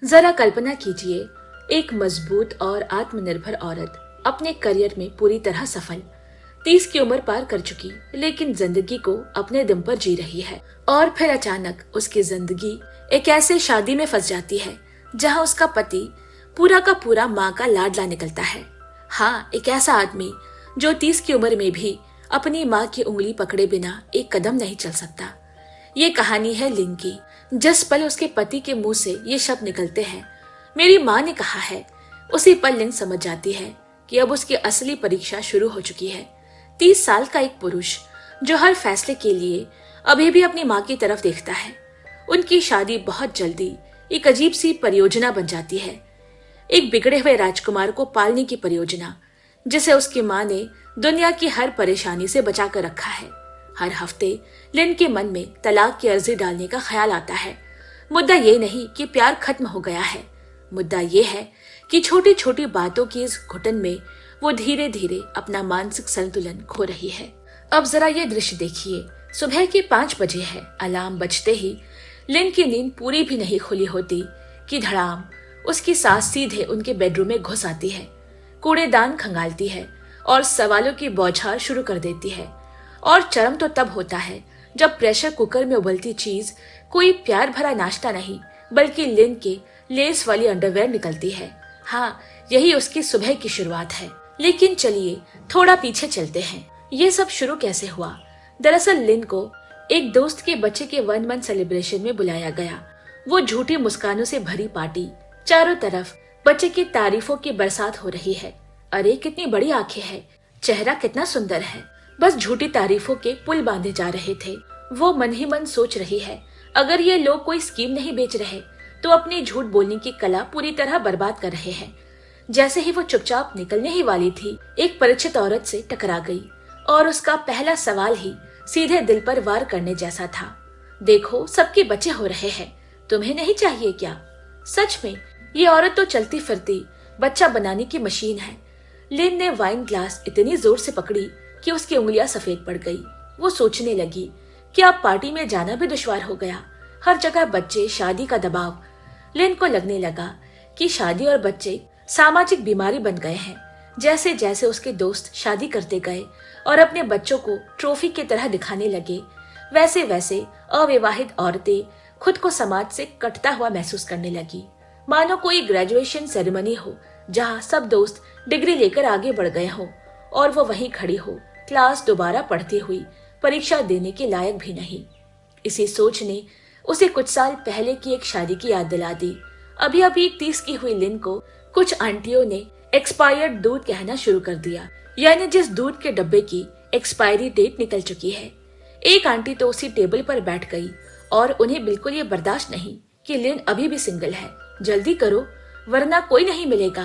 जरा कल्पना कीजिए, एक मजबूत और आत्मनिर्भर औरत, अपने करियर में पूरी तरह सफल, 30 की उम्र पार कर चुकी, लेकिन जिंदगी को अपने दम पर जी रही है। और फिर अचानक उसकी जिंदगी एक ऐसे शादी में फंस जाती है जहां उसका पति पूरा का पूरा माँ का लाडला निकलता है। हाँ, एक ऐसा आदमी जो 30 की उम्र में भी अपनी माँ की उंगली पकड़े बिना एक कदम नहीं चल सकता। ये कहानी है लिन की। जिस पल उसके पति के मुंह से ये शब्द निकलते हैं, मेरी माँ ने कहा है, उसी पल लिन समझ जाती है कि अब उसकी असली परीक्षा शुरू हो चुकी है। 30 साल का एक पुरुष जो हर फैसले के लिए अभी भी अपनी माँ की तरफ देखता है। उनकी शादी बहुत जल्दी एक अजीब सी परियोजना बन जाती है, एक बिगड़े हुए राजकुमार को पालने की परियोजना, जिसे उसकी माँ ने दुनिया की हर परेशानी से बचा कर रखा है। हर हफ्ते लिन के मन में तलाक की अर्जी डालने का ख्याल आता है। मुद्दा ये नहीं कि प्यार खत्म हो गया है, मुद्दा ये है कि छोटी छोटी बातों की इस घुटन में वो धीरे धीरे अपना मानसिक संतुलन खो रही है। अब जरा ये दृश्य देखिए, सुबह के 5 बजे है। अलार्म बजते ही लिन की नींद पूरी भी नहीं खुली होती कि धड़ाम उसकी सास सीधे उनके बेडरूम में घुस आती है, कूड़ेदान खंगालती है और सवालों की बौछार शुरू कर देती है। और चरम तो तब होता है जब प्रेशर कुकर में उबलती चीज कोई प्यार भरा नाश्ता नहीं, बल्कि लिन के लेस वाली अंडरवेयर निकलती है। हाँ, यही उसकी सुबह की शुरुआत है। लेकिन चलिए थोड़ा पीछे चलते हैं। ये सब शुरू कैसे हुआ? दरअसल लिन को एक दोस्त के बच्चे के 1 मंथ सेलिब्रेशन में बुलाया गया। वो झूठी मुस्कानों से भरी पार्टी, चारों तरफ बच्चे की तारीफों की बरसात हो रही है। अरे कितनी बड़ी आंखें हैं, चेहरा कितना सुंदर है। बस झूठी तारीफों के पुल बांधे जा रहे थे। वो मन ही मन सोच रही है, अगर ये लोग कोई स्कीम नहीं बेच रहे तो अपनी झूठ बोलने की कला पूरी तरह बर्बाद कर रहे हैं। जैसे ही वो चुपचाप निकलने ही वाली थी, एक परिचित औरत से टकरा गई और उसका पहला सवाल ही सीधे दिल पर वार करने जैसा था। देखो, सबके बच्चे हो रहे हैं, तुम्हें नहीं चाहिए क्या? सच में ये औरत तो चलती फिरती बच्चा बनाने की मशीन है। लिन ने वाइन ग्लास इतनी जोर से पकड़ी कि उसकी उंगलियां सफेद पड़ गई। वो सोचने लगी कि अब पार्टी में जाना भी दुश्वार हो गया। हर जगह बच्चे, शादी का दबाव। लिन को लगने लगा कि शादी और बच्चे सामाजिक बीमारी बन गए हैं। जैसे जैसे उसके दोस्त शादी करते गए और अपने बच्चों को ट्रॉफी की तरह दिखाने लगे, वैसे वैसे अविवाहित औरतें खुद को समाज से कटता हुआ महसूस करने लगी। मानो कोई ग्रेजुएशन सेरेमनी हो जहाँ सब दोस्त डिग्री लेकर आगे बढ़ गए हो और वो वहीं खड़ी हो, क्लास दोबारा पढ़ती हुई, परीक्षा देने के लायक भी नहीं। इसी सोच ने उसे कुछ साल पहले की एक शादी की याद दिला दी। अभी अभी 30 की हुई लिन को कुछ आंटियों ने एक्सपायर्ड दूध कहना शुरू कर दिया, यानी जिस दूध के डब्बे की एक्सपायरी डेट निकल चुकी है। एक आंटी तो उसी टेबल पर बैठ गई और उन्हें बिल्कुल ये बर्दाश्त नहीं कि लिन अभी भी सिंगल है। जल्दी करो वरना कोई नहीं मिलेगा,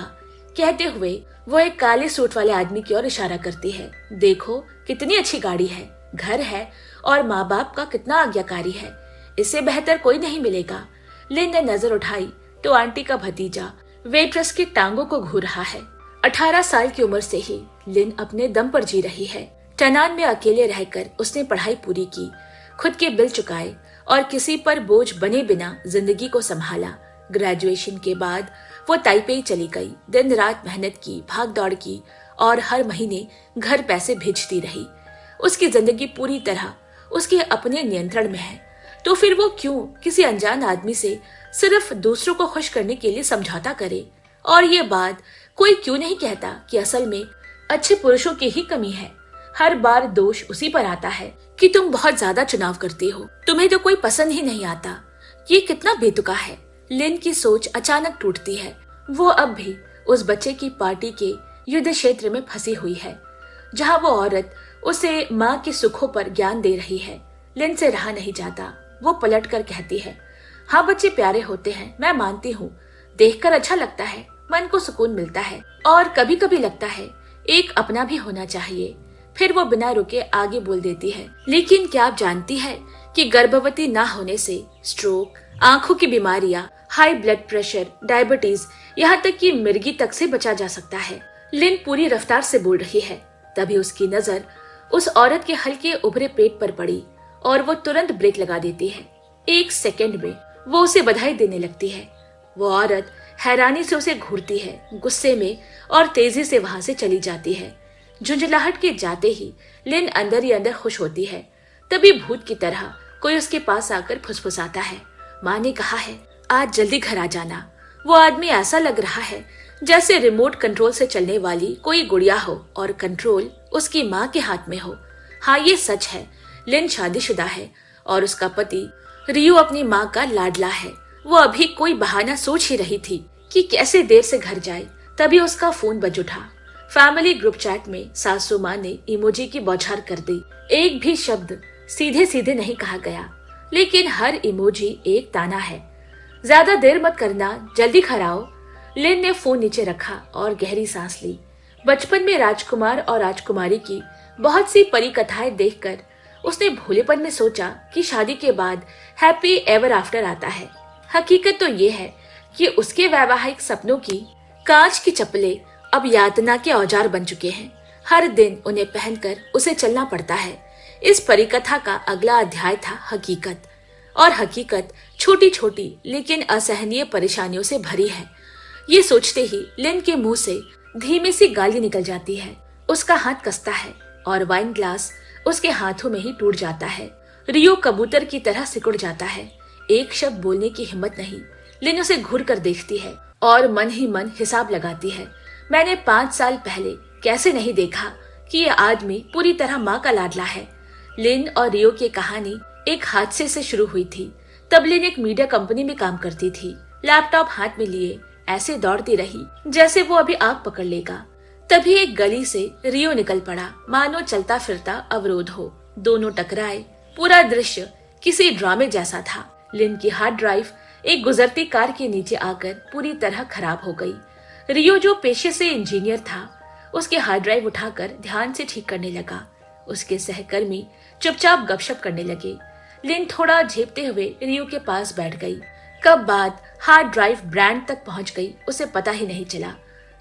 कहते हुए वो एक काले सूट वाले आदमी की ओर इशारा करती है। देखो कितनी अच्छी गाड़ी है, घर है और माँ बाप का कितना आज्ञाकारी है, इससे बेहतर कोई नहीं मिलेगा। लिन ने नजर उठाई तो आंटी का भतीजा वेट्रेस की टांगों को घूर रहा है। 18 साल की उम्र से ही लिन अपने दम पर जी रही है। टनान में अकेले रहकर उसने पढ़ाई पूरी की, खुद के बिल चुकाए और किसी पर बोझ बने बिना जिंदगी को संभाला। ग्रेजुएशन के बाद वो ताइपेई चली गई, दिन रात मेहनत की, भाग दौड़ की और हर महीने घर पैसे भेजती रही। उसकी जिंदगी पूरी तरह उसके अपने नियंत्रण में है, तो फिर वो क्यों किसी अनजान आदमी से सिर्फ दूसरों को खुश करने के लिए समझौता करे? और ये बात कोई क्यों नहीं कहता कि असल में अच्छे पुरुषों की ही कमी है। हर बार दोष उसी पर आता है कि तुम बहुत ज्यादा चुनाव करती हो, तुम्हें तो कोई पसंद ही नहीं आता। ये कितना बेतुका है। लिन की सोच अचानक टूटती है। वो अब भी उस बच्चे की पार्टी के युद्ध क्षेत्र में फंसी हुई है, जहाँ वो औरत उसे माँ के सुखों पर ज्ञान दे रही है। लिन से रहा नहीं जाता। वो पलट कर कहती है, हाँ बच्चे प्यारे होते हैं, मैं मानती हूँ, देखकर अच्छा लगता है, मन को सुकून मिलता है और कभी कभी लगता है एक अपना भी होना चाहिए। फिर वो बिना रुके आगे बोल देती है, लेकिन क्या आप जानती है कि गर्भवती ना होने से स्ट्रोक, आंखों की बीमारियां, हाई ब्लड प्रेशर, डायबिटीज, यहाँ तक कि मिर्गी तक से बचा जा सकता है। लिन पूरी रफ्तार से बोल रही है। तभी उसकी नजर उस औरत के हल्के उभरे पेट पर पड़ी और वो तुरंत ब्रेक लगा देती है। 1 सेकंड में वो उसे बधाई देने लगती है। वो औरत हैरानी से उसे घूरती है, गुस्से में, और तेजी से वहां से चली जाती है। झुंझलाहट के जाते ही लिन अंदर ही अंदर खुश होती है। तभी भूत की तरह कोई उसके पास आकर फुसफुसाता है, माँ ने कहा है आज जल्दी घर आ जाना। वो आदमी ऐसा लग रहा है जैसे रिमोट कंट्रोल से चलने वाली कोई गुड़िया हो और कंट्रोल उसकी माँ के हाथ में हो। हाँ, ये सच है, लिन शादीशुदा है और उसका पति रियो अपनी माँ का लाडला है। वो अभी कोई बहाना सोच ही रही थी कि कैसे देर से घर जाए, तभी उसका फोन बज उठा। फैमिली ग्रुप चैट में सासू माँ ने इमोजी की बौछार कर दी। एक भी शब्द सीधे सीधे नहीं कहा गया, लेकिन हर इमोजी एक ताना है। ज्यादा देर मत करना, जल्दी घर आओ। लिन ने फोन नीचे रखा और गहरी सांस ली। बचपन में राजकुमार और राजकुमारी की बहुत सी परी कथाएं देखकर उसने भोलेपन में सोचा कि शादी के बाद हैप्पी एवर आफ्टर आता है। हकीकत तो ये है कि उसके वैवाहिक सपनों की कांच की चप्पलें अब यातना के औजार बन चुके हैं। हर दिन उन्हें पहनकर उसे चलना पड़ता है। इस परिकथा का अगला अध्याय था हकीकत, और हकीकत छोटी छोटी लेकिन असहनीय परेशानियों से भरी है। ये सोचते ही लिन के मुंह से धीमी सी गाली निकल जाती है। उसका हाथ कसता है और वाइन ग्लास उसके हाथों में ही टूट जाता है। रियो कबूतर की तरह सिकुड़ जाता है। एक शब्द बोलने की हिम्मत नहीं। लिन उसे घूर कर देखती है और मन ही मन हिसाब लगाती है। मैंने 5 साल पहले कैसे नहीं देखा कि ये आदमी पूरी तरह माँ का लाडला है। लिन और रियो की कहानी एक हादसे से शुरू हुई थी। तब लिन एक मीडिया कंपनी में काम करती थी। लैपटॉप हाथ में लिए ऐसे दौड़ती रही जैसे वो अभी आग पकड़ लेगा। तभी एक गली से रियो निकल पड़ा, मानो चलता फिरता अवरोध हो। दोनों टकराए। पूरा दृश्य किसी ड्रामे जैसा था। लिन की हार्ड ड्राइव एक गुजरती कार के नीचे आकर पूरी तरह खराब हो गई। रियो जो पेशे से इंजीनियर था, उसके हार्ड ड्राइव उठाकर ध्यान से ठीक करने लगा। उसके सहकर्मी चुपचाप गपशप करने लगे। लिन थोड़ा झेपते हुए रियो के पास बैठ गई। कब बात हार्ड ड्राइव ब्रांड तक पहुंच गई उसे पता ही नहीं चला।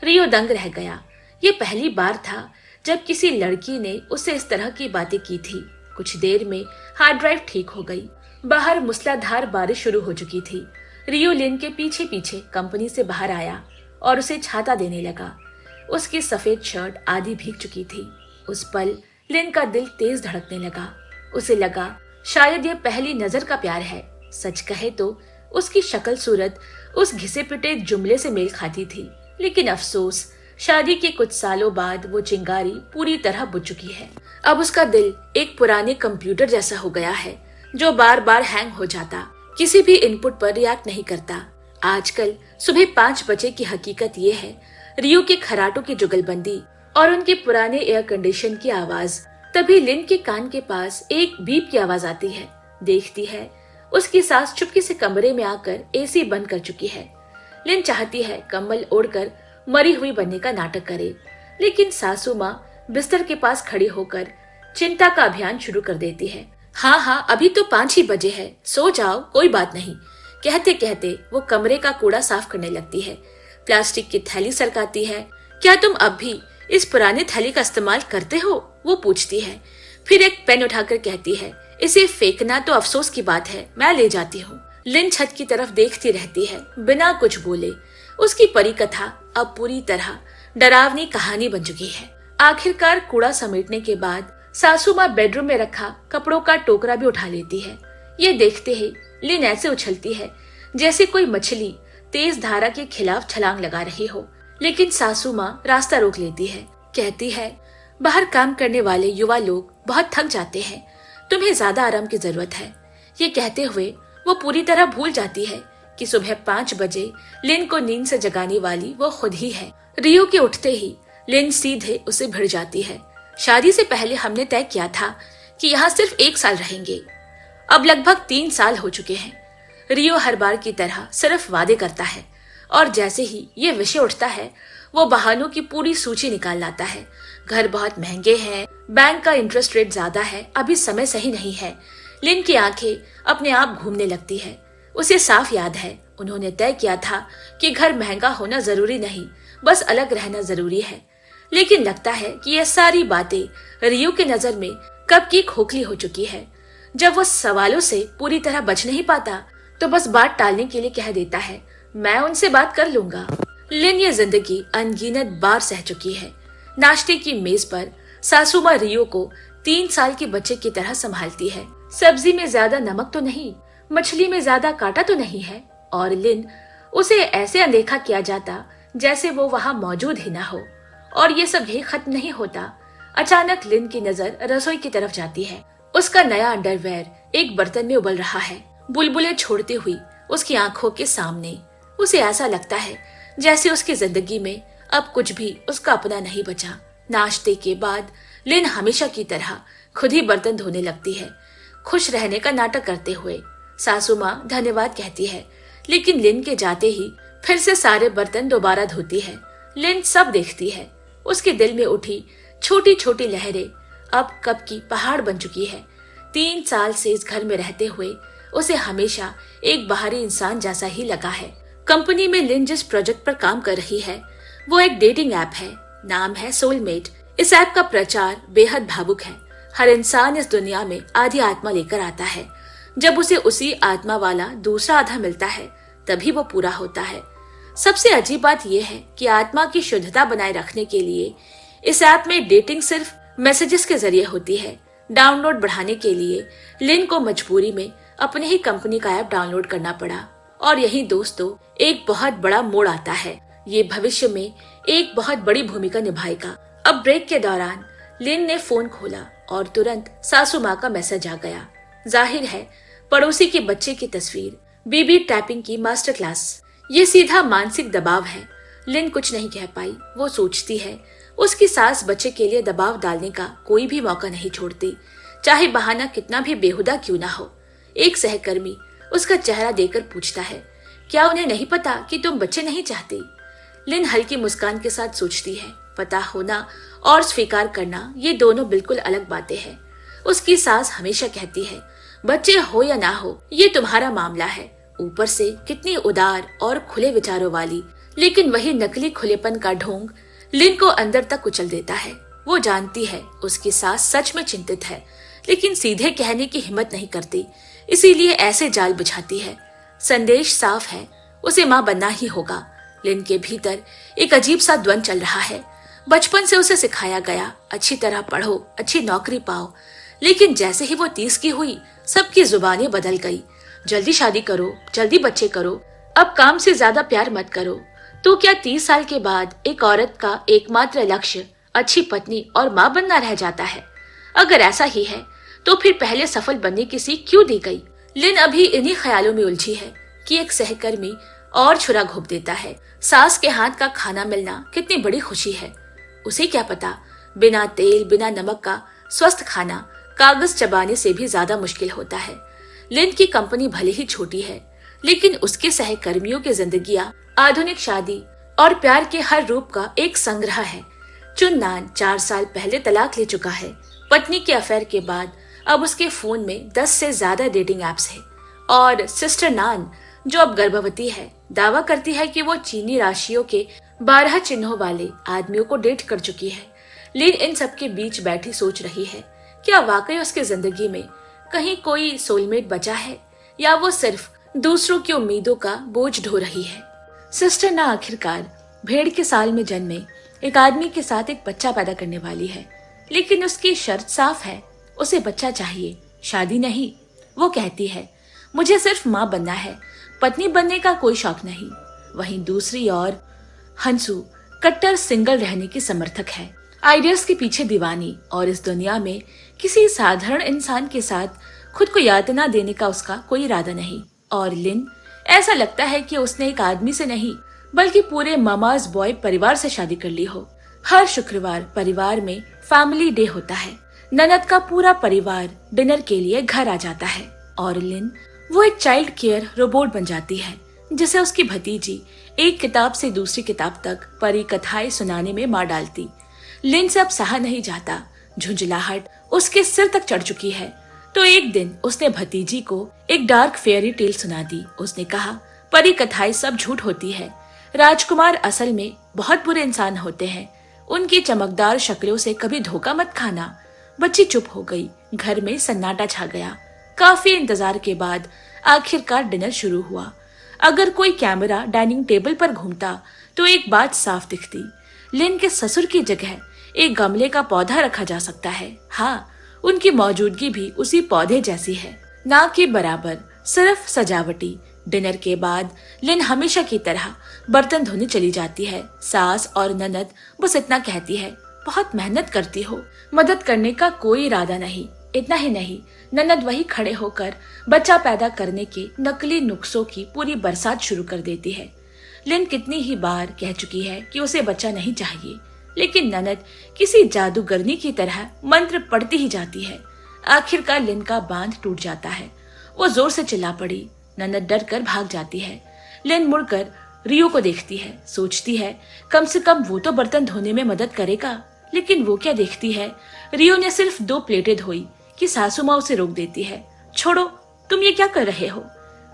रियो दंग रह गया। ये पहली बार था जब किसी लड़की ने उससे इस तरह की बातें की थी। कुछ देर में हार्ड ड्राइव ठीक हो गई। बाहर मूसलाधार बारिश शुरू हो चुकी थी। रियो लिन के पीछे पीछे कंपनी से बाहर आया और उसे छाता देने लगा। उसकी सफेद शर्ट आधी भीग चुकी थी। उस पल लिन का दिल तेज धड़कने लगा। उसे लगा शायद यह पहली नजर का प्यार है। सच कहे तो उसकी शक्ल सूरत उस घिसे पिटे जुमले से मेल खाती थी, लेकिन अफसोस शादी के कुछ सालों बाद वो चिंगारी पूरी तरह बुझ चुकी है। अब उसका दिल एक पुराने कंप्यूटर जैसा हो गया है जो बार बार हैंग हो जाता, किसी भी इनपुट पर रिएक्ट नहीं करता। आजकल सुबह 5 बजे की हकीकत ये है, रियो के खराटों की जुगलबंदी और उनके पुराने एयर कंडीशन की आवाज। तभी लिन के कान के पास एक बीप की आवाज आती है। देखती है उसकी सास चुपके से कमरे में आकर एसी बंद कर चुकी है। लिन चाहती है कम्बल ओढ़कर मरी हुई बनने का नाटक करे, लेकिन सासू माँ बिस्तर के पास खड़ी होकर चिंता का अभियान शुरू कर देती है। हाँ हाँ, अभी तो 5 ही बजे है, सो जाओ, कोई बात नहीं। कहते कहते वो कमरे का कूड़ा साफ करने लगती है। प्लास्टिक की थैली सरकाती है। क्या तुम अब भी इस पुराने थैली का इस्तेमाल करते हो? वो पूछती है। फिर एक पेन उठाकर कहती है, इसे फेंकना तो अफसोस की बात है, मैं ले जाती हूँ। लिन छत की तरफ देखती रहती है बिना कुछ बोले। उसकी परिकथा अब पूरी तरह डरावनी कहानी बन चुकी है। आखिरकार कूड़ा समेटने के बाद सासू माँ बेडरूम में रखा कपड़ों का टोकरा भी उठा लेती है। ये देखते ही लिन ऐसे उछलती है जैसे कोई मछली तेज धारा के खिलाफ छलांग लगा रही हो, लेकिन सासू माँ रास्ता रोक लेती है। कहती है, बाहर काम करने वाले युवा लोग बहुत थक जाते हैं, तुम्हें ज्यादा आराम की जरूरत है। ये कहते हुए वो पूरी तरह भूल जाती है कि सुबह 5 बजे लिन को नींद से जगाने वाली वो खुद ही है। रियो के उठते ही लिन सीधे उसे भिड़ जाती है। शादी से पहले हमने तय किया था कि यहाँ सिर्फ 1 साल रहेंगे। अब लगभग 3 साल हो चुके हैं। रियो हर बार की तरह सिर्फ वादे करता है, और जैसे ही ये विषय उठता है वो बहानों की पूरी सूची निकाल लाता है। घर बहुत महंगे हैं, बैंक का इंटरेस्ट रेट ज्यादा है, अभी समय सही नहीं है। लिन की आंखें अपने आप घूमने लगती है। उसे साफ याद है उन्होंने तय किया था कि घर महंगा होना जरूरी नहीं, बस अलग रहना जरूरी है। लेकिन लगता है कि यह सारी बातें रियो के नजर में कब की खोखली हो चुकी है। जब वो सवालों से पूरी तरह बच नहीं पाता तो बस बात टालने के लिए कह देता है, मैं उनसे बात कर लूंगा। लिन ये जिंदगी अनगिनत बार सह चुकी है। नाश्ते की मेज पर सासू माँ रियो को 3 साल के बच्चे की तरह संभालती है। सब्जी में ज्यादा नमक तो नहीं, मछली में ज्यादा कांटा तो नहीं है, और लिन उसे ऐसे अनदेखा किया जाता जैसे वो वहाँ मौजूद ही ना हो। और ये सब यही खत्म नहीं होता। अचानक लिन की नजर रसोई की तरफ जाती है। उसका नया अंडरवेयर एक बर्तन में उबल रहा है, बुलबुले छोड़ती हुई उसकी आंखों के सामने। उसे ऐसा लगता है जैसे उसकी जिंदगी में अब कुछ भी उसका अपना नहीं बचा। नाश्ते के बाद लिन हमेशा की तरह खुद ही बर्तन धोने लगती है, खुश रहने का नाटक करते हुए। सासू माँ धन्यवाद कहती है, लेकिन लिन के जाते ही फिर से सारे बर्तन दोबारा धोती है। लिन सब देखती है। उसके दिल में उठी छोटी छोटी लहरें अब कब की पहाड़ बन चुकी है। 3 साल से इस घर में रहते हुए उसे हमेशा एक बाहरी इंसान जैसा ही लगा है। कंपनी में लिन जिस प्रोजेक्ट पर काम कर रही है वो एक डेटिंग ऐप है, नाम है सोलमेट। इस ऐप का प्रचार बेहद भावुक है। हर इंसान इस दुनिया में आधी आत्मा लेकर आता है। जब उसे उसी आत्मा वाला दूसरा आधा मिलता है तभी वो पूरा होता है। सबसे अजीब बात यह है कि आत्मा की शुद्धता बनाए रखने के लिए इस ऐप में डेटिंग सिर्फ मैसेजेस के जरिए होती है। डाउनलोड बढ़ाने के लिए लिन को मजबूरी में अपने ही कंपनी का ऐप डाउनलोड करना पड़ा। और यही दोस्तों एक बहुत बड़ा मोड़ आता है। ये भविष्य में एक बहुत बड़ी भूमिका निभाएगा। अब ब्रेक के दौरान लिन ने फोन खोला और तुरंत सासू माँ का मैसेज आ गया। जाहिर है पड़ोसी के बच्चे की तस्वीर, बीबी टैपिंग की मास्टर क्लास। ये सीधा मानसिक दबाव है। लिन कुछ नहीं कह पाई। वो सोचती है उसकी सास बच्चे के लिए दबाव डालने का कोई भी मौका नहीं छोड़ती, चाहे बहाना कितना भी बेहुदा क्यों ना हो। एक सहकर्मी उसका चेहरा देखकर पूछता है, क्या उन्हें नहीं पता कि तुम बच्चे नहीं चाहती? लिन हल्की मुस्कान के साथ सोचती है, पता होना और स्वीकार करना ये दोनों बिल्कुल अलग बातें हैं। उसकी सास हमेशा कहती है, बच्चे हो या ना हो ये तुम्हारा मामला है। ऊपर से कितनी उदार और खुले विचारों वाली, लेकिन वही नकली खुलेपन का ढोंग लिन को अंदर तक कुचल देता है। वो जानती है उसकी सास सच में चिंतित है, लेकिन सीधे कहने की हिम्मत नहीं करती, इसीलिए ऐसे जाल बिछाती है। संदेश साफ है, उसे माँ बनना ही होगा। लिन के भीतर एक अजीब सा द्वंद चल रहा है। बचपन से उसे सिखाया गया, अच्छी तरह पढ़ो, अच्छी नौकरी पाओ, लेकिन जैसे ही वो 30 की हुई सबकी जुबानें बदल गई। जल्दी शादी करो, जल्दी बच्चे करो, अब काम से ज्यादा प्यार मत करो। तो क्या 30 साल के बाद एक औरत का एकमात्र लक्ष्य अच्छी पत्नी और माँ बनना रह जाता है? अगर ऐसा ही है तो फिर पहले सफल बनने की सीख क्यों दी गई? लिन अभी इन्हीं ख्यालों में उलझी है कि एक सहकर्मी और छुरा घोंप देता है। सास के हाथ का खाना मिलना कितनी बड़ी खुशी है। उसे क्या पता, बिना तेल बिना नमक का स्वस्थ खाना कागज चबाने से भी ज्यादा मुश्किल होता है। लिन की कंपनी भले ही छोटी है, लेकिन उसके सहकर्मियों की जिंदगियां आधुनिक शादी और प्यार के हर रूप का एक संग्रह है। चुन्नान 4 साल पहले तलाक ले चुका है। पत्नी के अफेयर के बाद अब उसके फोन में 10 से ज्यादा डेटिंग एप्स है। और सिस्टर नान जो अब गर्भवती है, दावा करती है कि वो चीनी राशियों के 12 चिन्हों वाले आदमियों को डेट कर चुकी है। लिन इन सब के बीच बैठी सोच रही है, क्या वाकई उसकी जिंदगी में कहीं कोई सोलमेट बचा है, या वो सिर्फ दूसरों की उम्मीदों का बोझ ढो रही है। सिस्टर ना आखिरकार भेड़ के साल में जन्मे एक आदमी के साथ एक बच्चा पैदा करने वाली है, लेकिन उसकी शर्त साफ है, उसे बच्चा चाहिए, शादी नहीं। वो कहती है, मुझे सिर्फ माँ बनना है, पत्नी बनने का कोई शौक नहीं। वहीं दूसरी ओर हंसू कट्टर सिंगल रहने की समर्थक है, आइडियाज के पीछे दीवानी, और इस दुनिया में किसी साधारण इंसान के साथ खुद को यातना देने का उसका कोई इरादा नहीं। और लिन, ऐसा लगता है कि उसने एक आदमी से नहीं बल्कि पूरे मामाज बॉय परिवार से शादी कर ली हो। हर शुक्रवार परिवार में फैमिली डे होता है। ननद का पूरा परिवार डिनर के लिए घर आ जाता है और लिन वो एक चाइल्ड केयर रोबोट बन जाती है, जिसे उसकी भतीजी एक किताब से दूसरी किताब तक परी कथाएं सुनाने में मार डालती। लिन से अब सहा नहीं जाता। झुंझलाहट उसके सिर तक चढ़ चुकी है। तो एक दिन उसने भतीजी को एक डार्क फेयरी टेल सुना दी। उसने कहा, परी कथाएं सब झूठ होती है, राजकुमार असल में बहुत बुरे इंसान होते हैं, उनकी चमकदार शक्लों से कभी धोखा मत खाना। बच्ची चुप हो गई। घर में सन्नाटा छा गया। काफी इंतजार के बाद आखिरकार डिनर शुरू हुआ। अगर कोई कैमरा डाइनिंग टेबल पर घूमता तो एक बात साफ दिखती, लिन के ससुर की जगह एक गमले का पौधा रखा जा सकता है। हाँ, उनकी मौजूदगी भी उसी पौधे जैसी है, ना कि बराबर, सिर्फ सजावटी। डिनर के बाद लिन हमेशा की तरह बर्तन धोने चली जाती है। सास और ननद बस इतना कहती है, बहुत मेहनत करती हो। मदद करने का कोई इरादा नहीं। इतना ही नहीं, ननद वही खड़े होकर बच्चा पैदा करने के नकली नुस्खों की पूरी बरसात शुरू कर देती है। लिन कितनी ही बार कह चुकी है कि उसे बच्चा नहीं चाहिए, लेकिन ननद किसी जादूगरनी की तरह मंत्र पढ़ती ही जाती है। आखिरकार लिन का बांध टूट जाता है। वो जोर से चिल्ला पड़ी। ननद डर कर भाग जाती है। लिन मुड़कर रियो को देखती है, सोचती है कम से कम वो तो बर्तन धोने में मदद करेगा। लेकिन वो क्या देखती है, रियो ने सिर्फ 2 प्लेटें धोई कि सासू माँ उसे रोक देती है। छोड़ो, तुम ये क्या कर रहे हो।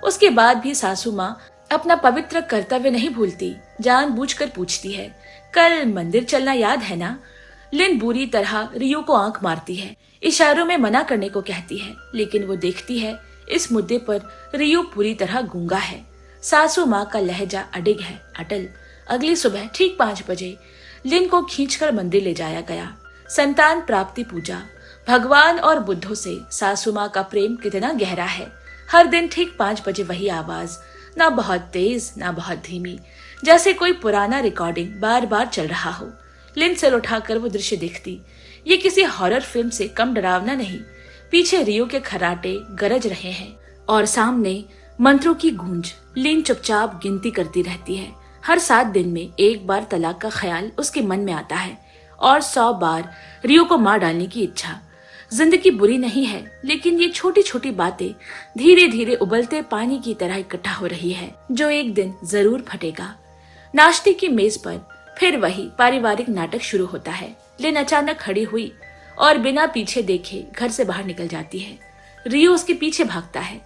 उसके बाद भी सासू माँ अपना पवित्र कर्तव्य नहीं भूलती। जानबूझकर पूछती है, कल मंदिर चलना याद है ना। लिन बुरी तरह रियो को आंख मारती है, इशारों में मना करने को कहती है, लेकिन वो देखती है इस मुद्दे पर रियो पूरी तरह गूंगा है। सासू माँ का लहजा अडिग है, अटल। अगली सुबह ठीक 5 बजे लिन को खींचकर मंदिर ले जाया गया। संतान प्राप्ति पूजा। भगवान और बुद्धों से सासू माँ का प्रेम कितना गहरा है। हर दिन ठीक 5 बजे वही आवाज, ना बहुत तेज ना बहुत धीमी, जैसे कोई पुराना रिकॉर्डिंग बार बार चल रहा हो। लिन सिर उठाकर वो दृश्य देखती। ये किसी हॉरर फिल्म से कम डरावना नहीं। पीछे रियो के खराटे गरज रहे हैं और सामने मंत्रों की गूंज। लिन चुपचाप गिनती करती रहती है। हर 7 दिन में एक बार तलाक का ख्याल उसके मन में आता है और 100 बार रियो को मार डालने की इच्छा। जिंदगी बुरी नहीं है, लेकिन ये छोटी छोटी बातें धीरे धीरे उबलते पानी की तरह इकट्ठा हो रही है, जो एक दिन जरूर फटेगा। नाश्ते की मेज पर फिर वही पारिवारिक नाटक शुरू होता है। लिन अचानक खड़ी हुई और बिना पीछे देखे घर से बाहर निकल जाती है। रियो उसके पीछे भागता है।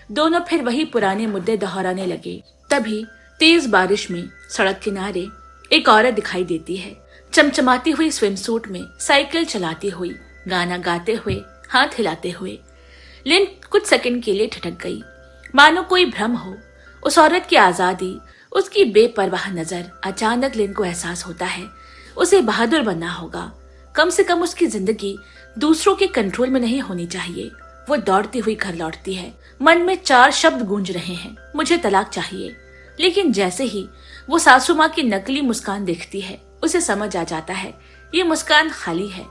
दोनों फिर वही पुराने मुद्दे दोहराने लगे। तभी तेज बारिश में सड़क किनारे एक औरत दिखाई देती है, चमचमाती हुई स्विमसूट में, साइकिल चलाती हुई, गाना गाते हुए, हाथ हिलाते हुए। लिन कुछ सेकंड के लिए ठिठक गई, मानो कोई भ्रम हो। उस औरत की आजादी, उसकी बेपरवाह नजर। अचानक लिन को एहसास होता है उसे बहादुर बनना होगा। कम से कम उसकी जिंदगी दूसरों के कंट्रोल में नहीं होनी चाहिए। वो दौड़ती हुई घर लौटती है। मन में 4 शब्द गूंज रहे हैं, मुझे तलाक चाहिए। लेकिन जैसे ही वो सासू माँ की नकली मुस्कान देखती है, उसे समझ आ जाता है ये मुस्कान खाली है,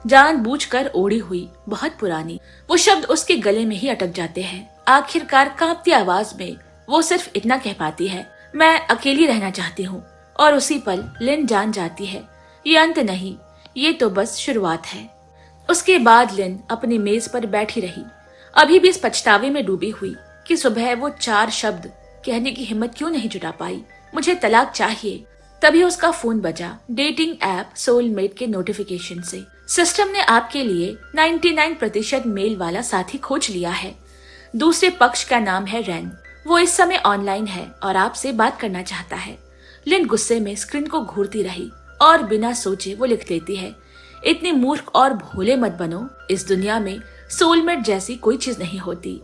जानबूझकर ओढ़ी हुई, बहुत पुरानी। वो शब्द उसके गले में ही अटक जाते हैं। आखिरकार कांपती आवाज में वो सिर्फ इतना कह पाती है, मैं अकेली रहना चाहती हूँ। और उसी पल लिन जान जाती है ये अंत नहीं, ये तो बस शुरुआत है। उसके बाद लिन अपनी मेज पर बैठी रही, अभी भी इस पछतावे में डूबी हुई कि सुबह वो 4 शब्द कहने की हिम्मत क्यों नहीं जुटा पाई, मुझे तलाक चाहिए। तभी उसका फोन बजा, डेटिंग ऐप सोलमेट के नोटिफिकेशन से। सिस्टम ने आपके लिए 99% मेल वाला साथी खोज लिया है। दूसरे पक्ष का नाम है रैन। वो इस समय ऑनलाइन है और आपसे बात करना चाहता है। लिन गुस्से में स्क्रीन को घूरती रही और बिना सोचे वो लिख देती है, इतनी मूर्ख और भोले मत बनो। इस दुनिया में सोलमेट जैसी कोई चीज नहीं होती।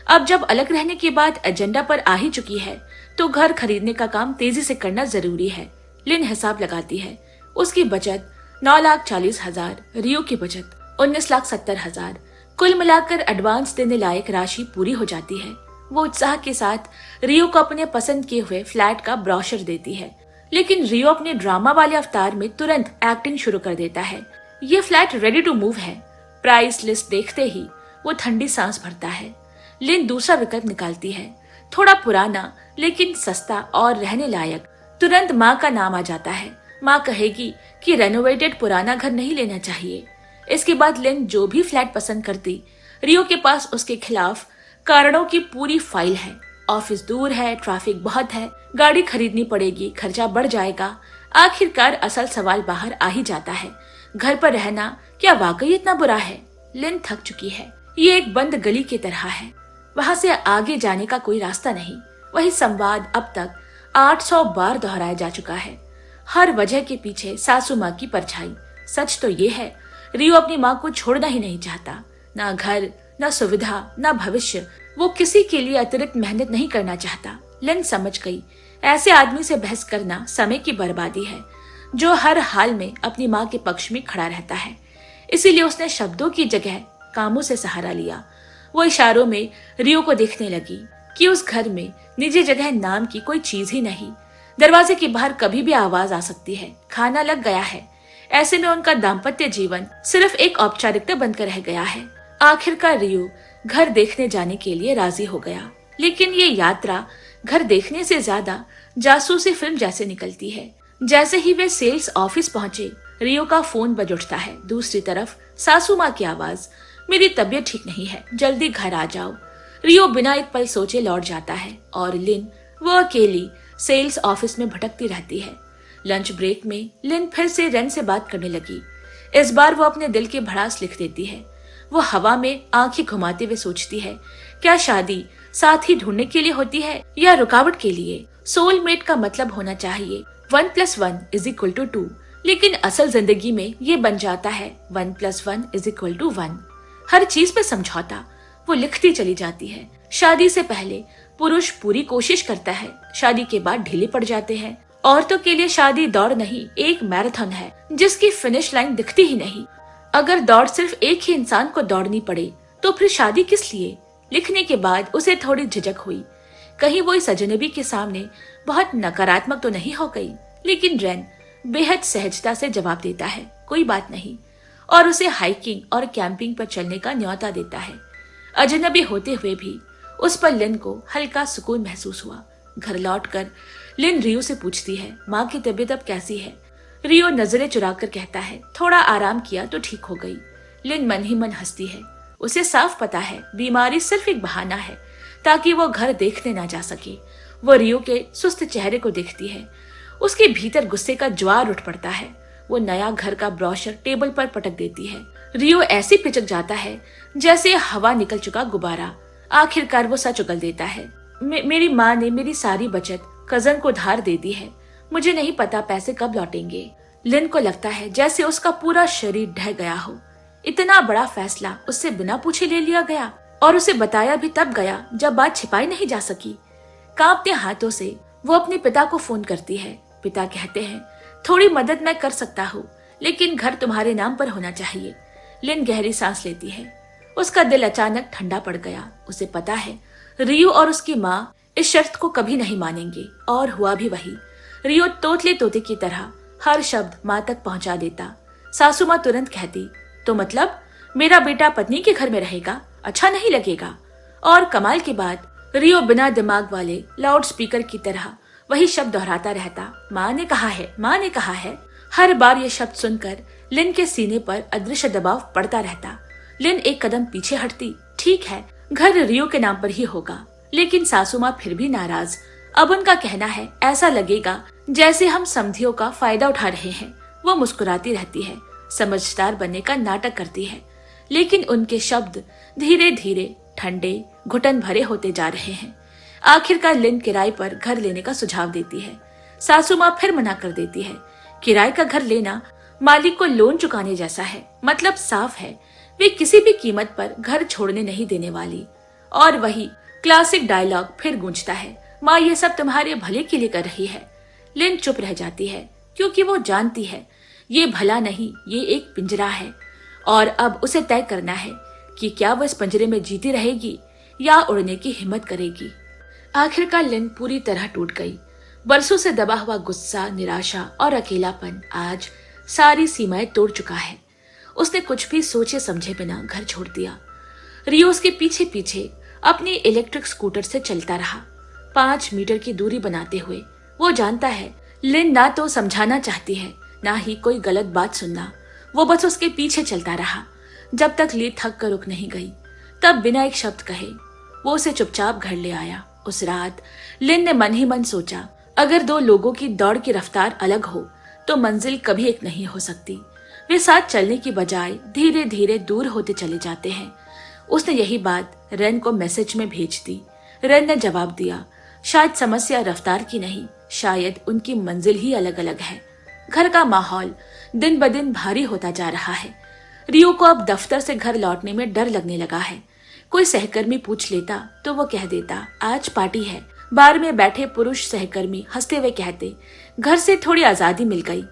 अब जब अलग रहने की बात एजेंडा पर आ ही चुकी है, तो घर खरीदने का काम तेजी से करना जरूरी है। लिन हिसाब लगाती है। उसकी बचत 9,40,000, रियो की बचत 19,70,000। कुल मिलाकर एडवांस देने लायक राशि पूरी हो जाती है। वो उत्साह के साथ रियो को अपने पसंद किए हुए फ्लैट का ब्रोशर देती है, लेकिन रियो अपने ड्रामा वाले अवतार में तुरंत एक्टिंग शुरू कर देता है। ये फ्लैट रेडी टू मूव है। प्राइस लिस्ट देखते ही वो ठंडी सांस भरता है। लिन दूसरा विकल्प निकालती है, थोड़ा पुराना लेकिन सस्ता और रहने लायक। तुरंत माँ का नाम आ जाता है। माँ कहेगी कि रेनोवेटेड पुराना घर नहीं लेना चाहिए। इसके बाद लिन जो भी फ्लैट पसंद करती, रियो के पास उसके खिलाफ कारणों की पूरी फाइल है। ऑफिस दूर है, ट्रैफिक बहुत है, गाड़ी खरीदनी पड़ेगी, खर्चा बढ़ जाएगा। आखिरकार असल सवाल बाहर आ ही जाता है, घर पर रहना क्या वाकई इतना बुरा है। लिन थक चुकी है। ये एक बंद गली की तरह है, वहां से आगे जाने का कोई रास्ता नहीं। वही संवाद अब तक 800 बार दोहराया जा चुका है। हर वजह के पीछे सासू माँ की परछाई। सच तो ये है, रियो अपनी माँ को छोड़ना ही नहीं चाहता। ना घर, ना सुविधा, ना भविष्य। वो किसी के लिए अतिरिक्त मेहनत नहीं करना चाहता। लिन समझ गई ऐसे आदमी से बहस करना समय की बर्बादी है, जो हर हाल में अपनी माँ के पक्ष में खड़ा रहता है। इसीलिए उसने शब्दों की जगह कामों से सहारा लिया। वो इशारों में रियो को देखने लगी कि उस घर में निजी जगह नाम की कोई चीज ही नहीं। दरवाजे के बाहर कभी भी आवाज आ सकती है। खाना लग गया है। ऐसे में उनका दाम्पत्य जीवन सिर्फ एक औपचारिकता बनकर रह गया है। आखिरकार रियो घर देखने जाने के लिए राजी हो गया, लेकिन ये यात्रा घर देखने से ज्यादा जासूसी फिल्म जैसे निकलती है। जैसे ही वे सेल्स ऑफिस पहुंचे, रियो का फोन बज उठता है। दूसरी तरफ सासू माँ की आवाज, मेरी तबीयत ठीक नहीं है, जल्दी घर आ जाओ। रियो बिना एक पल सोचे लौट जाता है और लिन वो अकेली सेल्स ऑफिस में भटकती रहती है। लंच ब्रेक में लिन फिर से रेन से बात करने लगी। इस बार वो अपने दिल की भड़ास लिख देती है। वो हवा में आंखें घुमाते हुए सोचती है, क्या शादी साथी ढूंढने के लिए होती है या रुकावट के लिए? सोलमेट का मतलब होना चाहिए 1+1=2, लेकिन असल जिंदगी में ये बन जाता है 1+1=1। हर चीज पे समझौता। वो लिखती चली जाती है। शादी से पहले पुरुष पूरी कोशिश करता है, शादी के बाद ढीले पड़ जाते हैं। औरतों के लिए शादी दौड़ नहीं, एक मैराथन है जिसकी फिनिश लाइन दिखती ही नहीं। अगर दौड़ सिर्फ एक ही इंसान को दौड़नी पड़े तो फिर शादी किस लिए? लिखने के बाद उसे थोड़ी झिझक हुई, कहीं वो इस अजनबी के सामने बहुत नकारात्मक तो नहीं हो गई। लेकिन रेन बेहद सहजता से जवाब देता है, कोई बात नहीं, और उसे हाइकिंग और कैंपिंग पर चलने का न्योता देता है। अजनबी होते हुए भी उस पर लिन को हल्का सुकून महसूस हुआ। घर लौटकर लिन रियो से पूछती है, माँ की तबीयत अब कैसी है? रियो नजरें चुराकर कहता है, थोड़ा आराम किया तो ठीक हो गई। लिन मन ही मन हंसती है। उसे साफ पता है बीमारी सिर्फ एक बहाना है ताकि वो घर देखने ना जा सके। वो रियो के सुस्त चेहरे को देखती है। उसके भीतर गुस्से का ज्वार उठ पड़ता है। वो नया घर का ब्रोशर टेबल पर पटक देती है। रियो ऐसे पिचक जाता है जैसे हवा निकल चुका गुब्बारा। आखिरकार वो सच उगल देता है, मेरी माँ ने मेरी सारी बचत कजन को धार दे दी है, मुझे नहीं पता पैसे कब लौटेंगे। लिन को लगता है जैसे उसका पूरा शरीर ढह गया हो। इतना बड़ा फैसला उससे बिना पूछे ले लिया गया, और उसे बताया भी तब गया जब बात छिपाई नहीं जा सकी। कांपते हाथों से वो अपने पिता को फोन करती है। पिता कहते हैं, थोड़ी मदद मैं कर सकता हूँ, लेकिन घर तुम्हारे नाम पर होना चाहिए। लिन गहरी सांस लेती है। उसका दिल अचानक ठंडा पड़ गया। उसे पता है रियो और उसकी माँ इस शर्त को कभी नहीं मानेंगे, और हुआ भी वही। रियो तोतले तोते की तरह हर शब्द माँ तक पहुँचा देता। सासू माँ तुरंत कहती, तो मतलब मेरा बेटा पत्नी के घर में रहेगा? अच्छा नहीं लगेगा। और कमाल की बात, रियो बिना दिमाग वाले लाउड स्पीकर की तरह वही शब्द दोहराता रहता, माँ ने कहा है, माँ ने कहा है। हर बार ये शब्द सुनकर लिन के सीने पर अदृश्य दबाव पड़ता रहता। लिन एक कदम पीछे हटती। ठीक है, घर रियो के नाम पर ही होगा, लेकिन सासू माँ फिर भी नाराज। अब उनका कहना है, ऐसा लगेगा जैसे हम समधियों का फायदा उठा रहे हैं। वो मुस्कुराती रहती है, समझदार बनने का नाटक करती है, लेकिन उनके शब्द धीरे धीरे ठंडे घुटन भरे होते जा रहे हैं। आखिरकार लिन किराए पर घर लेने का सुझाव देती है। सासू माँ फिर मना कर देती है। किराए का घर लेना मालिक को लोन चुकाने जैसा है। मतलब साफ है, वे किसी भी कीमत पर घर छोड़ने नहीं देने वाली। और वही क्लासिक डायलॉग फिर गूंजता है, माँ ये सब तुम्हारे भले के लिए कर रही है। लिन चुप रह जाती है, क्योंकि वो जानती है ये भला नहीं, ये एक पिंजरा है, और अब उसे तय करना है कि क्या वो इस पिंजरे में जीती रहेगी या उड़ने की हिम्मत करेगी। आखिरकार लिन पूरी तरह टूट गई। बरसों से दबा हुआ गुस्सा, निराशा और अकेलापन आज सारी सीमाएं तोड़ चुका है। उसने कुछ भी सोचे समझे बिना घर छोड़ दिया। रियो उसके पीछे पीछे अपनी इलेक्ट्रिक स्कूटर से चलता रहा, 5 मीटर की दूरी बनाते हुए। वो जानता है लिन ना तो समझाना चाहती है, ना ही कोई गलत बात सुनना। वो बस उसके पीछे चलता रहा जब तक ली थक कर रुक नहीं गई। तब बिना एक शब्द कहे वो उसे चुपचाप घर ले आया। उस रात लिन ने मन ही मन सोचा, अगर दो लोगों की दौड़ की रफ्तार अलग हो तो मंजिल कभी एक नहीं हो सकती। वे साथ चलने की बजाय धीरे धीरे दूर होते चले जाते हैं। उसने यही बात रेन को मैसेज में भेज दी। रेन ने जवाब दिया, शायद समस्या रफ्तार की नहीं, शायद उनकी मंजिल ही अलग अलग है। घर का माहौल दिन ब दिन भारी होता जा रहा है। रियो को अब दफ्तर से घर लौटने में डर लगने लगा है। कोई सहकर्मी पूछ लेता तो वो कह देता, आज पार्टी है, बार में बैठे पुरुष सहकर्मी हंसते हुए कहते, घर से थोड़ी आजादी मिल गई।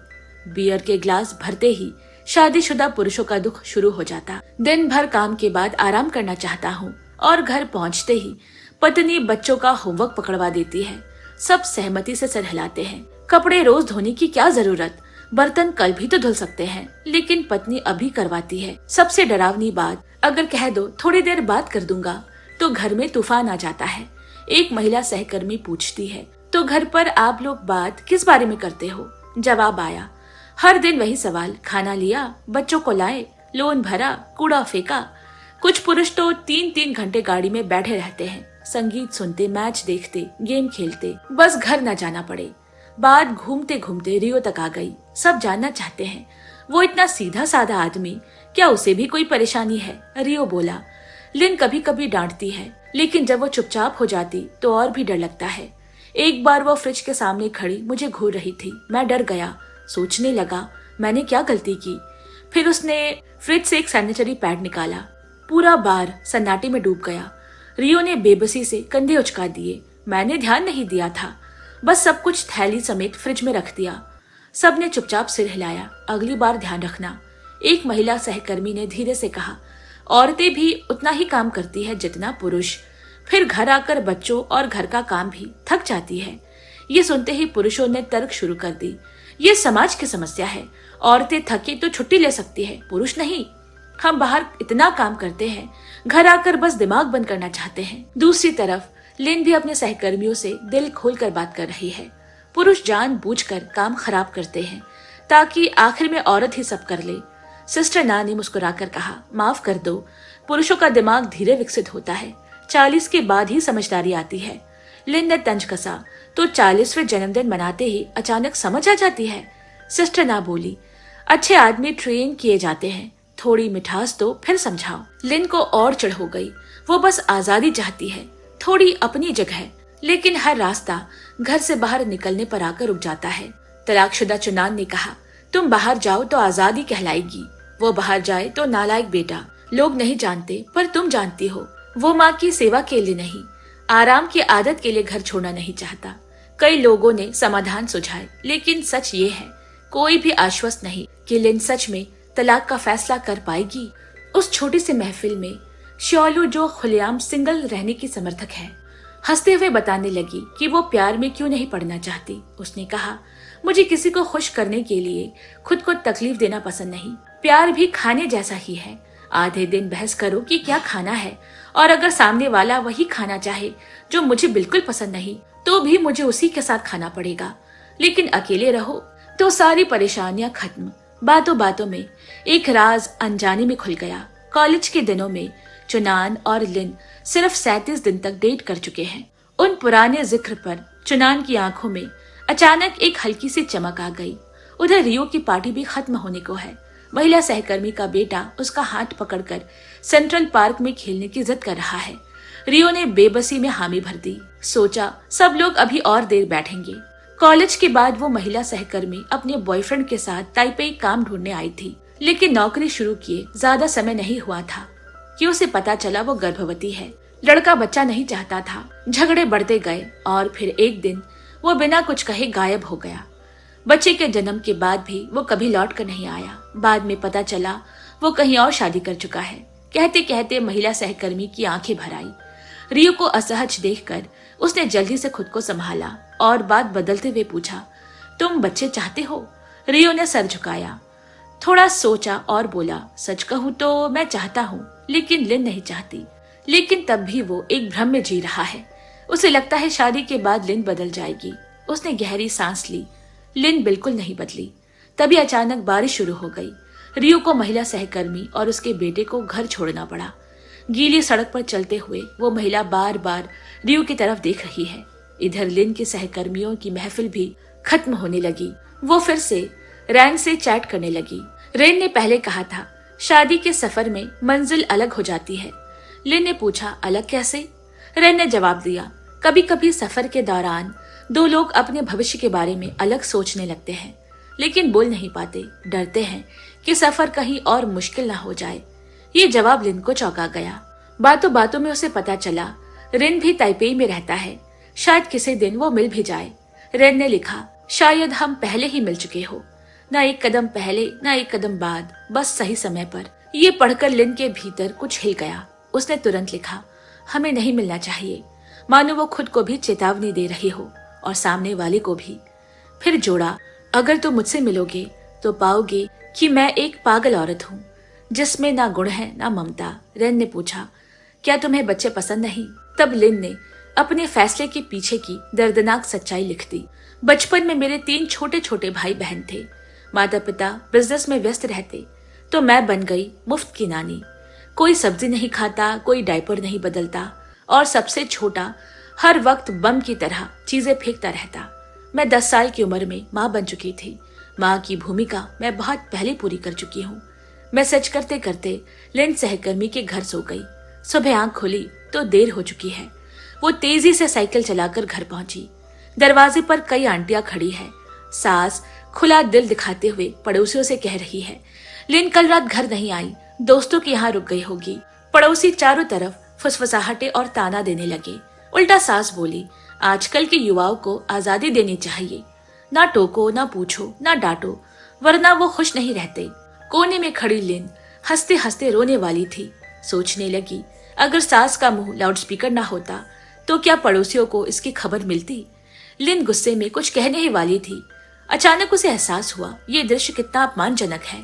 बियर के ग्लास भरते ही शादीशुदा पुरुषों का दुख शुरू हो जाता। दिन भर काम के बाद आराम करना चाहता हूँ और घर पहुँचते ही पत्नी बच्चों का होमवर्क पकड़वा देती है। सब सहमति से सर हिलाते हैं। कपड़े रोज धोने की क्या जरूरत, बर्तन कल भी तो धुल सकते हैं, लेकिन पत्नी अभी करवाती है। सबसे डरावनी बात, अगर कह दो थोड़ी देर बात कर दूंगा तो घर में तूफान आ जाता है। एक महिला सहकर्मी पूछती है, तो घर पर आप लोग बात किस बारे में करते हो? जवाब आया, हर दिन वही सवाल, खाना लिया, बच्चों को लाए, लोन भरा, कूड़ा फेंका। कुछ पुरुष तो 3-3 घंटे गाड़ी में बैठे रहते हैं, संगीत सुनते, मैच देखते, गेम खेलते, बस घर न जाना पड़े। बात घूमते घूमते रियो तक आ गई। सब जानना चाहते हैं, वो इतना सीधा साधा आदमी, क्या उसे भी कोई परेशानी है? रियो बोला, लिन कभी कभी डांटती है, लेकिन जब वो चुपचाप हो जाती तो और भी डर लगता है। एक बार वो फ्रिज के सामने खड़ी मुझे घूर रही थी। मैं डर गया, सोचने लगा मैंने क्या गलती की। फिर उसने फ्रिज से एक सैनिटरी पैड निकाला। पूरा बार सन्नाटे में डूब गया। रियो ने बेबसी से कंधे उचका दिए। मैंने ध्यान नहीं दिया था, बस सब कुछ थैली समेत फ्रिज में रख दिया। सबने चुपचाप सिर हिलाया। अगली बार ध्यान रखना, एक महिला सहकर्मी ने धीरे से कहा। औरतें भी उतना ही काम करती है जितना पुरुष, फिर घर आकर बच्चों और घर का काम भी थक जाती है। ये सुनते ही पुरुषों ने तर्क शुरू कर दी, ये समाज की समस्या है, औरतें थकी तो छुट्टी ले सकती है, पुरुष नहीं। हम बाहर इतना काम करते हैं, घर आकर बस दिमाग बंद करना चाहते हैं। दूसरी तरफ लिन भी अपने सहकर्मियों से दिल खोलकर बात कर रही है। पुरुष जानबूझकर काम खराब करते हैं ताकि आखिर में औरत ही सब कर ले। सिस्टर ना ने मुस्कुराकर कहा, माफ कर दो, पुरुषों का दिमाग धीरे विकसित होता है, 40 के बाद ही समझदारी आती है। लिन ने तंज कसा, तो 40वें जन्मदिन मनाते ही अचानक समझ आ जाती है? सिस्टर ना बोली, अच्छे आदमी ट्रेन किए जाते हैं, थोड़ी मिठास दो फिर समझाओ। लिन को और चिढ़ हो गई। वो बस आजादी चाहती है, थोड़ी अपनी जगह, लेकिन हर रास्ता घर से बाहर निकलने पर आकर रुक जाता है। तलाकशुदा चुनान ने कहा, तुम बाहर जाओ तो आजादी कहलाएगी, वो बाहर जाए तो नालायक बेटा। लोग नहीं जानते पर तुम जानती हो, वो माँ की सेवा के लिए नहीं, आराम की आदत के लिए घर छोड़ना नहीं चाहता। कई लोगों ने समाधान सुझाए, लेकिन सच ये है, कोई भी आश्वस्त नहीं कि लिन सच में तलाक का फैसला कर पाएगी। उस छोटी सी महफिल में श्योलू, जो खुलेआम सिंगल रहने की समर्थक है, हंसते हुए बताने लगी कि वो प्यार में क्यों नहीं पड़ना चाहती। उसने कहा, मुझे किसी को खुश करने के लिए खुद को तकलीफ देना पसंद नहीं। प्यार भी खाने जैसा ही है, आधे दिन बहस करो कि क्या खाना है, और अगर सामने वाला वही खाना चाहे जो मुझे बिल्कुल पसंद नहीं, तो भी मुझे उसी के साथ खाना पड़ेगा। लेकिन अकेले रहो तो सारी परेशानियां खत्म। बातों बातों में एक राज अनजाने में खुल गया। कॉलेज के दिनों में चुनान और लिन सिर्फ 37 दिन तक डेट कर चुके हैं। उन पुराने जिक्र पर चुनान की आंखों में अचानक एक हल्की सी चमक आ गई। उधर रियो की पार्टी भी खत्म होने को है। महिला सहकर्मी का बेटा उसका हाथ पकड़कर सेंट्रल पार्क में खेलने की जिद कर रहा है। रियो ने बेबसी में हामी भर दी। सोचा सब लोग अभी और देर बैठेंगे। कॉलेज के बाद वो महिला सहकर्मी अपने बॉयफ्रेंड के साथ ताइपेई काम ढूंढने आई थी, लेकिन नौकरी शुरू किए ज्यादा समय नहीं हुआ था कि उसे पता चला वो गर्भवती है। लड़का बच्चा नहीं चाहता था। झगड़े बढ़ते गए और फिर एक दिन वो बिना कुछ कहे गायब हो गया। बच्चे के जन्म के बाद भी वो कभी लौट कर नहीं आया। बाद में पता चला वो कहीं और शादी कर चुका है। कहते कहते महिला सहकर्मी की आंखें भर आई। रियो को असहज देखकर उसने जल्दी से खुद को संभाला और बात बदलते हुए पूछा, तुम बच्चे चाहते हो? रियो ने सर झुकाया, थोड़ा सोचा और बोला, सच कहूँ तो मैं चाहता हूँ, लेकिन लिन नहीं चाहती। लेकिन तब भी वो एक भ्रम में जी रहा है। उसे लगता है शादी के बाद लिन बदल जाएगी। उसने गहरी सांस ली। लिन बिल्कुल नहीं बदली। तभी अचानक बारिश शुरू हो गई। रियो को महिला सहकर्मी और उसके बेटे को घर छोड़ना पड़ा। गीली सड़क पर चलते हुए वो महिला बार बार रियो की तरफ देख रही है। इधर लिन के सहकर्मियों की महफिल भी खत्म होने लगी। वो फिर से रैन से चैट करने लगी। रेन ने पहले कहा था, शादी के सफर में मंजिल अलग हो जाती है। लिन ने पूछा, अलग कैसे? रेन ने जवाब दिया, कभी कभी सफर के दौरान दो लोग अपने भविष्य के बारे में अलग सोचने लगते हैं, लेकिन बोल नहीं पाते, डरते हैं कि सफर कहीं और मुश्किल ना हो जाए। ये जवाब लिन को चौंका गया। बातों बातों में उसे पता चला रिन भी ताइपेई में रहता है। शायद किसी दिन वो मिल भी जाए। रेन ने लिखा, शायद हम पहले ही मिल चुके हो, ना एक कदम पहले ना एक कदम बाद, बस सही समय पर। ये पढ़कर लिन के भीतर कुछ हिल गया। उसने तुरंत लिखा, हमें नहीं मिलना चाहिए, मानो वो खुद को भी चेतावनी दे रही हो और सामने वाले को भी। फिर जोड़ा, अगर तुम मुझसे मिलोगे तो पाओगे कि मैं एक पागल औरत हूँ जिसमें ना गुण है ना ममता। रेन ने पूछा, क्या तुम्हें बच्चे पसंद नहीं? तब लिन ने अपने फैसले के पीछे की दर्दनाक सच्चाई लिख दी। बचपन में मेरे 3 छोटे छोटे भाई बहन थे। माता पिता बिजनेस में व्यस्त रहते तो मैं बन गई मुफ्त की नानी। कोई सब्जी नहीं खाता, कोई डायपर नहीं बदलता और सबसे छोटा हर वक्त बम की तरह चीजें फेंकता रहता। मैं 10 साल की उम्र में माँ बन चुकी थी। माँ की भूमिका मैं बहुत पहले पूरी कर चुकी हूँ। मैं सच करते करते लिन सहकर्मी के घर सो गई। सुबह आंख खोली तो देर हो चुकी है। वो तेजी से साइकिल चलाकर घर पहुंची। दरवाजे पर कई आंटियां खड़ी है। सास खुला दिल दिखाते हुए पड़ोसियों से कह रही है, लिन कल रात घर नहीं आई, दोस्तों के यहाँ रुक गई होगी। पड़ोसी चारों तरफ फुसफुसाहटे और ताना देने लगे। उल्टा सास बोली, आजकल के युवाओं को आजादी देनी चाहिए, ना टोको ना पूछो ना डांटो, वरना वो खुश नहीं रहते। कोने में खड़ी लिन हंसते हंसते रोने वाली थी। सोचने लगी, अगर सास का मुंह लाउडस्पीकर ना होता तो क्या पड़ोसियों को इसकी खबर मिलती। लिन गुस्से में कुछ कहने ही वाली थी। अचानक उसे एहसास हुआ, ये दृश्य कितना अपमानजनक है।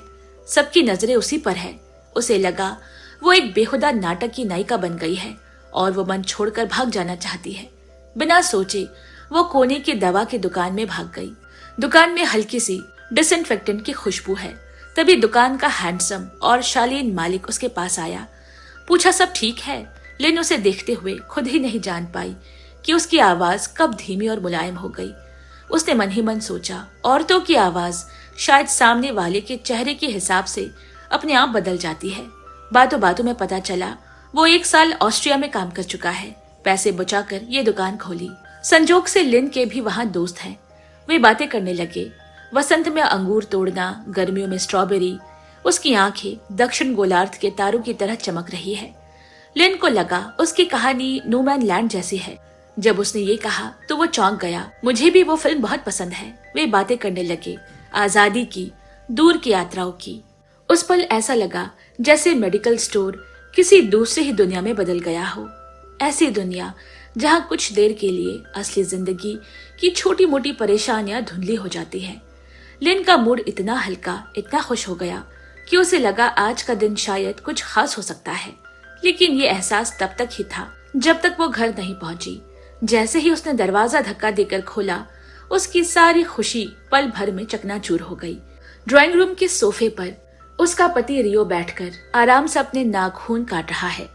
सबकी नजरें उसी पर है। उसे लगा वो एक बेहुदा नाटक की नायिका बन गई है और वो मन छोड़कर भाग जाना चाहती है। बिना सोचे वो कोने की दवा की दुकान में भाग गई। दुकान में हल्की सी डिसइंफेक्टेंट की खुशबू है। तभी दुकान का हैंडसम और शालीन मालिक उसके पास आया। पूछा, सब ठीक है? लिन उसे देखते हुए खुद ही नहीं जान पाई कि उसकी आवाज कब धीमी और मुलायम हो गई। उसने मन ही मन सोचा, औरतों की आवाज शायद सामने वाले के चेहरे के हिसाब से अपने आप बदल जाती है। बातों बातों में पता चला वो 1 साल ऑस्ट्रिया में काम कर चुका है। पैसे बचाकर ये दुकान खोली। संजोग से लिन के भी वहाँ दोस्त हैं। वे बातें करने लगे। वसंत में अंगूर तोड़ना, गर्मियों में स्ट्रॉबेरी। उसकी आंखें दक्षिण गोलार्ध के तारों की तरह चमक रही है। लिन को लगा उसकी कहानी नो मैन लैंड जैसी है। जब उसने ये कहा तो वो चौंक गया। मुझे भी वो फिल्म बहुत पसंद है। वे बातें करने लगे, आजादी की, दूर की यात्राओं की। उस पल ऐसा लगा जैसे मेडिकल स्टोर किसी दूसरी ही दुनिया में बदल गया हो। ऐसी दुनिया जहाँ कुछ देर के लिए असली जिंदगी की छोटी मोटी परेशानियां धुंधली हो जाती है। लिन का मूड इतना हल्का, इतना खुश हो गया कि उसे लगा आज का दिन शायद कुछ खास हो सकता है। लेकिन ये एहसास तब तक ही था जब तक वो घर नहीं पहुंची। जैसे ही उसने दरवाजा धक्का देकर खोला, उसकी सारी खुशी पल भर में चकनाचूर हो गई। ड्राइंग रूम के सोफे पर उसका पति रियो बैठकर आराम से अपने नाखून काट रहा है।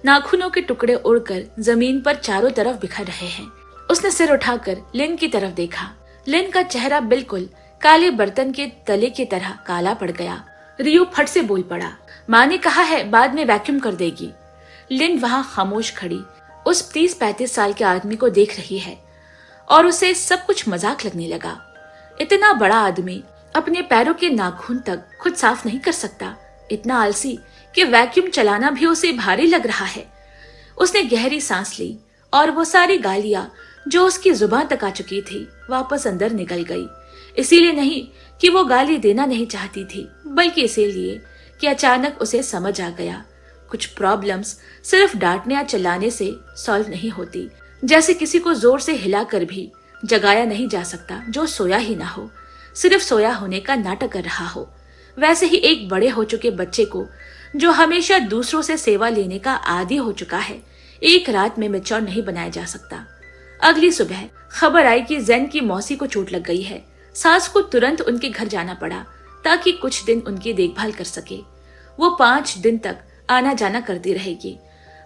नाखूनों के टुकड़े उड़कर जमीन पर चारों तरफ बिखर रहे हैं। उसने सिर उठाकर लिन की तरफ देखा। लिन का चेहरा बिल्कुल काले बर्तन के तले की तरह काला पड़ गया। रियो फट से बोल पड़ा, माँ ने कहा है बाद में वैक्यूम कर देगी। लिन वहां खामोश खड़ी उस 30-35 साल के आदमी को देख रही है और उसे सब कुछ मजाक लगने लगा। इतना बड़ा आदमी अपने पैरों के नाखून तक खुद साफ नहीं कर सकता, इतना आलसी कि वैक्यूम चलाना भी उसे भारी लग रहा है। उसने गहरी सांस ली और वो सारी गालियां जो उसकी जुबान तक आ चुकी थी वापस अंदर निकल गई। इसीलिए नहीं कि वो गाली देना नहीं चाहती थी, बल्कि इसीलिए कि अचानक उसे समझ आ गया कुछ प्रॉब्लम्स सिर्फ डांटने या चिल्लाने से सॉल्व नहीं होती। जैसे किसी को जोर से हिलाकर भी जगाया नहीं जा सकता जो सोया ही ना हो, सिर्फ सोया होने का नाटक कर रहा हो। वैसे ही एक बड़े हो चुके बच्चे को जो हमेशा दूसरों से सेवा लेने का आदी हो चुका है, एक रात में मैच्योर नहीं बनाया जा सकता। अगली सुबह खबर आई कि जैन की मौसी को चोट लग गई है। सास को तुरंत उनके घर जाना पड़ा ताकि कुछ दिन उनकी देखभाल कर सके। वो 5 दिन तक आना जाना करती रहेगी,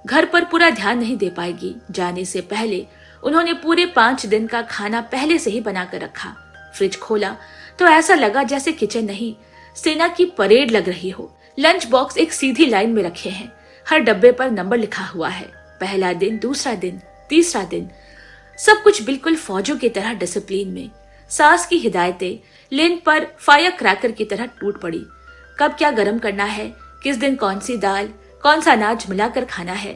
घर पर पूरा ध्यान नहीं दे पाएगी। जाने से पहले उन्होंने पूरे 5 दिन का खाना पहले से ही बना कर रखा। फ्रिज खोला तो ऐसा लगा जैसे किचन नहीं, सेना की परेड लग रही हो। लंच बॉक्स एक सीधी लाइन में रखे हैं, हर डब्बे पर नंबर लिखा हुआ है। पहला दिन, दूसरा दिन, तीसरा दिन, सब कुछ बिल्कुल फौजों की तरह डिसिप्लिन में। सास की हिदायतें लिन पर फायर क्रैकर की तरह टूट पड़ी। कब क्या गरम करना है, किस दिन कौन सी दाल, कौन सा अनाज मिलाकर खाना है,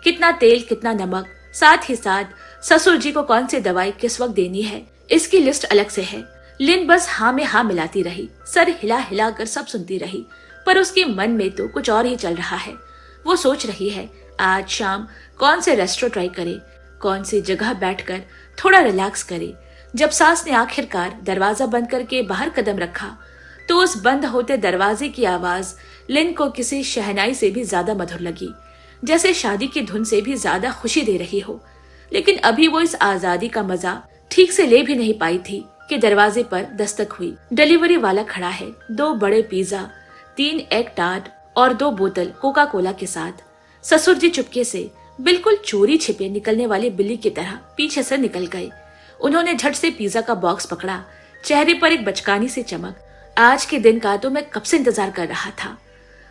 कितना तेल, कितना नमक, साथ ही साथ ससुर जी को कौन सी दवाई किस वक्त देनी है, इसकी लिस्ट अलग से है। लिन बस हाँ में हाँ मिलाती रही, सर हिला हिला कर सब सुनती रही, पर उसके मन में तो कुछ और ही चल रहा है। वो सोच रही है आज शाम कौन से रेस्टोरेंट ट्राई करे, कौन सी जगह बैठकर थोड़ा रिलैक्स करे। जब सास ने आखिरकार दरवाजा बंद करके बाहर कदम रखा तो उस बंद होते दरवाजे की आवाज लिन को किसी शहनाई से भी ज्यादा मधुर लगी, जैसे शादी की धुन से भी ज्यादा खुशी दे रही हो। लेकिन अभी वो इस आजादी का मजा ठीक से ले भी नहीं पाई थी कि दरवाजे पर दस्तक हुई। डिलीवरी वाला खड़ा है, 2 बड़े पिज्जा, 3 एग टार्ट और 2 बोतल कोका कोला के साथ। ससुर जी चुपके से बिल्कुल चोरी छिपे निकलने वाली बिल्ली की तरह पीछे से निकल गए। उन्होंने झट से पिज्जा का बॉक्स पकड़ा, चेहरे पर एक बचकानी सी चमक। आज के दिन का तो मैं कब से इंतजार कर रहा था।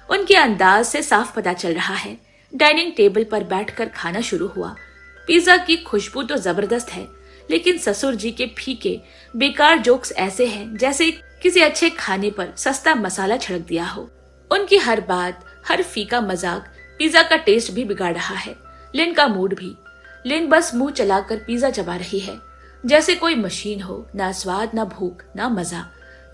उनके अंदाज से साफ पता चल रहा है। डाइनिंग टेबल पर बैठकर खाना शुरू हुआ। पिज्जा की खुशबू तो जबरदस्त है, लेकिन ससुर जी के फीके बेकार जोक्स ऐसे हैं जैसे किसी अच्छे खाने पर सस्ता मसाला छिड़क दिया हो। उनकी हर बात, हर फीका मजाक पिज्जा का टेस्ट भी बिगाड़ रहा है, लिन का मूड भी। लिन बस मुंह चलाकर पिज्जा चबा रही है जैसे कोई मशीन हो, ना स्वाद, ना भूख, ना मजा।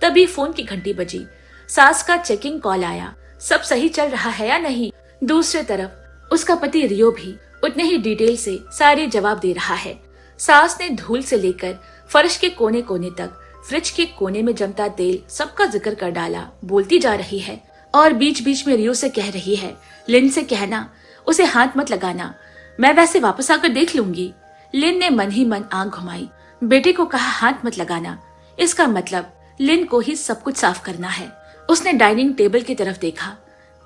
तभी फोन की घंटी बजी। सास का चेकिंग कॉल आया, सब सही चल रहा है या नहीं। दूसरी तरफ उसका पति रियो भी उतने ही डिटेल से सारे जवाब दे रहा है। सास ने धूल से लेकर फर्श के कोने कोने तक, फ्रिज के कोने में जमता तेल, सबका जिक्र कर डाला। बोलती जा रही है और बीच बीच में रियो से कह रही है, लिन से कहना उसे हाथ मत लगाना, मैं वैसे वापस आकर देख लूंगी। लिन ने मन ही मन आंख घुमाई। बेटे को कहा हाथ मत लगाना, इसका मतलब लिन को ही सब कुछ साफ करना है। उसने डाइनिंग टेबल की तरफ देखा।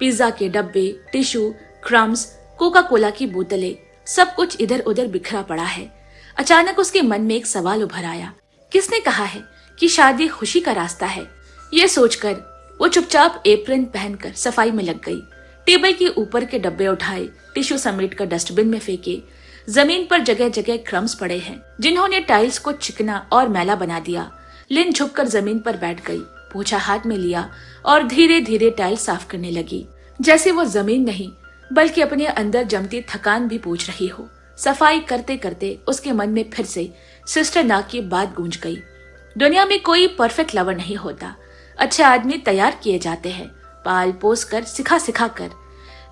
पिज्जा के डब्बे, टिश्यू, क्रम्स, कोका कोला की बोतलें, सब कुछ इधर उधर बिखरा पड़ा है। अचानक उसके मन में एक सवाल उभर आया, किसने कहा है कि शादी खुशी का रास्ता है? ये सोचकर वो चुपचाप एप्रन पहनकर सफाई में लग गई। टेबल के ऊपर के डब्बे उठाए, टिश्यू समेट कर डस्टबिन में फेंके। जमीन पर जगह जगह क्रम्स पड़े हैं जिन्होंने टाइल्स को चिकना और मैला बना दिया। लिन झुककर जमीन पर बैठ गई, पोछा हाथ में लिया और धीरे धीरे टाइल्स साफ करने लगी, जैसे वो जमीन नहीं बल्कि अपने अंदर जमती थकान भी पूछ रही हो। सफाई करते करते उसके मन में फिर से सिस्टर ना की बात गूंज गई, दुनिया में कोई परफेक्ट लवर नहीं होता, अच्छे आदमी तैयार किए जाते हैं, पाल पोस कर, सिखा सिखा कर।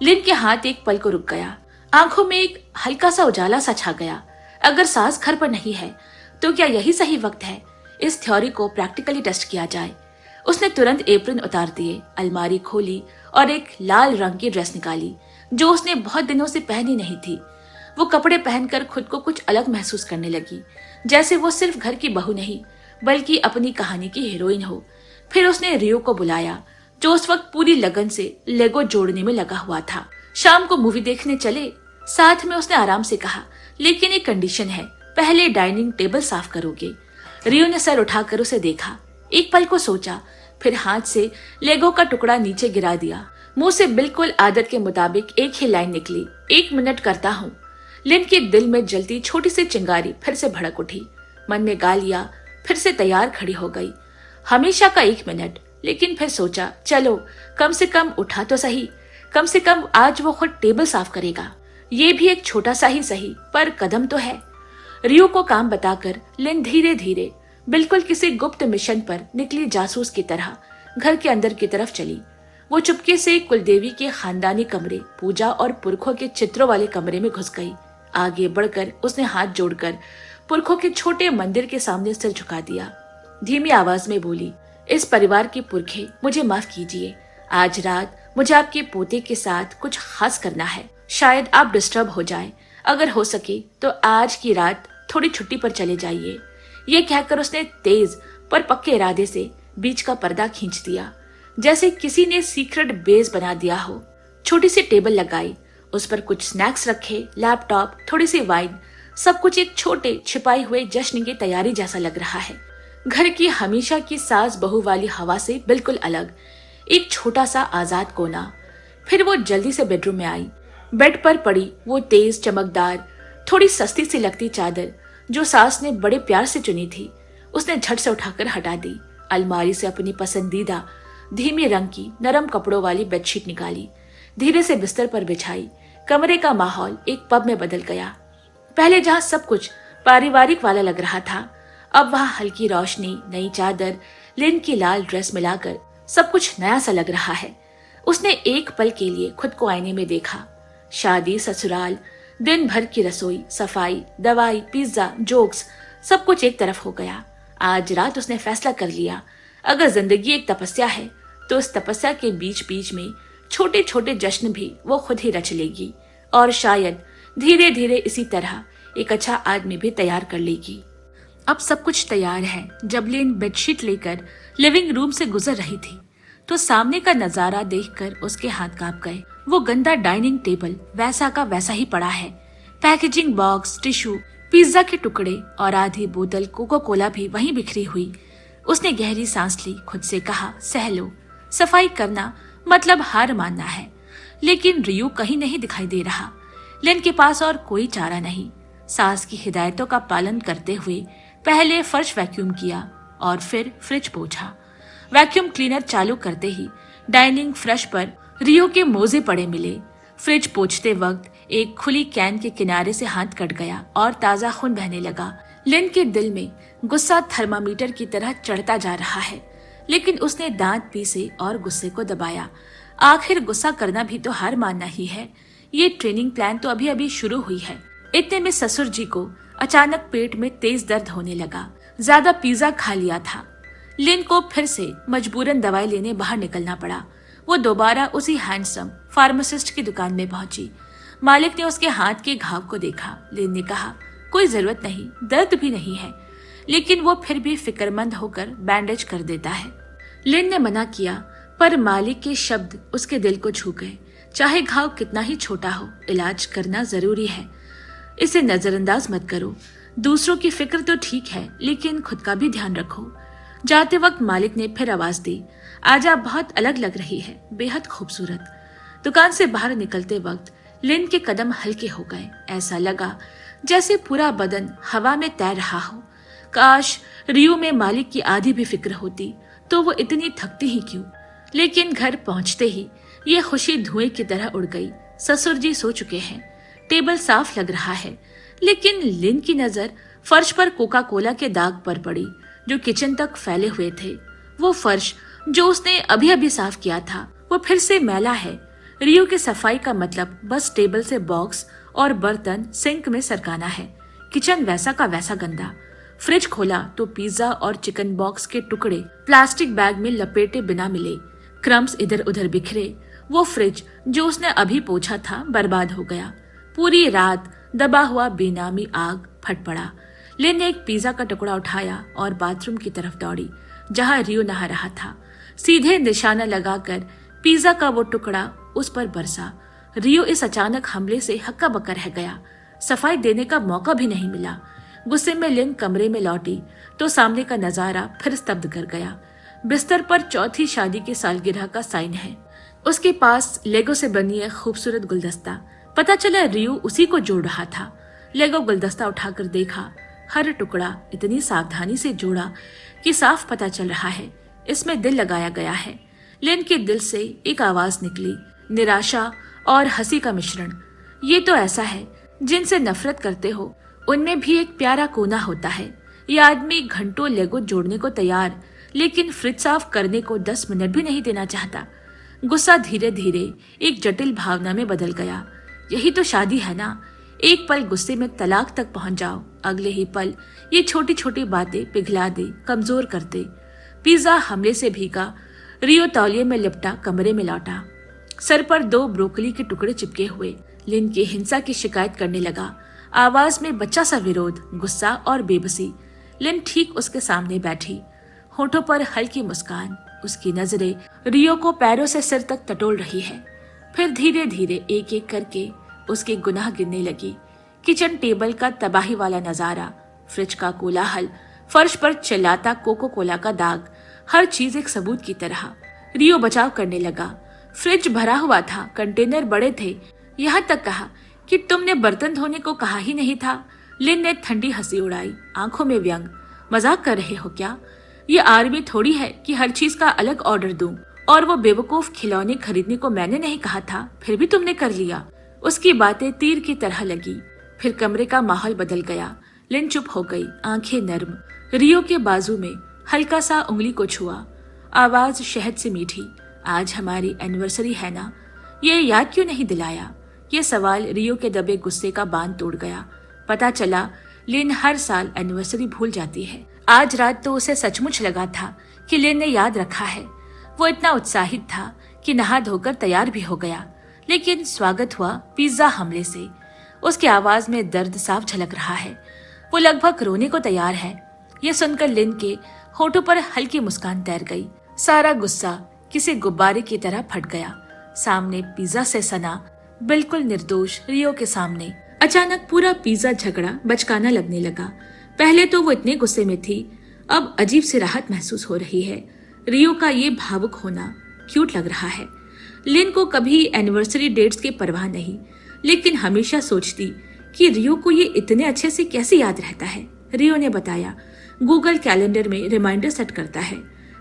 लिन के हाथ एक पल को रुक गया, आंखों में एक हल्का सा उजाला सा छा गया। अगर सास घर पर नहीं है तो क्या यही सही वक्त है इस थ्योरी को प्रैक्टिकली टेस्ट किया जाए? उसने तुरंत एप्रन उतार दिए, अलमारी खोली और एक लाल रंग की ड्रेस निकाली जो उसने बहुत दिनों से पहनी नहीं थी। वो कपड़े पहनकर खुद को कुछ अलग महसूस करने लगी, जैसे वो सिर्फ घर की बहू नहीं बल्कि अपनी कहानी की हीरोइन हो। फिर उसने रियो को बुलाया जो उस वक्त पूरी लगन से लेगो जोड़ने में लगा हुआ था। शाम को मूवी देखने चले, साथ में उसने आराम से कहा, लेकिन एक कंडीशन है, पहले डाइनिंग टेबल साफ करोगे। रियो ने सर उठाकर उसे देखा, एक पल को सोचा, फिर हाथ से लेगो का टुकड़ा नीचे गिरा दिया। मुंह से बिल्कुल आदत के मुताबिक एक ही लाइन निकली, 1 मिनट करता हूँ। लिन के दिल में जलती छोटी सी चिंगारी फिर से भड़क उठी। मन में गा लिया, फिर से तैयार खड़ी हो गई। हमेशा का 1 मिनट, लेकिन फिर सोचा, चलो कम से कम उठा तो सही, कम से कम आज वो खुद टेबल साफ करेगा। ये भी एक छोटा सा ही सही पर कदम तो है। रियो को काम बताकर लिन धीरे धीरे बिल्कुल किसी गुप्त मिशन पर निकली जासूस की तरह घर के अंदर की तरफ चली। वो चुपके से कुलदेवी के खानदानी कमरे, पूजा और पुरखों के चित्रों वाले कमरे में घुस गई। आगे बढ़कर उसने हाथ जोड़कर पुरखों के छोटे मंदिर के सामने सिर झुका दिया। धीमी आवाज में बोली, इस परिवार के पुरखे, मुझे माफ कीजिए, आज रात मुझे आपके पोते के साथ कुछ खास करना है। शायद आप डिस्टर्ब हो जाएं। अगर हो सके तो आज की रात थोड़ी छुट्टी पर चले जाइए। ये कहकर उसने तेज पर पक्के इरादे से बीच का पर्दा खींच दिया, जैसे किसी ने सीक्रेट बेस बना दिया हो। छोटी सी टेबल लगाई, उस पर कुछ स्नैक्स रखे, लैपटॉप, थोड़ी सी वाइन, सब कुछ एक छोटे छिपाए हुए जश्न की तैयारी जैसा लग रहा है। घर की हमेशा की सास बहू वाली हवा से बिल्कुल अलग, एक छोटा सा आजाद कोना। फिर वो जल्दी से बेडरूम में आई। बेड पर पड़ी वो तेज चमकदार, थोड़ी सस्ती सी लगती चादर जो सास ने बड़े प्यार से चुनी थी, उसने झट से उठाकर हटा दी। अलमारी से अपनी पसंदीदा धीमे रंग की नरम कपड़ों वाली बेडशीट निकाली, धीरे से बिस्तर पर बिछाई। कमरे का माहौल एक पब में बदल गया। पहले जहाँ सब कुछ पारिवारिक वाला लग रहा था। अब वहाँ हल्की रोशनी, नई चादर, लिन की लाल ड्रेस मिलाकर सब कुछ नया सा लग रहा है। उसने एक पल के लिए खुद को आईने में देखा। शादी, ससुराल, दिन भर की रसोई, सफाई, दवाई, पिज्जा, जोक्स, सब कुछ एक तरफ हो गया। आज रात उसने फैसला कर लिया, अगर जिंदगी एक तपस्या है तो उस तपस्या के बीच बीच में छोटे छोटे जश्न भी वो खुद ही रच लेगी और शायद धीरे धीरे इसी तरह एक अच्छा आदमी भी तैयार कर लेगी। अब सब कुछ तैयार है। जब लिन बेडशीट लेकर लिविंग रूम से गुजर रही थी तो सामने का नजारा देखकर उसके हाथ कांप गए। वो गंदा डाइनिंग टेबल वैसा का वैसा ही पड़ा है। पैकेजिंग बॉक्स, टिश्यू, पिज्जा के टुकड़े और आधी बोतल कोको कोला भी वहीं बिखरी हुई। उसने गहरी सांस ली, खुद से कहा, सह लो, सफाई करना मतलब हार मानना है। लेकिन रियो कहीं नहीं दिखाई दे रहा। लिन के पास और कोई चारा नहीं। सास की हिदायतों का पालन करते हुए पहले फर्श वैक्यूम किया और फिर फ्रिज पोंछा। वैक्यूम क्लीनर चालू करते ही डाइनिंग फर्श पर रियो के मोजे पड़े मिले। फ्रिज पोंछते वक्त एक खुली कैन के किनारे से हाथ कट गया और ताजा खून बहने लगा। लिन के दिल में गुस्सा थर्मामीटर की तरह चढ़ता जा रहा है, लेकिन उसने दांत पीसे और गुस्से को दबाया। आखिर गुस्सा करना भी तो हार मानना ही है। ये ट्रेनिंग प्लान तो अभी अभी शुरू हुई है। इतने में ससुर जी को अचानक पेट में तेज दर्द होने लगा। ज्यादा पिज्जा खा लिया था। लिन को फिर से मजबूरन दवाई लेने बाहर निकलना पड़ा। वो दोबारा उसी हैंडसम फार्मासिस्ट की दुकान में पहुंची। मालिक ने उसके हाथ के घाव को देखा। लिन ने कहा, कोई जरूरत नहीं, दर्द भी नहीं है। लेकिन वो फिर भी फिक्रमंद होकर बैंडेज कर देता है। लिन ने मना किया, पर मालिक के शब्द उसके दिल को छू गए। चाहे घाव कितना ही छोटा हो, इलाज करना जरूरी है। इसे नजरअंदाज मत करो। दूसरों की फिक्र तो ठीक है, लेकिन खुद का भी ध्यान रखो। जाते वक्त मालिक ने फिर आवाज दी, आज आप बहुत अलग लग रही है, बेहद खूबसूरत। दुकान से बाहर निकलते वक्त लिन के कदम हल्के हो गए। ऐसा लगा जैसे पूरा बदन हवा में तैर रहा हो। काश रियो में मालिक की आधी भी फिक्र होती तो वो इतनी थकती ही क्यों। लेकिन घर पहुंचते ही ये खुशी धुएं की तरह उड़ गई। ससुर जी सो चुके हैं। टेबल साफ लग रहा है, लेकिन लिन की नजर फर्श पर कोका कोला के दाग पर पड़ी जो किचन तक फैले हुए थे। वो फर्श जो उसने अभी अभी साफ किया था वो फिर से मैला है। रियो की सफाई का मतलब बस टेबल से बॉक्स और बर्तन सिंक में सरकाना है। किचन वैसा का वैसा गंदा। फ्रिज खोला तो पिज्जा और चिकन बॉक्स के टुकड़े प्लास्टिक बैग में लपेटे बिना मिले। क्रम्स इधर उधर बिखरे। वो फ्रिज जो उसने अभी पोंछा था बर्बाद हो गया। पूरी रात दबा हुआ बेनामी आग फट पड़ा। लिन ने एक पिज्जा का टुकड़ा उठाया और बाथरूम की तरफ दौड़ी जहां रियो नहा रहा था। सीधे निशाना लगाकर पिज्जा का वो टुकड़ा उस पर बरसा। रियो इस अचानक हमले से हक्का बक्का रह गया। सफाई देने का मौका भी नहीं मिला। गुस्से में लिन कमरे में लौटी तो सामने का नजारा फिर स्तब्ध कर गया। बिस्तर पर चौथी शादी की सालगिरह का साइन है। उसके पास लेगो से बनी एक खूबसूरत गुलदस्ता। पता चला रियो उसी को जोड़ रहा था। लेगो गुलदस्ता उठाकर देखा। हर टुकड़ा इतनी सावधानी से जोड़ा कि साफ पता चल रहा है इसमें दिल लगाया गया है। लिन के दिल से एक आवाज निकली, निराशा और हंसी का मिश्रण। ये तो ऐसा है जिनसे नफरत करते हो उनमें भी एक प्यारा कोना होता है। ये आदमी घंटों लेगो जोड़ने को तैयार, लेकिन फ्रिज साफ करने को 10 मिनट भी नहीं देना चाहता। गुस्सा धीरे धीरे एक जटिल भावना में बदल गया। यही तो शादी है ना। एक पल गुस्से में तलाक तक पहुंच जाओ, अगले ही पल ये छोटी छोटी बातें पिघला दे, कमजोर कर दे। पिज्जा हमले से भीगा। रियो तौलिए में लिपटा कमरे में लौटा। सर पर 2 ब्रोकली के टुकड़े चिपके हुए। लिन की हिंसा की शिकायत करने लगा। आवाज में बच्चा सा विरोध, गुस्सा और बेबसी। लिन ठीक उसके सामने बैठी, होठों पर हल्की मुस्कान। उसकी नजरें रियो को पैरों से सिर तक टटोल रही है। फिर धीरे धीरे एक एक करके उसके गुनाह गिनने लगी। किचन टेबल का तबाही वाला नजारा, फ्रिज का कोलाहल, फर्श पर चिल्लाता कोको कोला का दाग, हर चीज एक सबूत की तरह। रियो बचाव करने लगा। फ्रिज भरा हुआ था, कंटेनर बड़े थे। यहाँ तक कहा कि तुमने बर्तन धोने को कहा ही नहीं था। लिन ने ठंडी हंसी उड़ाई, आंखों में व्यंग। मजाक कर रहे हो क्या? ये आर्मी थोड़ी है कि हर चीज का अलग ऑर्डर दूं। और वो बेवकूफ खिलौने खरीदने को मैंने नहीं कहा था, फिर भी तुमने कर लिया। उसकी बातें तीर की तरह लगी। फिर कमरे का माहौल बदल गया। लिन चुप हो गई, आंखें नर्म। रियो के बाजू में हल्का सा उंगली को छुआ, आवाज शहद से मीठी। आज हमारी एनिवर्सरी है ना, ये याद क्यों नहीं दिलाया? ये सवाल रियो के दबे गुस्से का बांध तोड़ गया। पता चला लिन हर साल एनिवर्सरी भूल जाती है। आज रात तो उसे सचमुच लगा था कि लिन ने याद रखा है। वो इतना उत्साहित था कि नहा धोकर तैयार भी हो गया। लेकिन स्वागत हुआ पिज्जा हमले से। उसकी आवाज में दर्द साफ झलक रहा है। वो लगभग रोने को तैयार है। ये सुनकर लिन के होठों पर हल्की मुस्कान तैर गई। सारा गुस्सा किसी गुब्बारे की तरह फट गया। सामने पिज्जा से सना, बिल्कुल निर्दोष रियो के सामने अचानक पूरा पिज्जा झगड़ा बचकाना लगने लगा। पहले तो वो इतने गुस्से में थी, अब अजीब सी राहत महसूस हो रही है। रियो का ये भावुक होना क्यूट लग रहा है। लिन को कभी एनिवर्सरी डेट्स की परवाह नहीं, लेकिन हमेशा सोचती कि रियो को ये इतने अच्छे से कैसे याद रहता है। रियो ने बताया, गूगल कैलेंडर में रिमाइंडर सेट करता है।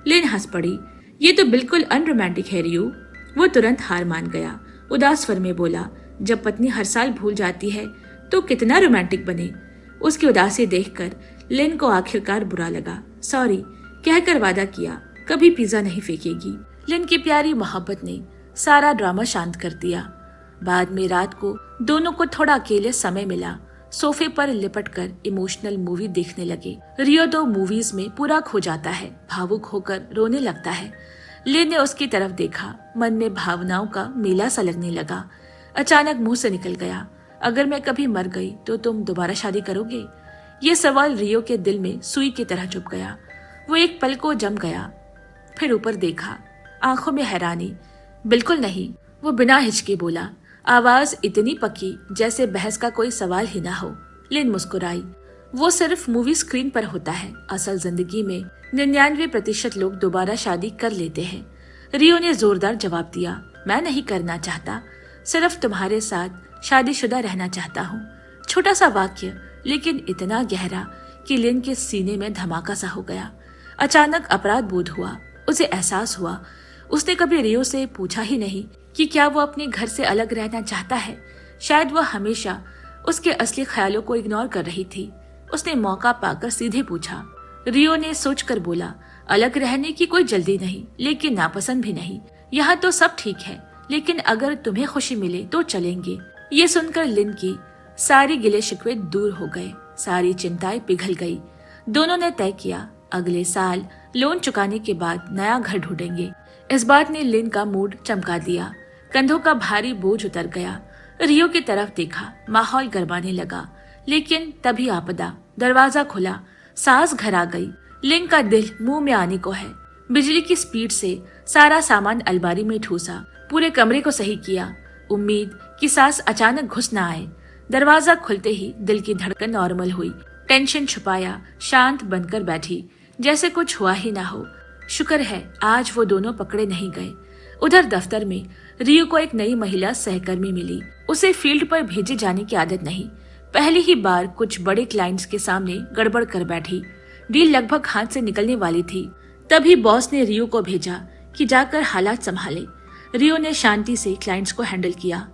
लिन हंस पड़ी, ये तो बिल्कुल अनरोमांटिक है रियो। वो तुरंत हार मान गया, उदास स्वर में बोला, जब पत्नी हर साल भूल जाती है तो कितना रोमांटिक बने। उसकी उदासी देखकर लिन को आखिरकार बुरा लगा। सॉरी कहकर वादा किया, कभी पिज्जा नहीं फेंकेगी। लिन की प्यारी मोहब्बत ने सारा ड्रामा शांत कर दिया। बाद में रात को दोनों को थोड़ा अकेले समय मिला। सोफे पर लिपटकर इमोशनल मूवी देखने लगे। रियो तो मूवीज में पूरा खो जाता है, भावुक होकर रोने लगता है। लिन ने उसकी तरफ देखा, मन में भावनाओं का मेला सा लगने लगा। अचानक मुंह से निकल गया, अगर मैं कभी मर गई तो तुम दोबारा शादी करोगे? ये सवाल रियो के दिल में सुई की तरह चुभ गया। वो एक पल को जम गया, फिर ऊपर देखा, आंखों में हैरानी। बिल्कुल नहीं, वो बिना हिचके बोला, आवाज इतनी पक्की जैसे बहस का कोई सवाल ही ना हो। लिन मुस्कुराई, वो सिर्फ मूवी स्क्रीन पर होता है, असल जिंदगी में 99% लोग दोबारा शादी कर लेते हैं। रियो ने जोरदार जवाब दिया, मैं नहीं करना चाहता, सिर्फ तुम्हारे साथ शादीशुदा रहना चाहता हूँ। छोटा सा वाक्य, लेकिन इतना गहरा कि लिन के सीने में धमाका सा हो गया। अचानक अपराध बोध हुआ। उसे एहसास हुआ उसने कभी रियो से पूछा ही नहीं कि क्या वो अपने घर से अलग रहना चाहता है। शायद वह हमेशा उसके असली ख्यालों को इग्नोर कर रही थी। उसने मौका पाकर सीधे पूछा। रियो ने सोचकर बोला, अलग रहने की कोई जल्दी नहीं, लेकिन नापसंद भी नहीं। यहाँ तो सब ठीक है, लेकिन अगर तुम्हें खुशी मिले तो चलेंगे। ये सुनकर लिन की सारी गिले शिकवे दूर हो गए, सारी चिंताएं पिघल गई। दोनों ने तय किया, अगले साल लोन चुकाने के बाद नया घर ढूंढेंगे। इस बात ने लिन का मूड चमका दिया। कंधों का भारी बोझ उतर गया। रियो की तरफ देखा, माहौल गरमाने लगा। लेकिन तभी आपदा, दरवाजा खुला, सांस घर आ गई। लिन का दिल मुंह में आने को है। बिजली की स्पीड से सारा सामान अलमारी में ठूसा, पूरे कमरे को सही किया। उम्मीद कि सांस अचानक घुस न आए। दरवाजा खुलते ही दिल की धड़कन नॉर्मल हुई। टेंशन छुपाया, शांत बनकर बैठी, जैसे कुछ हुआ ही ना हो। शुक्र है आज वो दोनों पकड़े नहीं गए। उधर दफ्तर में रियो को एक नई महिला सहकर्मी मिली। उसे फील्ड पर भेजे जाने की आदत नहीं। पहली ही बार कुछ बड़े क्लाइंट्स के सामने गड़बड़ कर बैठी। डील लगभग हाथ से निकलने वाली थी। तभी बॉस ने रियो को भेजा कि जाकर हालात संभाले। रियो ने शांति से क्लाइंट्स को हैंडल किया।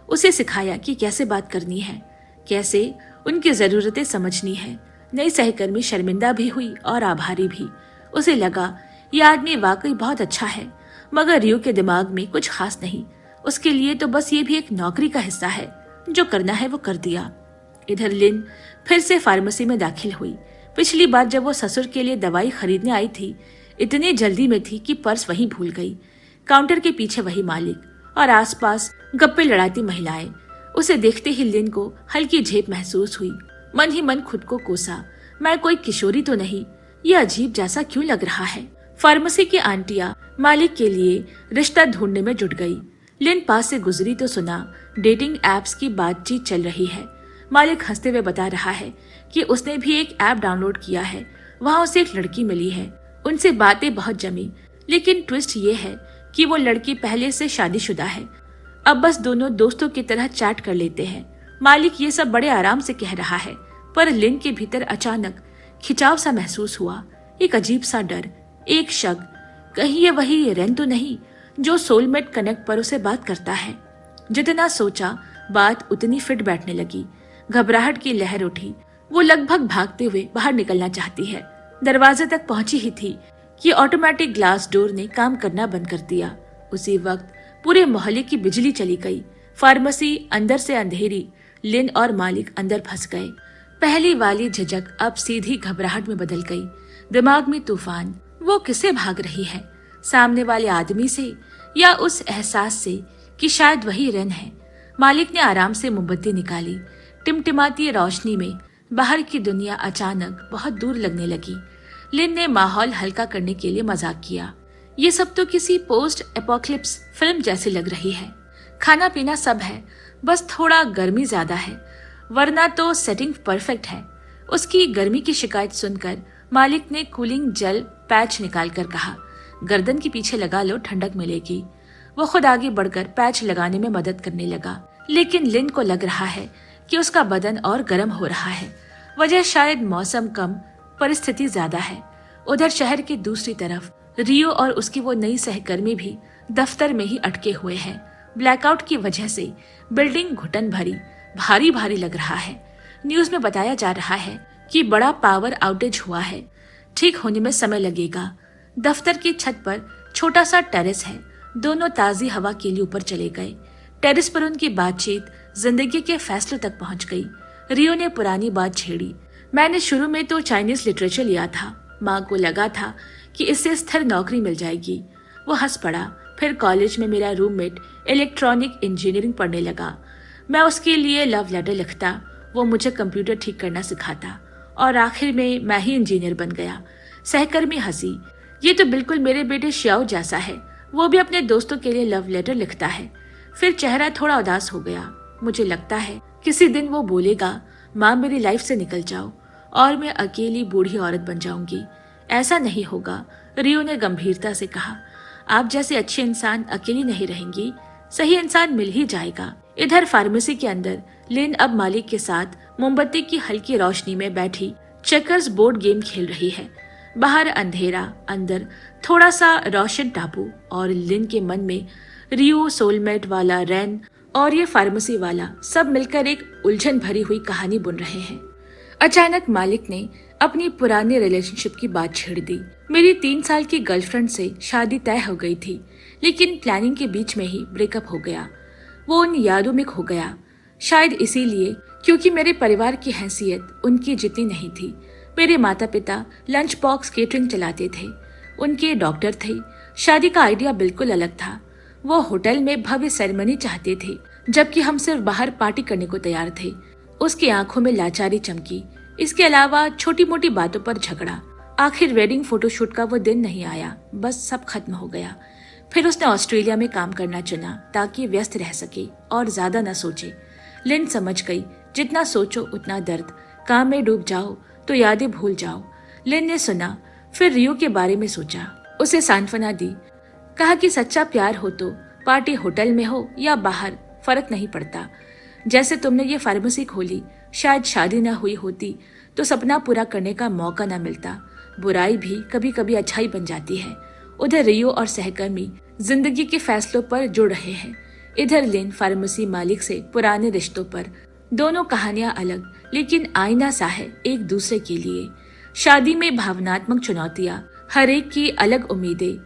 उसे सिखाया कि कैसे बात करनी है, कैसे उनकी जरूरतें समझनी है। नई सहकर्मी शर्मिंदा भी हुई और आभारी भी। उसे लगा ये आदमी वाकई बहुत अच्छा है, मगर रियो के दिमाग में कुछ खास नहीं। उसके लिए तो बस ये भी एक नौकरी का हिस्सा है, जो करना है वो कर दिया। इधर लिन फिर से फार्मेसी में दाखिल हुई। पिछली बार जब वो ससुर के लिए दवाई खरीदने आई थी, इतनी जल्दी में थी कि पर्स वहीं भूल गई। काउंटर के पीछे वही मालिक और आसपास गप्पे लड़ाती महिलाएं। उसे देखते ही लिन को हल्की झेप महसूस हुई। मन ही मन खुद को कोसा, मैं कोई किशोरी तो नहीं, ये अजीब जैसा क्यों लग रहा है। फार्मेसी की आंटियां मालिक के लिए रिश्ता ढूंढने में जुट गई। लिन पास से गुजरी तो सुना डेटिंग एप्स की बातचीत चल रही है। मालिक हंसते हुए बता रहा है कि उसने भी एक ऐप डाउनलोड किया है, वहाँ उसे एक लड़की मिली है। उनसे बातें बहुत जमी, लेकिन ट्विस्ट ये है कि वो लड़की पहले से शादीशुदा है। अब बस दोनों दोस्तों की तरह चैट कर लेते हैं। मालिक ये सब बड़े आराम से कह रहा है, पर लिन के भीतर अचानक खिंचाव सा महसूस हुआ। एक अजीब सा डर, एक शक, कहीं ये वही रेन तो नहीं जो सोलमेट कनेक्ट पर उसे बात करता है। जितना सोचा बात उतनी फिट बैठने लगी। घबराहट की लहर उठी। वो लगभग भागते हुए बाहर निकलना चाहती है। दरवाजे तक पहुंची ही थी कि ऑटोमेटिक ग्लास डोर ने काम करना बंद कर दिया। उसी वक्त पूरे मोहल्ले की बिजली चली गई। फार्मेसी अंदर से अंधेरी, लिन और मालिक अंदर फंस गए। पहली वाली झिझक अब सीधी घबराहट में बदल गई। दिमाग में तूफान। वो किसे भाग रही है? सामने वाले आदमी से या उस एहसास से कि शायद वही रन है? मालिक ने आराम से मोमबत्ती निकाली। टिमटिमाती रोशनी में बाहर की दुनिया अचानक बहुत दूर लगने लगी। लिन ने माहौल हल्का करने के लिए मजाक किया। ये सब तो किसी पोस्ट एपोक्लिप्स फिल्म जैसी लग रही है। खाना पीना सब है, बस थोड़ा गर्मी ज्यादा है, वरना तो सेटिंग परफेक्ट है। उसकी गर्मी की शिकायत सुनकर मालिक ने कूलिंग जेल पैच निकालकर कहा, गर्दन के पीछे लगा लो, ठंडक मिलेगी। वो खुद आगे बढ़कर पैच लगाने में मदद करने लगा, लेकिन लिन को लग रहा है कि उसका बदन और गर्म हो रहा है। वजह शायद मौसम कम, परिस्थिति ज्यादा है। उधर शहर की दूसरी तरफ रियो और उसकी वो नई सहकर्मी भी दफ्तर में ही अटके हुए हैं। ब्लैकआउट की वजह से बिल्डिंग घुटन भरी, भारी भारी लग रहा है। न्यूज में बताया जा रहा है कि बड़ा पावर आउटेज हुआ है, ठीक होने में समय लगेगा। दफ्तर की छत पर छोटा सा टेरेस है। दोनों ताजी हवा के लिए ऊपर चले गए। टेरेस पर उनकी बातचीत जिंदगी के फैसलों तक पहुंच गई। रियो ने पुरानी बात छेड़ी। मैंने शुरू में तो चाइनीज लिटरेचर लिया था, माँ को लगा था कि इससे स्थिर नौकरी मिल जाएगी। वो हंस पड़ा। फिर कॉलेज में मेरा रूममेट इलेक्ट्रॉनिक इंजीनियरिंग पढ़ने लगा। मैं उसके लिए लव लेटर लिखता, वो मुझे कंप्यूटर ठीक करना सिखाता, और आखिर में मैं ही इंजीनियर बन गया। सहकर्मी हंसी। ये तो बिल्कुल मेरे बेटे श्याओ जैसा है, वो भी अपने दोस्तों के लिए लव लेटर लिखता है। फिर चेहरा थोड़ा उदास हो गया। मुझे लगता है किसी दिन वो बोलेगा, माँ मेरी लाइफ से निकल जाओ और मैं अकेली बूढ़ी औरत बन जाऊंगी। ऐसा नहीं होगा, रियो ने गंभीरता से कहा। आप जैसे अच्छे इंसान अकेली नहीं रहेंगी, सही इंसान मिल ही जाएगा। इधर फार्मेसी के अंदर लिन अब मालिक के साथ मोमबत्ती की हल्की रोशनी में बैठी चेकर्स बोर्ड गेम खेल रही है। बाहर अंधेरा, अंदर थोड़ा सा रोशन टापू, और लिन के मन में रियो, सोलमेट वाला रैन और ये फार्मेसी वाला सब मिलकर एक उलझन भरी हुई कहानी बुन रहे हैं। अचानक मालिक ने अपनी पुरानी रिलेशनशिप की बात छेड़ दी। मेरी 3 साल की गर्लफ्रेंड से शादी तय हो गई थी, लेकिन प्लानिंग के बीच में ही ब्रेकअप हो गया। वो उन यादों में खो गया, शायद इसीलिए क्योंकि मेरे परिवार की हैसियत उनकी जितनी नहीं थी। मेरे माता पिता लंच बॉक्स केटरिंग चलाते थे, उनके डॉक्टर थे। शादी का आइडिया बिल्कुल अलग था। वो होटल में भव्य सेरेमनी चाहते थे, जबकि हम सिर्फ बाहर पार्टी करने को तैयार थे। उसकी आंखों में लाचारी चमकी। इसके अलावा छोटी मोटी बातों पर झगड़ा। आखिर वेडिंग फोटोशूट का वो दिन नहीं आया, बस सब खत्म हो गया। फिर उसने ऑस्ट्रेलिया में काम करना चुना ताकि व्यस्त रह सके और ज्यादा न सोचे। लिन समझ गई, जितना सोचो उतना दर्द। काम में डूब जाओ तो यादें भूल जाओ। लिन ने सुना, फिर रियो के बारे में सोचा। उसे सांत्वना दी, कहा कि सच्चा प्यार हो तो पार्टी होटल में हो या बाहर, फर्क नहीं पड़ता। जैसे तुमने ये फार्मेसी खोली, शायद शादी न हुई होती तो सपना पूरा करने का मौका न मिलता। बुराई भी कभी कभी अच्छाई बन जाती है। उधर रियो और सहकर्मी जिंदगी के फैसलों पर जुड़ रहे हैं। इधर लिन फार्मेसी मालिक से पुराने रिश्तों पर। दोनों कहानियां अलग, लेकिन आईना सा है एक दूसरे के लिए। शादी में भावनात्मक चुनौतियां, हर एक की अलग उम्मीदें।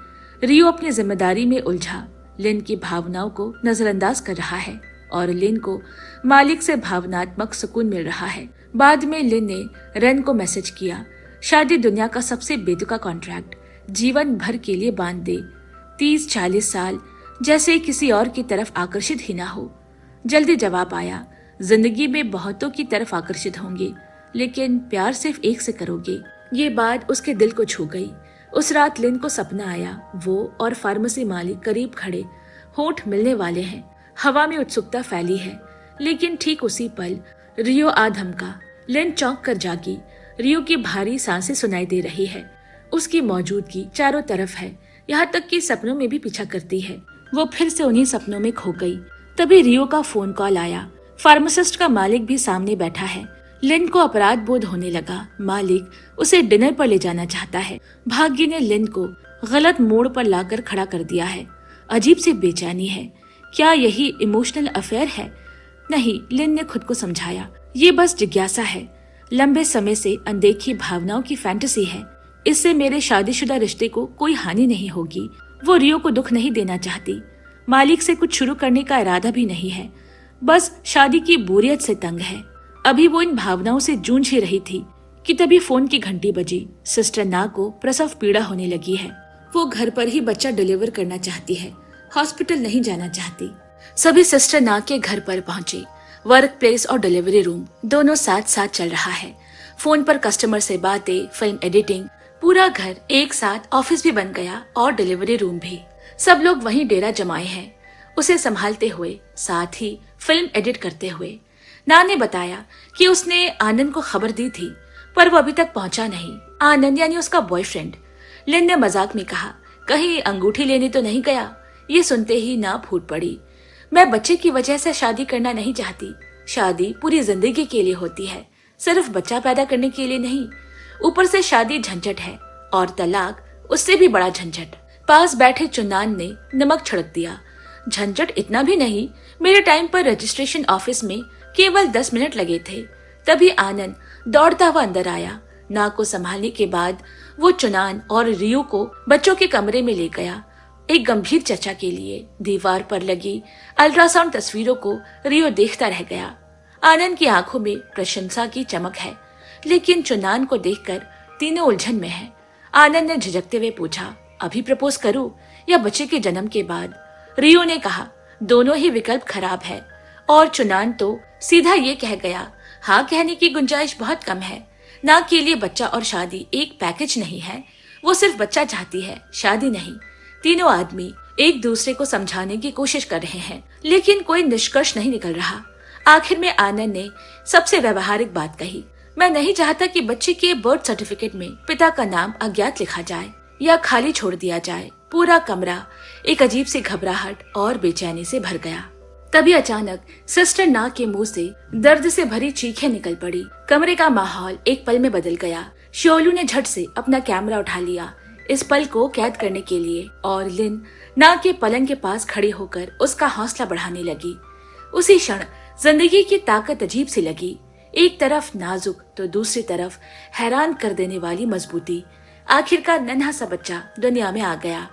रियो अपनी जिम्मेदारी में उलझा, लिन की भावनाओं को नजरअंदाज कर रहा है, और लिन को मालिक से भावनात्मक सुकून मिल रहा है। बाद में लिन ने रन को मैसेज किया, शादी दुनिया का सबसे बेतुका कॉन्ट्रैक्ट, जीवन भर के लिए बांध दे। 30-40 साल, जैसे किसी और की तरफ आकर्षित ही ना हो। जल्दी जवाब आया, जिंदगी में बहुतों की तरफ आकर्षित होंगे, लेकिन प्यार सिर्फ एक से करोगे। ये बात उसके दिल को छू गई। उस रात लिन को सपना आया, वो और फार्मेसी मालिक करीब खड़े, होठ मिलने वाले हैं। हवा में उत्सुकता फैली है, लेकिन ठीक उसी पल रियो आ धमका। लिन चौंक कर जागी। रियो की भारी सांसें सुनाई दे रही है। उसकी मौजूदगी चारों तरफ है, यहाँ तक कि सपनों में भी पीछा करती है। वो फिर से उन्हीं सपनों में खो गई। तभी रियो का फोन कॉल आया। फार्मासिस्ट का मालिक भी सामने बैठा है। लिन को अपराध बोध होने लगा। मालिक उसे डिनर पर ले जाना चाहता है। भाग्य ने लिन को गलत मोड़ पर लाकर खड़ा कर दिया है। अजीब सी बेचैनी है। क्या यही इमोशनल अफेयर है? नहीं, लिन ने खुद को समझाया, ये बस जिज्ञासा है। लंबे समय से अनदेखी भावनाओं की फैंटेसी है। इससे मेरे शादीशुदा रिश्ते को कोई हानि नहीं होगी। वो रियो को दुख नहीं देना चाहती। मालिक से कुछ शुरू करने का इरादा भी नहीं है, बस शादी की बोरियत से तंग है। अभी वो इन भावनाओं से जूझ ही रही थी कि तभी फोन की घंटी बजी। सिस्टर ना को प्रसव पीड़ा होने लगी है। वो घर पर ही बच्चा डिलीवर करना चाहती है, हॉस्पिटल नहीं जाना चाहती। सभी सिस्टर ना के घर पर पहुंचे। वर्क प्लेस और डिलीवरी रूम दोनों साथ साथ चल रहा है। फोन पर कस्टमर से बातें, फिल्म एडिटिंग, पूरा घर एक साथ। ऑफिस भी बन गया और डिलीवरी रूम भी। सब लोग वहीं डेरा जमाए हैं, उसे संभालते हुए, साथ ही फिल्म एडिट करते हुए। ना ने बताया कि उसने आनंद को खबर दी थी, पर वो अभी तक पहुंचा नहीं। आनंद यानी उसका बॉयफ्रेंड। लिन ने मजाक में कहा, कहीं अंगूठी लेने तो नहीं गया। ये सुनते ही ना फूट पड़ी। मैं बच्चे की वजह से शादी करना नहीं चाहती। शादी पूरी जिंदगी के लिए होती है, सिर्फ बच्चा पैदा करने के लिए नहीं। ऊपर से शादी झंझट है और तलाक उससे भी बड़ा झंझट। पास बैठे चुन्नान ने नमक छिड़क दिया। झंझट इतना भी नहीं, मेरे टाइम पर रजिस्ट्रेशन ऑफिस में केवल 10 मिनट लगे थे। तभी आनंद दौड़ता हुआ अंदर आया। नाक को संभालने के बाद वो चुनान और रियो को बच्चों के कमरे में ले गया, एक गंभीर चर्चा के लिए। दीवार पर लगी अल्ट्रासाउंड तस्वीरों को रियो देखता रह गया। आनंद की आंखों में प्रशंसा की चमक है, लेकिन चुनान को देखकर तीनों उलझन में है। आनंद ने झिझकते हुए पूछा, अभी प्रपोज करूं या बच्चे के जन्म के बाद? रियो ने कहा, दोनों ही विकल्प खराब है। और चुनान तो सीधा ये कह गया, हाँ कहने की गुंजाइश बहुत कम है। ना के लिए बच्चा और शादी एक पैकेज नहीं है। वो सिर्फ बच्चा चाहती है, शादी नहीं। तीनों आदमी एक दूसरे को समझाने की कोशिश कर रहे हैं, लेकिन कोई निष्कर्ष नहीं निकल रहा। आखिर में आनंद ने सबसे व्यवहारिक बात कही, मैं नहीं चाहता कि बच्चे के बर्थ सर्टिफिकेट में पिता का नाम अज्ञात लिखा जाए या खाली छोड़ दिया जाए। पूरा कमरा एक अजीब सी घबराहट और बेचैनी से भर गया। तभी अचानक सिस्टर ना के मुंह से दर्द से भरी चीखें निकल पड़ी। कमरे का माहौल एक पल में बदल गया। शोलू ने झट से अपना कैमरा उठा लिया इस पल को कैद करने के लिए, और लिन ना के पलंग के पास खड़ी होकर उसका हौसला बढ़ाने लगी। उसी क्षण जिंदगी की ताकत अजीब सी लगी। एक तरफ नाजुक तो दूसरी तरफ हैरान कर देने वाली मजबूती। आखिरकार नन्हा सा बच्चा दुनिया में आ गया।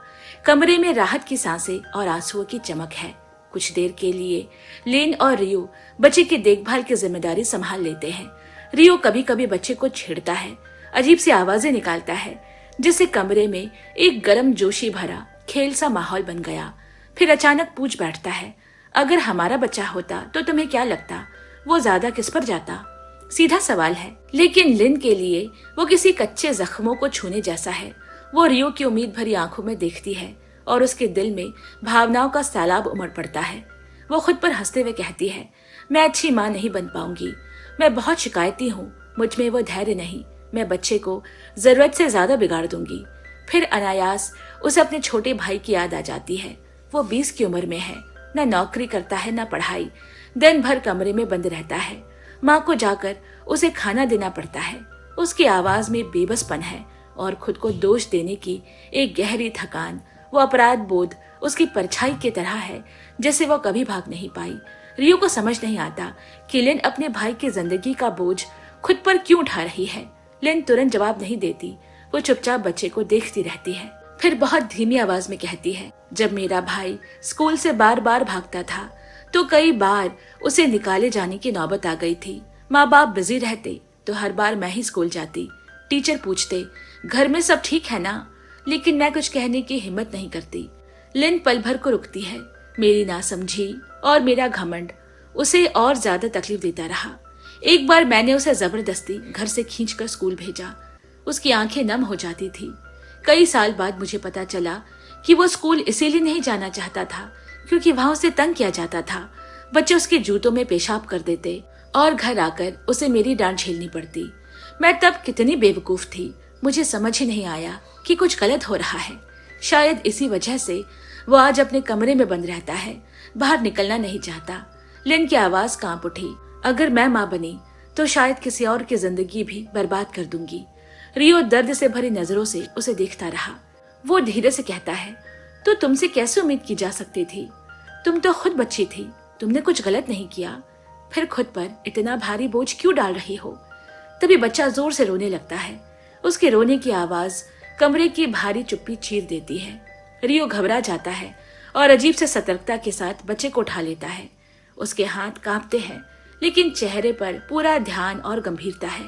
कमरे में राहत की सांसें और आंसुओं की चमक है। कुछ देर के लिए लिन और रियो बच्चे की देखभाल की जिम्मेदारी संभाल लेते हैं। रियो कभी कभी बच्चे को छेड़ता है, अजीब सी आवाजें निकालता है, जिससे कमरे में एक गर्म जोशी भरा खेल सा माहौल बन गया। फिर अचानक पूछ बैठता है, अगर हमारा बच्चा होता तो तुम्हें क्या लगता, वो ज्यादा किस पर जाता? सीधा सवाल है, लेकिन लिन के लिए वो किसी कच्चे जख्मों को छूने जैसा है। वो रियो की उम्मीद भरी आंखों में देखती है और उसके दिल में भावनाओं का सैलाब उमड़ पड़ता है। वो खुद पर हंसते हुए कहती है, मैं अच्छी माँ नहीं बन पाऊंगी। मैं बहुत शिकायती हूँ, मुझ में वो धैर्य नहीं। मैं बच्चे को जरूरत से ज्यादा बिगाड़ दूंगी। फिर अनायास उसे अपने छोटे भाई की याद आ जाती है। वो 20 की उम्र में है, न नौकरी करता है न पढ़ाई, दिन भर कमरे में बंद रहता है। माँ को जाकर उसे खाना देना पड़ता है। उसकी आवाज में बेबसपन है और खुद को दोष देने की एक गहरी थकान। वो अपराध बोध उसकी परछाई की तरह है, जैसे वो कभी भाग नहीं पाई। रियो को समझ नहीं आता कि लिन अपने भाई की जिंदगी का बोझ खुद पर क्यों उठा रही है। लिन तुरंत जवाब नहीं देती। वो चुपचाप बच्चे को देखती रहती है। फिर बहुत धीमी आवाज में कहती है, जब मेरा भाई स्कूल से बार बार भागता था तो कई बार उसे निकाले जाने की नौबत आ गई थी। माँ बाप बिजी रहते तो हर बार मैं ही स्कूल जाती। टीचर पूछते, घर में सब ठीक है ना, लेकिन मैं कुछ कहने की हिम्मत नहीं करती। लिन पल भर को रुकती है। मेरी नासमझी और मेरा घमंड उसे और ज्यादा तकलीफ देता रहा। एक बार मैंने उसे जबरदस्ती घर से खींचकर स्कूल भेजा। उसकी आंखें नम हो जाती थी। कई साल बाद मुझे पता चला कि वो स्कूल इसीलिए नहीं जाना चाहता था क्योंकि वहां उसे तंग किया जाता था। बच्चे उसके जूतों में पेशाब कर देते और घर आकर उसे मेरी डांट झेलनी पड़ती। मैं तब कितनी बेवकूफ थी, मुझे समझ ही नहीं आया कि कुछ गलत हो रहा है। शायद इसी वजह से वो आज अपने कमरे में बंद रहता है, बाहर निकलना नहीं चाहता। लिन की आवाज कांप उठी, अगर मैं माँ बनी तो शायद किसी और की जिंदगी भी बर्बाद कर दूंगी। रियो दर्द से भरी नजरों से उसे देखता रहा। वो धीरे से कहता है, तो तुमसे कैसे उम्मीद की जा सकती थी? तुम तो खुद बच्ची थी, तुमने कुछ गलत नहीं किया, फिर खुद पर इतना भारी बोझ क्यों डाल रही हो? तभी बच्चा जोर से रोने लगता है। उसके रोने की आवाज कमरे की भारी चुप्पी चीर देती है। रियो घबरा जाता है और अजीब से सतर्कता के साथ बच्चे को उठा लेता है। उसके हाथ कांपते हैं, लेकिन चेहरे पर पूरा ध्यान और गंभीरता है।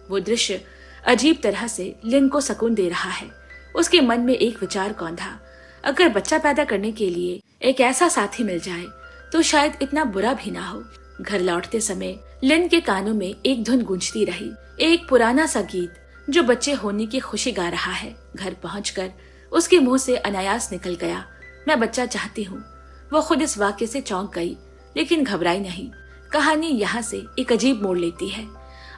वो दृश्य अजीब तरह से लिन को सुकून दे रहा है। उसके मन में एक विचार कौंधा, अगर बच्चा पैदा करने के लिए एक ऐसा साथी मिल जाए तो शायद इतना बुरा भी ना हो। घर लौटते समय लिन के कानों में एक धुन गूंजती रही, एक पुराना सा गीत जो बच्चे होने की खुशी गा रहा है। घर पहुंचकर उसके मुंह से अनायास निकल गया, मैं बच्चा चाहती हूँ। वो खुद इस वाक्य से चौंक गई, लेकिन घबराई नहीं। कहानी यहाँ से एक अजीब मोड़ लेती है।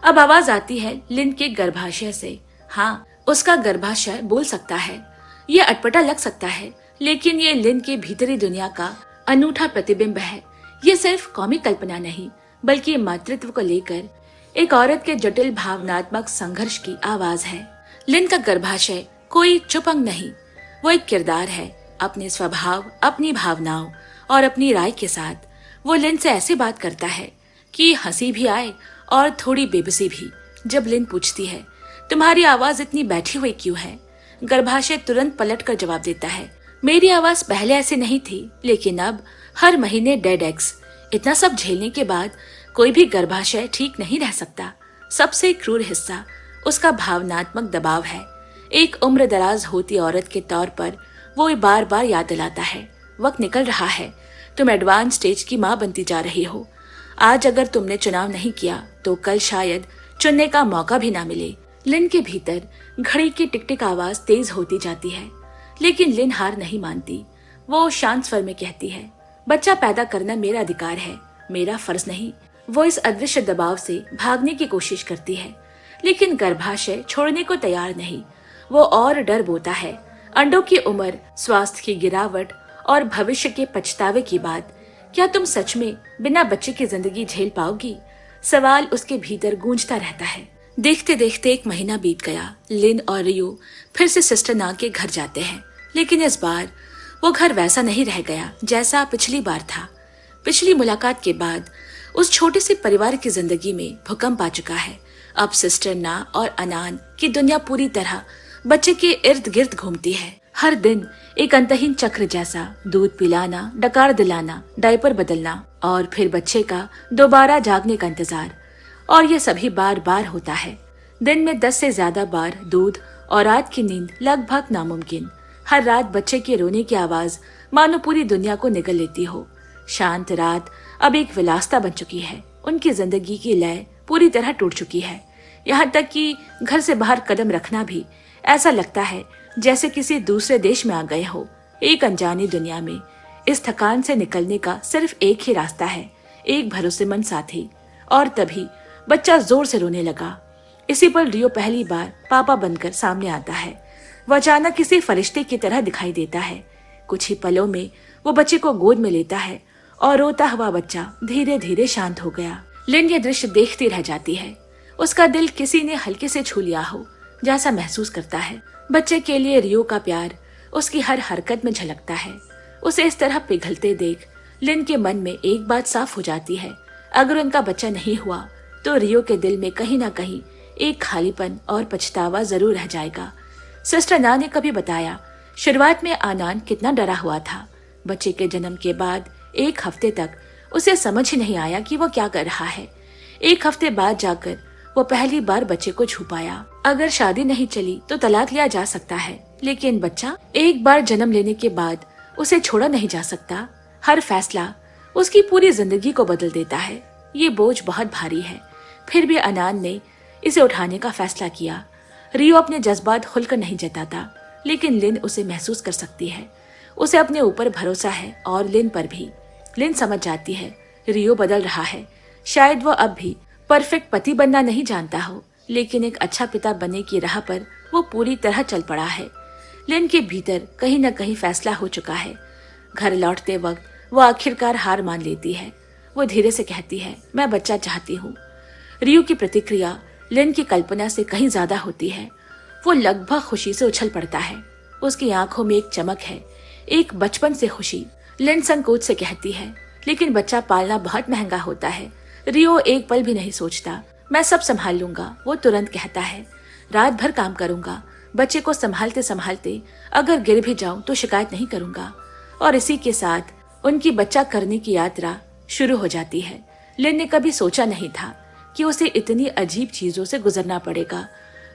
अब आवाज आती है लिन के गर्भाशय से। हाँ, उसका गर्भाशय बोल सकता है। ये अटपटा लग सकता है, लेकिन ये लिन के भीतरी दुनिया का अनूठा प्रतिबिंब है। ये सिर्फ कॉमिक कल्पना नहीं, बल्कि मातृत्व को लेकर एक औरत के जटिल भावनात्मक संघर्ष की आवाज है। लिन का गर्भाशय कोई चुप अंग नहीं, वो एक किरदार है। अपने स्वभाव, अपनी भावनाओं और अपनी राय के साथ वो लिन से ऐसे बात करता है कि हंसी भी आए और थोड़ी बेबसी भी। जब लिन पूछती है, तुम्हारी आवाज इतनी बैठी हुई क्यों है, गर्भाशय तुरंत पलट कर जवाब देता है, मेरी आवाज पहले ऐसे नहीं थी, लेकिन अब हर महीने डेड एग्स। इतना सब झेलने के बाद कोई भी गर्भाशय ठीक नहीं रह सकता। सबसे क्रूर हिस्सा उसका भावनात्मक दबाव है। एक उम्र दराज होती औरत के तौर पर वो बार बार याद दिलाता है, वक्त निकल रहा है, तुम एडवांस स्टेज की माँ बनती जा रही हो। आज अगर तुमने चुनाव नहीं किया तो कल शायद चुनने का मौका भी ना मिले। लिन के भीतर घड़ी की टिक टिक आवाज तेज होती जाती है, लेकिन लिन हार नहीं मानती। वो शांत स्वर में कहती है, बच्चा पैदा करना मेरा अधिकार है, मेरा फर्ज नहीं। वो इस अदृश्य दबाव से भागने की कोशिश करती है, लेकिन गर्भाशय छोड़ने को तैयार नहीं। वो और डर बोता है, अंडों की उम्र, स्वास्थ्य की गिरावट और भविष्य के पछतावे की बात। क्या तुम सच में बिना बच्चे की जिंदगी झेल पाओगी? सवाल उसके भीतर गूंजता रहता है। देखते देखते एक महीना बीत गया। लिन और रियो फिर से सिस्टर ना के घर जाते हैं, लेकिन इस बार वो घर वैसा नहीं रह गया जैसा पिछली बार था। पिछली मुलाकात के बाद उस छोटे से परिवार की जिंदगी में भूकंप आ चुका है। अब सिस्टर ना और अनान की दुनिया पूरी तरह बच्चे के इर्द गिर्द घूमती है। हर दिन एक अंतहीन चक्र जैसा, दूध पिलाना, डकार दिलाना, डायपर बदलना और फिर बच्चे का दोबारा जागने का इंतजार। और ये सभी बार बार होता है। दिन में 10 से ज्यादा बार दूध और रात की नींद लगभग नामुमकिन। हर रात बच्चे के रोने की आवाज मानो पूरी दुनिया को निगल लेती हो। शांत रात अब एक विलासिता बन चुकी है। उनकी जिंदगी की लय पूरी तरह टूट चुकी है। यहाँ तक कि घर से बाहर कदम रखना भी ऐसा लगता है जैसे किसी दूसरे देश में आ गए हो, एक अनजानी दुनिया में। इस थकान से निकलने का सिर्फ एक ही रास्ता है, एक भरोसेमंद साथी। और तभी बच्चा जोर से रोने लगा। इसी पर रियो पहली बार पापा बनकर सामने आता है। वह अचानक किसी फरिश्ते की तरह दिखाई देता है। कुछ ही पलों में वो बच्चे को गोद में लेता है और रोता हुआ बच्चा धीरे धीरे शांत हो गया। लिन ये दृश्य देखती रह जाती है। उसका दिल किसी ने हल्के से छू लिया हो जैसा महसूस करता है। बच्चे के लिए रियो का प्यार उसकी हर हरकत में झलकता है। उसे इस तरह पिघलते देख लिन के मन में एक बात साफ हो जाती है, अगर उनका बच्चा नहीं हुआ तो रियो के दिल में कहीं ना कहीं एक खालीपन और पछतावा जरूर रह जाएगा। सिस्टर ना ने कभी बताया, शुरुआत में आनान कितना डरा हुआ था। बच्चे के जन्म के बाद एक हफ्ते तक उसे समझ ही नहीं आया कि वो क्या कर रहा है। एक हफ्ते बाद जाकर वो पहली बार बच्चे को छू पाया। अगर शादी नहीं चली तो तलाक लिया जा सकता है, लेकिन बच्चा एक बार जन्म लेने के बाद उसे छोड़ा नहीं जा सकता। हर फैसला उसकी पूरी जिंदगी को बदल देता है। ये बोझ बहुत भारी है, फिर भी अनान ने इसे उठाने का फैसला किया। रियो अपने जज्बात खुलकर नहीं जताता, लेकिन लिन उसे महसूस कर सकती है। उसे अपने ऊपर भरोसा है और लिन पर भी। लिन समझ जाती है रियो बदल रहा है। शायद वो अब भी परफेक्ट पति बनना नहीं जानता हो, लेकिन एक अच्छा पिता बनने की राह पर वो पूरी तरह चल पड़ा है। लिन के भीतर कहीं न कहीं फैसला हो चुका है। घर लौटते वक्त वो आखिरकार हार मान लेती है। वो धीरे से कहती है, मैं बच्चा चाहती हूँ। रियो की प्रतिक्रिया लिन की कल्पना से कहीं ज्यादा होती है। वो लगभग खुशी से उछल पड़ता है। उसकी आंखों में एक चमक है, एक बचपन से खुशी। लिन संकोच से कहती है, लेकिन बच्चा पालना बहुत महंगा होता है। रियो एक पल भी नहीं सोचता, मैं सब संभाल लूंगा, वो तुरंत कहता है। रात भर काम करूंगा, बच्चे को संभालते संभालते अगर गिर भी जाऊं तो शिकायत नहीं करूंगा। और इसी के साथ उनकी बच्चा करने की यात्रा शुरू हो जाती है। लिन ने कभी सोचा नहीं था कि उसे इतनी अजीब चीजों से गुजरना पड़ेगा।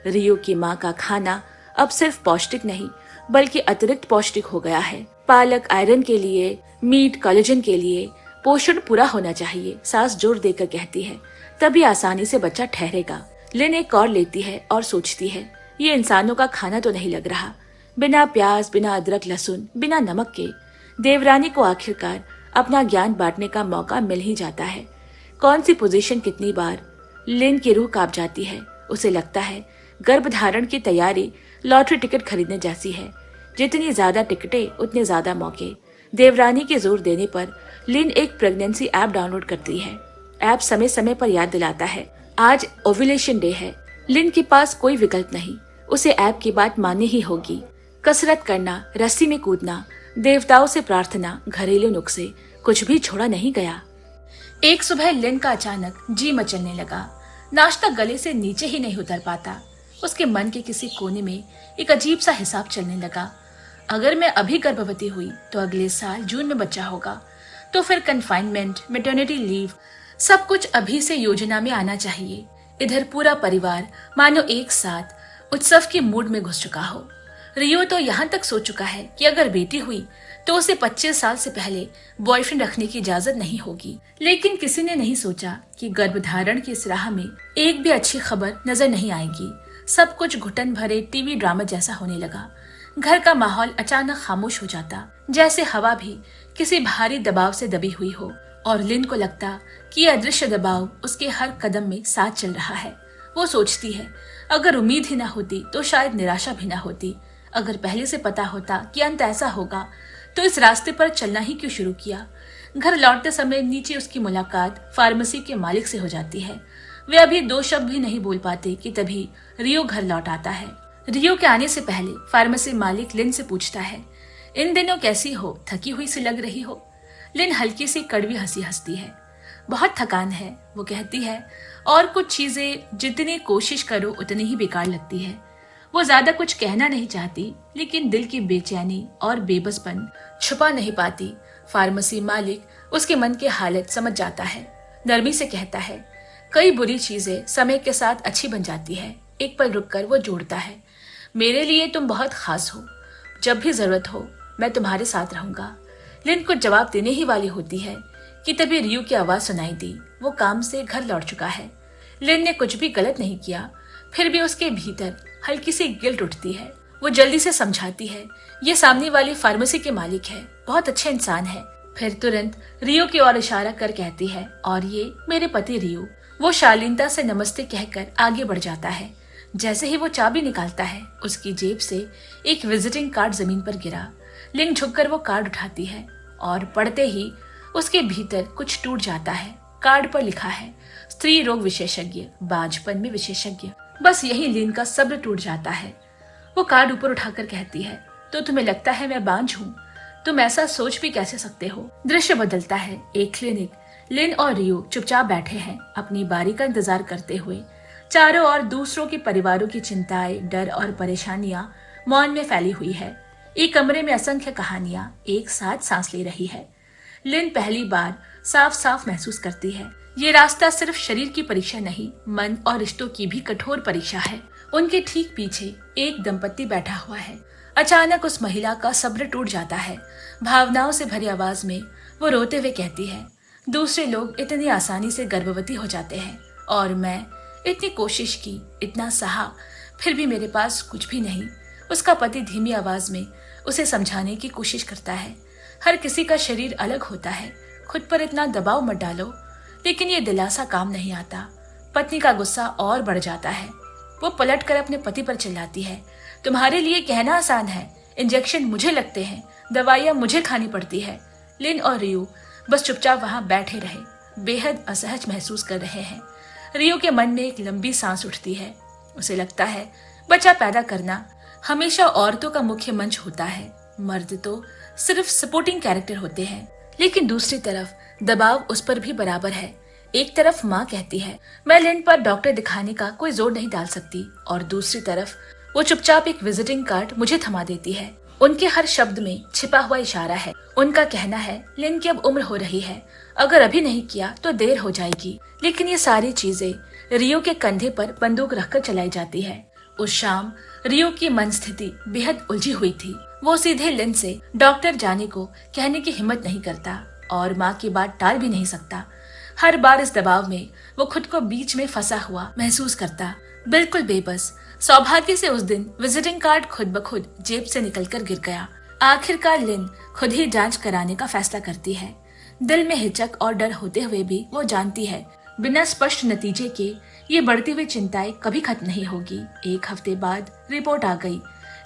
रियो की माँ का खाना अब सिर्फ पौष्टिक नहीं बल्कि अतिरिक्त पौष्टिक हो गया है। पालक आयरन के लिए, मीट कोलेजन के लिए, पोषण पूरा होना चाहिए, सास जोर देकर कहती है, तभी आसानी से बच्चा ठहरेगा। लिन एक और लेती है और सोचती है, ये इंसानों का खाना तो नहीं लग रहा। बिना प्याज, बिना अदरक लहसुन, बिना नमक के। देवरानी को आखिरकार अपना ज्ञान बांटने का मौका मिल ही जाता है। कौन सी पोजीशन कितनी बार लिन की रूह कांप जाती है। उसे लगता है गर्भधारण की तैयारी लॉटरी टिकट खरीदने जैसी है। जितनी ज्यादा टिकटें उतने ज्यादा मौके। देवरानी के जोर देने पर लिन एक प्रेगनेंसी ऐप डाउनलोड करती है। ऐप समय समय पर याद दिलाता है आज ओव्यूलेशन डे है। लिन के पास कोई विकल्प नहीं, उसे ऐप की बात माननी ही होगी। कसरत करना, रस्सी में कूदना, देवताओं से प्रार्थना, घरेलू नुस्खे, कुछ भी छोड़ा नहीं गया। एक सुबह लिन का अचानक जी मचलने लगा। नाश्ता गले से नीचे ही नहीं उतर पाता। उसके मन के किसी कोने में एक अजीब सा हिसाब चलने लगा। अगर मैं अभी गर्भवती हुई तो अगले साल जून में बच्चा होगा, तो फिर कन्फाइनमेंट, मैटरनिटी लीव, सब कुछ अभी से योजना में आना चाहिए। इधर पूरा परिवार मानो एक साथ उत्सव के मूड में घुस चुका हो। रियो तो यहाँ तक सोच चुका है कि अगर बेटी हुई तो उसे 25 साल से पहले बॉयफ्रेंड रखने की इजाजत नहीं होगी। लेकिन किसी ने नहीं सोचा कि गर्भधारण की इस राह में एक भी अच्छी खबर नजर नहीं आएगी। सब कुछ घुटन भरे टीवी ड्रामा जैसा होने लगा। घर का माहौल अचानक खामोश हो जाता, जैसे हवा भी किसी भारी दबाव से दबी हुई हो। और लिन को लगता कि यह अदृश्य दबाव उसके हर कदम में साथ चल रहा है। वो सोचती है, अगर उम्मीद ही ना होती तो शायद निराशा भी ना होती। अगर पहले से पता होता कि अंत ऐसा होगा तो इस रास्ते पर चलना ही क्यों शुरू किया। घर लौटते समय नीचे उसकी मुलाकात फार्मेसी के मालिक से हो जाती है। वे अभी 2 शब्द भी नहीं बोल पाते कि तभी रियो घर लौट आता है। रियो के आने से पहले फार्मेसी मालिक लिन से पूछता है, इन दिनों कैसी हो, थकी हुई सी लग रही हो। लिन हल्की सी कड़वी हंसी हंसती है। बहुत थकान है, वो कहती है, और कुछ चीजें जितनी कोशिश करो उतनी ही बेकार लगती है। वो ज्यादा कुछ कहना नहीं चाहती, लेकिन दिल की बेचैनी और बेबसपन छुपा नहीं पाती। फार्मेसी मालिक उसके मन की हालत समझ जाता है। नरमी से कहता है, कई बुरी चीजें समय के साथ अच्छी बन जाती है। एक पल रुककर वो जोड़ता है, मेरे लिए तुम बहुत खास हो। जब भी जरूरत हो मैं तुम्हारे साथ रहूंगा। लिन कुछ जवाब देने ही वाली होती है कि तभी रियो की आवाज सुनाई दी। वो काम से घर लौट चुका है। लिन ने कुछ भी गलत नहीं किया, फिर भी उसके भीतर हल्की सी गिल्ट उठती है। वो जल्दी से समझाती है, ये सामने वाली फार्मेसी के मालिक है, बहुत अच्छे इंसान है। फिर तुरंत रियो की ओर इशारा कर कहती है, और ये मेरे पति रियो। वो शालीनता से नमस्ते कहकर आगे बढ़ जाता है। जैसे ही वो चाबी निकालता है, उसकी जेब से एक विजिटिंग कार्ड जमीन पर गिरा। लिन झुककर वो कार्ड उठाती है और पढ़ते ही उसके भीतर कुछ टूट जाता है। कार्ड पर लिखा है, स्त्री रोग विशेषज्ञ, बांझपन में विशेषज्ञ। बस यही लिन का सब्र टूट जाता है। वो कार्ड ऊपर उठाकर कहती है, तो तुम्हें लगता है मैं बांझ हूँ? तुम ऐसा सोच भी कैसे सकते हो? दृश्य बदलता है। एक क्लिनिक। लिन और रियो चुपचाप बैठे हैं, अपनी बारी का इंतजार करते हुए। चारों ओर दूसरों के परिवारों की चिंताएं, डर और परेशानियां मौन में फैली हुई है। एक कमरे में असंख्य कहानियां एक साथ सांस ले रही है। लिन पहली बार साफ साफ महसूस करती है, ये रास्ता सिर्फ शरीर की परीक्षा नहीं, मन और रिश्तों की भी कठोर परीक्षा है। उनके ठीक पीछे एक दंपति बैठा हुआ है। अचानक उस महिला का सब्र टूट जाता है। भावनाओं से भरी आवाज में वो रोते हुए कहती है, दूसरे लोग इतनी आसानी से गर्भवती हो जाते हैं और मैं इतनी कोशिश की, इतना सहा, फिर भी मेरे पास कुछ भी नहीं। उसका पति धीमी आवाज में उसे समझाने की कोशिश करता है, हर किसी का शरीर अलग होता है, खुद पर इतना दबाव मत डालो। लेकिन ये दिलासा काम नहीं आता। पत्नी का गुस्सा और बढ़ जाता है। वो पलटकर अपने पति पर चिल्लाती है, तुम्हारे लिए कहना आसान है, इंजेक्शन मुझे लगते हैं, दवाइयां मुझे खानी पड़ती है। लिन और रियो बस चुपचाप वहां बैठे रहे, बेहद असहज महसूस कर रहे हैं। रियो के मन में एक लंबी सांस उठती है। उसे लगता है बच्चा पैदा करना हमेशा औरतों का मुख्य मंच होता है, मर्द तो सिर्फ सपोर्टिंग कैरेक्टर होते हैं। लेकिन दूसरी तरफ दबाव उस पर भी बराबर है। एक तरफ माँ कहती है मैं लिन पर डॉक्टर दिखाने का कोई जोर नहीं डाल सकती, और दूसरी तरफ वो चुपचाप एक विजिटिंग कार्ड मुझे थमा देती है। उनके हर शब्द में छिपा हुआ इशारा है। उनका कहना है लिन की अब उम्र हो रही है, अगर अभी नहीं किया तो देर हो जाएगी। लेकिन ये सारी चीजें रियो के कंधे पर बंदूक रखकर चलाई जाती है। उस शाम रियो की मन स्थिति बेहद उलझी हुई थी। वो सीधे लिन से डॉक्टर जाने को कहने की हिम्मत नहीं करता और माँ की बात टाल भी नहीं सकता। हर बार इस दबाव में वो खुद को बीच में फंसा हुआ महसूस करता, बिल्कुल बेबस। सौभाग्य से उस दिन विजिटिंग कार्ड खुद ब खुद जेब से निकलकर गिर गया। आखिरकार लिन खुद ही जांच कराने का फैसला करती है। दिल में हिचक और डर होते हुए भी वो जानती है बिना स्पष्ट नतीजे के ये बढ़ती हुई चिंताएं कभी खत्म नहीं होगी। एक हफ्ते बाद रिपोर्ट आ गई।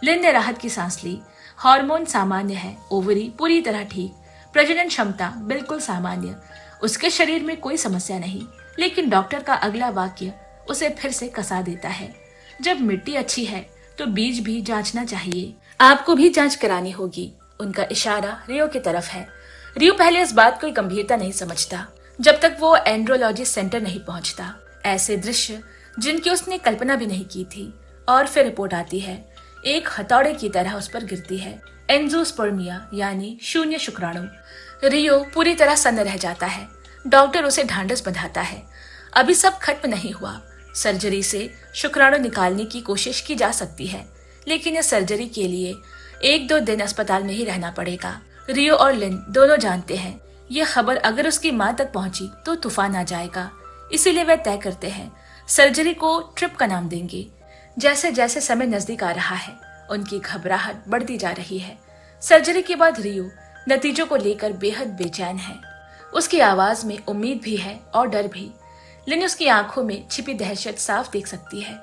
लिन ने राहत की सांस ली। हार्मोन सामान्य है, ओवरी पूरी तरह ठीक, प्रजनन क्षमता बिल्कुल सामान्य, उसके शरीर में कोई समस्या नहीं। लेकिन डॉक्टर का अगला वाक्य उसे फिर से कसा देता है, जब मिट्टी अच्छी है तो बीज भी जांचना चाहिए, आपको भी जांच करानी होगी। उनका इशारा रियो की तरफ है। रियो पहले इस बात को गंभीरता नहीं समझता जब तक वो एंड्रोलॉजी सेंटर नहीं पहुंचता। ऐसे दृश्य जिनकी उसने कल्पना भी नहीं की थी। और फिर रिपोर्ट आती है, एक हथौड़े की तरह उस पर गिरती है। एंजियोस्पर्मिया यानी शून्य शुक्राणु। रियो पूरी तरह सन्न रह जाता है। डॉक्टर उसे ढांढस बंधाता है, अभी सब खत्म नहीं हुआ, सर्जरी से शुक्राणु निकालने की कोशिश की जा सकती है, लेकिन इस सर्जरी के लिए 1-2 दिन अस्पताल में ही रहना पड़ेगा। रियो और लिन दोनों जानते हैं यह खबर अगर उसकी माँ तक पहुंची तो तूफान आ जाएगा। इसीलिए वे तय करते हैं सर्जरी को ट्रिप का नाम देंगे। जैसे जैसे समय नजदीक आ रहा है उनकी घबराहट बढ़ती जा रही है। सर्जरी के बाद रियो नतीजों को लेकर बेहद बेचैन है। उसकी आवाज में उम्मीद भी है और डर भी। लिन उसकी आंखों में छिपी दहशत साफ देख सकती है।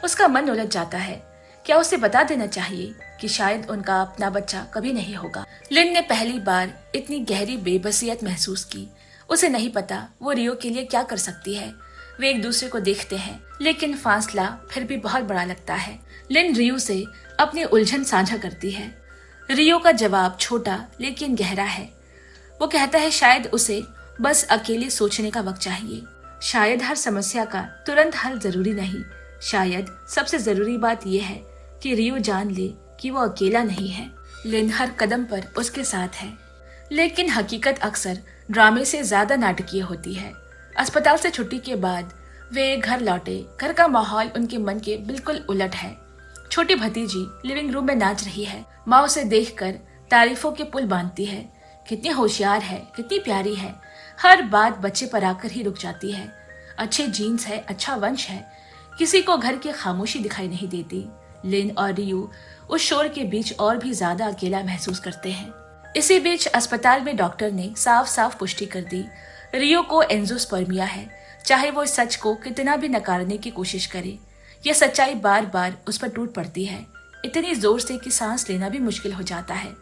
उसका मन उलझ जाता है, क्या उसे बता देना चाहिए कि शायद उनका अपना बच्चा कभी नहीं होगा। लिन ने पहली बार इतनी गहरी बेबसियत महसूस की। उसे नहीं पता वो रियो के लिए क्या कर सकती है। वे एक दूसरे को देखते हैं, लेकिन फासला फिर भी बहुत बड़ा लगता है। लिन रियो से अपनी उलझन साझा करती है। रियो का जवाब छोटा लेकिन गहरा है। वो कहता है शायद उसे बस अकेले सोचने का वक्त चाहिए। शायद हर समस्या का तुरंत हल जरूरी नहीं। शायद सबसे जरूरी बात यह है कि रियो जान ले कि वो अकेला नहीं है। लिन हर कदम पर उसके साथ है। लेकिन हकीकत अक्सर ड्रामे से ज्यादा नाटकीय होती है। अस्पताल से छुट्टी के बाद वे घर लौटे। घर का माहौल उनके मन के बिल्कुल उलट है। छोटी भतीजी लिविंग रूम में नाच रही है। माँ उसे देखकर तारीफों के पुल बांधती है। कितनी होशियार है, कितनी प्यारी है। हर बात बच्चे पर आकर ही रुक जाती है। अच्छे जीन्स है, अच्छा वंश है। किसी को घर की खामोशी दिखाई नहीं देती। लिन और रियो उस शोर के बीच और भी ज्यादा अकेला महसूस करते हैं। इसी बीच अस्पताल में डॉक्टर ने साफ साफ पुष्टि कर दी, रियो को एंजियोस्पर्मिया है। चाहे वो इस सच को कितना भी नकारने की कोशिश करे, यह सच्चाई बार बार उस पर टूट पड़ती है, इतनी जोर से कि सांस लेना भी मुश्किल हो जाता है।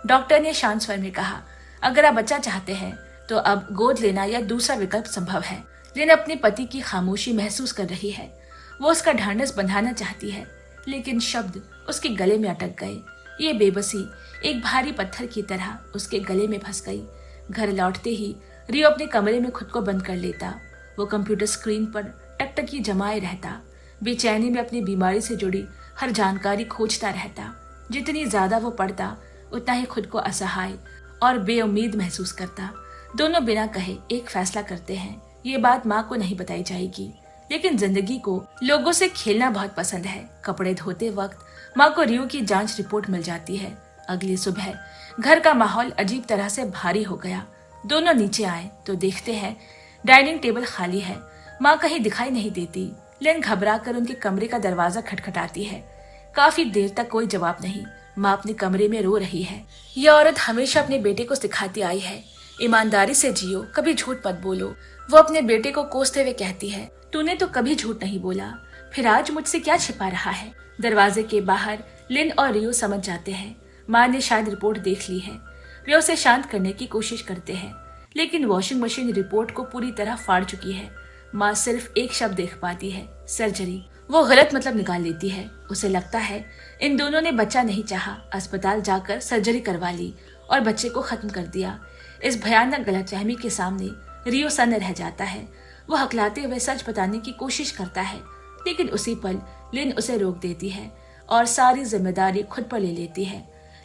डॉक्टर ने शांत स्वर में कहा, अगर आप बच्चा चाहते हैं तो अब गोद लेना या दूसरा विकल्प संभव है। लिन अपने पति की खामोशी महसूस कर रही है। वो उसका ढांढस बंधाना चाहती है, लेकिन शब्द उसके गले में अटक गए। ये बेबसी एक भारी पत्थर की तरह उसके गले में फंस गई। घर लौटते ही रियो अपने कमरे में खुद को बंद कर लेता। वो कंप्यूटर स्क्रीन पर टकटकी जमाए रहता, बेचैनी में अपनी बीमारी से जुड़ी हर जानकारी खोजता रहता। जितनी ज्यादा वो पढ़ता उतना ही खुद को असहाय और बेउम्मीद महसूस करता। दोनों बिना कहे एक फैसला करते हैं, ये बात माँ को नहीं बताई जाएगी, लेकिन जिंदगी को लोगों से खेलना बहुत पसंद है। कपड़े धोते वक्त माँ को रियो की जांच रिपोर्ट मिल जाती है। अगली सुबह घर का माहौल अजीब तरह से भारी हो गया। दोनों नीचे आए तो देखते हैं डाइनिंग टेबल खाली है। माँ कहीं दिखाई नहीं देती। लिन घबरा कर उनके कमरे का दरवाजा खटखटाती है। काफी देर तक कोई जवाब नहीं। माँ अपने कमरे में रो रही है। यह औरत हमेशा अपने बेटे को सिखाती आई है, ईमानदारी से जियो, कभी झूठ मत बोलो। वो अपने बेटे को कोसते हुए कहती है, तूने तो कभी झूठ नहीं बोला, फिर आज मुझसे क्या छिपा रहा है। दरवाजे के बाहर लिन और रियो समझ जाते हैं माँ ने शायद रिपोर्ट देख ली है। वे उसे शांत करने की कोशिश करते हैं, लेकिन वॉशिंग मशीन रिपोर्ट को पूरी तरह फाड़ चुकी है। माँ सिर्फ एक शब्द देख पाती है, सर्जरी। वो गलत मतलब निकाल लेती है। उसे लगता है इन दोनों ने बच्चा नहीं चाहा, अस्पताल जाकर सर्जरी करवा ली और बच्चे को खत्म कर दिया। इस भयानक गलतफहमी के सामने रियो सन्न रह जाता है। वो हकलाते हुए सच बताने की कोशिश करता है, लेकिन उसी पल लिन उसे रोक देती है और सारी जिम्मेदारी खुद पर ले लेती है।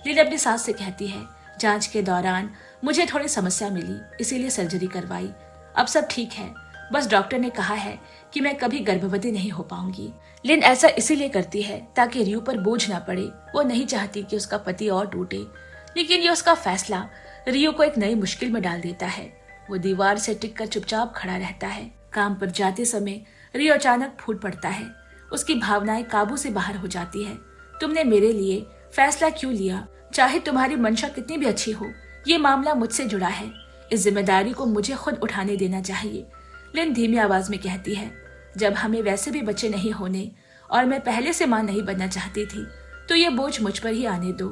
लिन अपनी सास से कहती है, जांच के दौरान मुझे थोड़ी समस्या मिली, इसीलिए सर्जरी करवाई। अब सब ठीक है, बस डॉक्टर ने कहा है कि मैं कभी गर्भवती नहीं हो पाऊंगी। लिन ऐसा इसीलिए करती है ताकि रियो पर बोझ ना पड़े। वो नहीं चाहती कि उसका पति और टूटे, लेकिन ये उसका फैसला रियो को एक नई मुश्किल में डाल देता है। वो दीवार से टिककर चुपचाप खड़ा रहता है। काम पर जाते समय रियो अचानक फूट पड़ता है। उसकी भावनाएं काबू से बाहर हो जाती है। तुमने मेरे लिए फैसला क्यों लिया? चाहे तुम्हारी मंशा कितनी भी अच्छी हो, ये मामला मुझसे जुड़ा है। इस जिम्मेदारी को मुझे खुद उठाने देना चाहिए, लिन धीमी आवाज में कहती है। जब हमें वैसे भी बच्चे नहीं होने और मैं पहले से मां नहीं बनना चाहती थी, तो ये बोझ मुझ पर ही आने दो।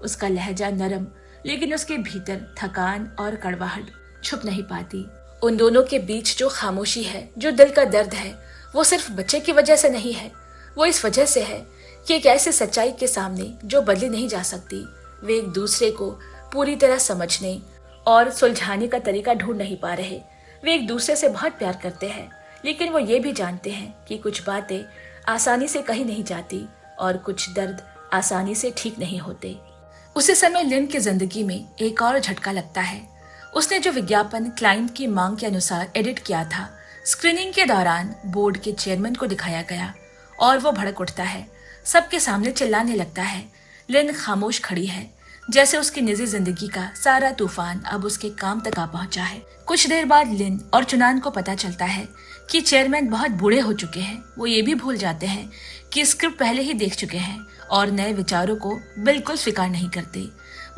उसका लहजा नरम, लेकिन उसके भीतर थकान और कड़वाहट छुप नहीं पाती। उन दोनों के बीच जो खामोशी है, जो दिल का दर्द है, वो सिर्फ बच्चे की वजह से नहीं है। वो इस वजह से है कि एक ऐसी सच्चाई के सामने जो बदली नहीं जा सकती। वे एक दूसरे को पूरी तरह समझने और सुलझाने का तरीका ढूंढ नहीं पा रहे। वे एक दूसरे से बहुत प्यार करते हैं, लेकिन वो ये भी जानते हैं कि कुछ बातें आसानी से कही नहीं जाती और कुछ दर्द आसानी से ठीक नहीं होते। उसी समय लिन की जिंदगी में एक और झटका लगता है। उसने जो विज्ञापन क्लाइंट की मांग के अनुसार एडिट किया था, स्क्रीनिंग के दौरान बोर्ड के चेयरमैन को दिखाया गया और वो भड़क उठता है। सबके सामने चिल्लाने लगता है। लिन खामोश खड़ी है, जैसे उसकी निजी जिंदगी का सारा तूफान अब उसके काम तक आ पहुंचा है। कुछ देर बाद लिन और चुनान को पता चलता है कि चेयरमैन बहुत बूढ़े हो चुके हैं। वो ये भी भूल जाते हैं कि स्क्रिप्ट पहले ही देख चुके हैं और नए विचारों को बिल्कुल स्वीकार नहीं करते।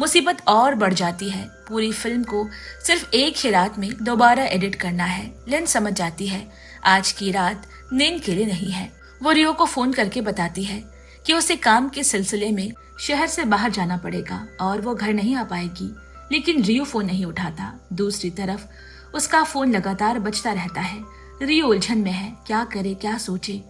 मुसीबत और बढ़ जाती है। पूरी फिल्म को सिर्फ एक ही रात में दोबारा एडिट करना है। लिन समझ जाती है आज की रात नींद के लिए नहीं है। वो रियो को फोन करके बताती है कि उसे काम के सिलसिले में शहर से बाहर जाना पड़ेगा और वो घर नहीं आ पाएगी, लेकिन रियो फोन नहीं उठाता। दूसरी तरफ उसका फोन लगातार बजता रहता है। रियो उलझन में है, क्या करे, क्या सोचे,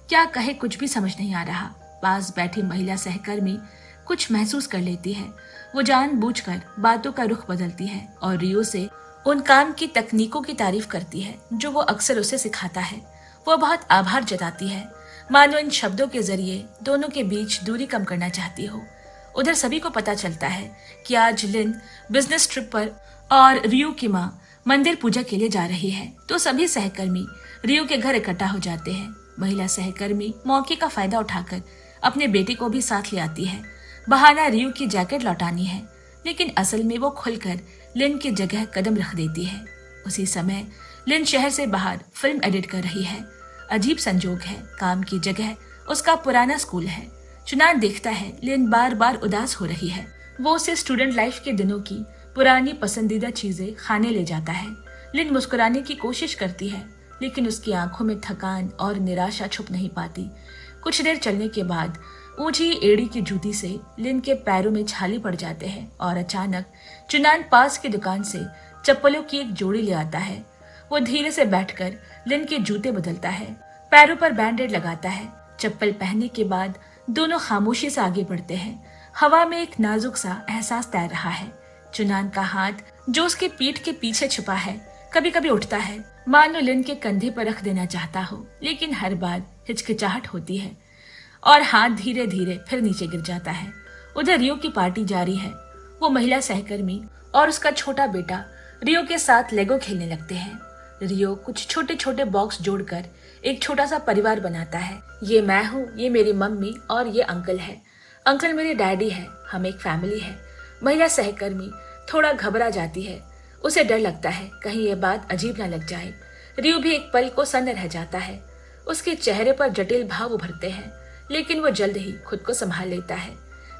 क्या कहे, कुछ भी समझ नहीं आ रहा। पास बैठी महिला सहकर्मी कुछ महसूस कर लेती है। वो जानबूझकर बातों का रुख बदलती है और रियो से उन काम की तकनीकों की तारीफ करती है जो वो अक्सर उसे सिखाता है। वो बहुत आभार जताती है, मानो इन शब्दों के जरिए दोनों के बीच दूरी कम करना चाहती हो। उधर सभी को पता चलता है कि आज लिन बिजनेस ट्रिप पर और रियो की माँ मंदिर पूजा के लिए जा रही है, तो सभी सहकर्मी रियो के घर इकट्ठा हो जाते हैं। महिला सहकर्मी मौके का फायदा उठाकर अपने बेटे को भी साथ ले आती है। बहाना रियो की जैकेट लौटानी है, लेकिन असल में वो खुलकर लिन की जगह कदम रख देती है। उसी समय लिन शहर से बाहर फिल्म एडिट कर रही है। अजीब संजोग है, काम की जगह उसका पुराना स्कूल है। चुनान देखता है लिन बार बार उदास हो रही है। वो उसे स्टूडेंट लाइफ के दिनों की पुरानी पसंदीदा चीजें खाने ले जाता है। लिन मुस्कुराने की कोशिश करती है, लेकिन उसकी आंखों में थकान और निराशा छुप नहीं पाती। कुछ देर चलने के बाद ऊंची एड़ी की जूती से लिन के पैरों में छाले पड़ जाते हैं और अचानक चुनान पास की दुकान से चप्पलों की एक जोड़ी ले आता है। वो धीरे से बैठकर लिन के जूते बदलता है, पैरों पर बैंडेड लगाता है। चप्पल पहनने के बाद दोनों खामोशी से आगे बढ़ते हैं। हवा में एक नाजुक सा एहसास तैर रहा है। चुनान का हाथ जो उसके पीठ के पीछे छुपा है कभी कभी उठता है, मानो लिन के कंधे पर रख देना चाहता हो, लेकिन हर बार हिचकिचाहट होती है और हाथ धीरे धीरे फिर नीचे गिर जाता है। उधर रियो की पार्टी जारी है। वो महिला सहकर्मी और उसका छोटा बेटा रियो के साथ लेगो खेलने लगते हैं। रियो कुछ छोटे छोटे बॉक्स जोड़कर एक छोटा सा परिवार बनाता है। ये मैं हूँ, ये मेरी मम्मी और ये अंकल है। अंकल मेरे डैडी है, हम एक फैमिली है। महिला सहकर्मी थोड़ा घबरा जाती है। उसे डर लगता है कहीं ये बात अजीब ना लग जाए। रियो भी एक पल को सन्न रह जाता है। उसके चेहरे पर जटिल भाव उभरते हैं, लेकिन वो जल्द ही खुद को संभाल लेता है।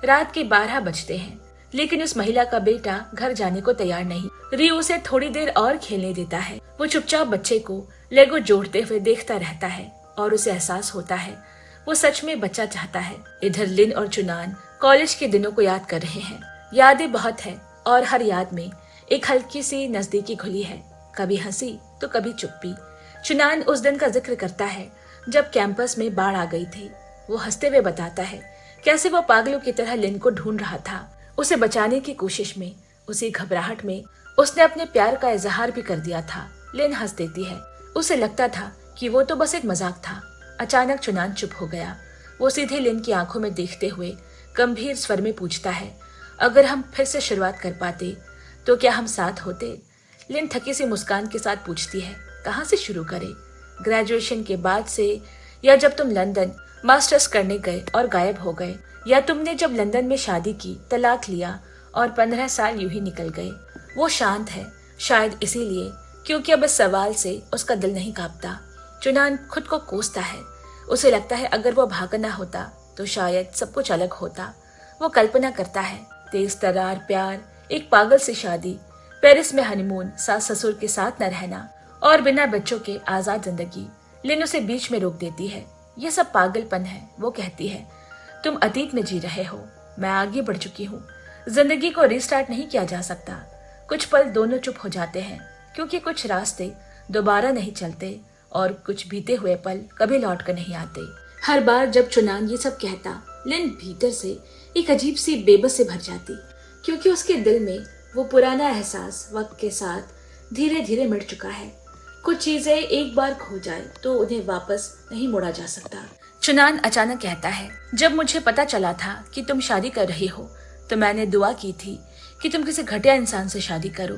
रात के 12 बजते हैं, लेकिन उस महिला का बेटा घर जाने को तैयार नहीं। रियो उसे थोड़ी देर और खेलने देता है। वो चुपचाप बच्चे को लेगो जोड़ते हुए देखता रहता है और उसे एहसास होता है वो सच में बच्चा चाहता है। इधर लिन और चुनान कॉलेज के दिनों को याद कर रहे हैं। यादें बहुत है और हर याद में एक हल्की सी नजदीकी घुली है, कभी हंसी तो कभी चुप्पी। चुनान उस दिन का जिक्र करता है जब कैंपस में बाढ़ आ गई थी। वो हंसते हुए बताता है कैसे वो पागलों की तरह लिन को ढूंढ रहा था, उसे बचाने की कोशिश में। उसी घबराहट में उसने अपने प्यार का इजहार भी कर दिया था। लिन हंस देती है। उसे लगता था कि वो तो बस एक मजाक था। अचानक चुनान चुप हो गया। वो सीधे लिन की आंखों में देखते हुए गंभीर स्वर में पूछता है, अगर हम फिर से शुरुआत कर पाते तो क्या हम साथ होते? लिन थकी सी मुस्कान के साथ पूछती है, कहाँ से शुरू करें? ग्रेजुएशन के बाद से, या जब तुम लंदन मास्टर्स करने गए और गायब हो गए, या तुमने जब लंदन में शादी की, तलाक लिया और 15 साल यूं ही निकल गए? वो शांत है, शायद इसीलिए क्योंकि अब इस सवाल से उसका दिल नहीं कांपता। चुनान खुद को कोसता है। उसे लगता है अगर वो भागना होता तो शायद सब कुछ अलग होता। वो कल्पना करता है, तेज तरार प्यार, एक पागल सी शादी, पेरिस में हनीमून, सास ससुर के साथ न रहना और बिना बच्चों के आजाद जिंदगी। लिन उसे बीच में रोक देती है। ये सब पागलपन है, वो कहती है। तुम अतीत में जी रहे हो, मैं आगे बढ़ चुकी हूँ। जिंदगी को रिस्टार्ट नहीं किया जा सकता। कुछ पल दोनों चुप हो जाते हैं क्योंकि कुछ रास्ते दोबारा नहीं चलते और कुछ बीते हुए पल कभी लौट कर नहीं आते। हर बार जब चुनान ये सब कहता, लिन भीतर से एक अजीब सी बेबस से भर जाती, क्योंकि उसके दिल में वो पुराना एहसास वक्त के साथ धीरे धीरे मिट चुका है। कुछ चीजें एक बार खो जाए तो उन्हें वापस नहीं मोड़ा जा सकता। चुनान अचानक कहता है, जब मुझे पता चला था कि तुम शादी कर रही हो तो मैंने दुआ की थी कि तुम किसी घटिया इंसान से शादी करो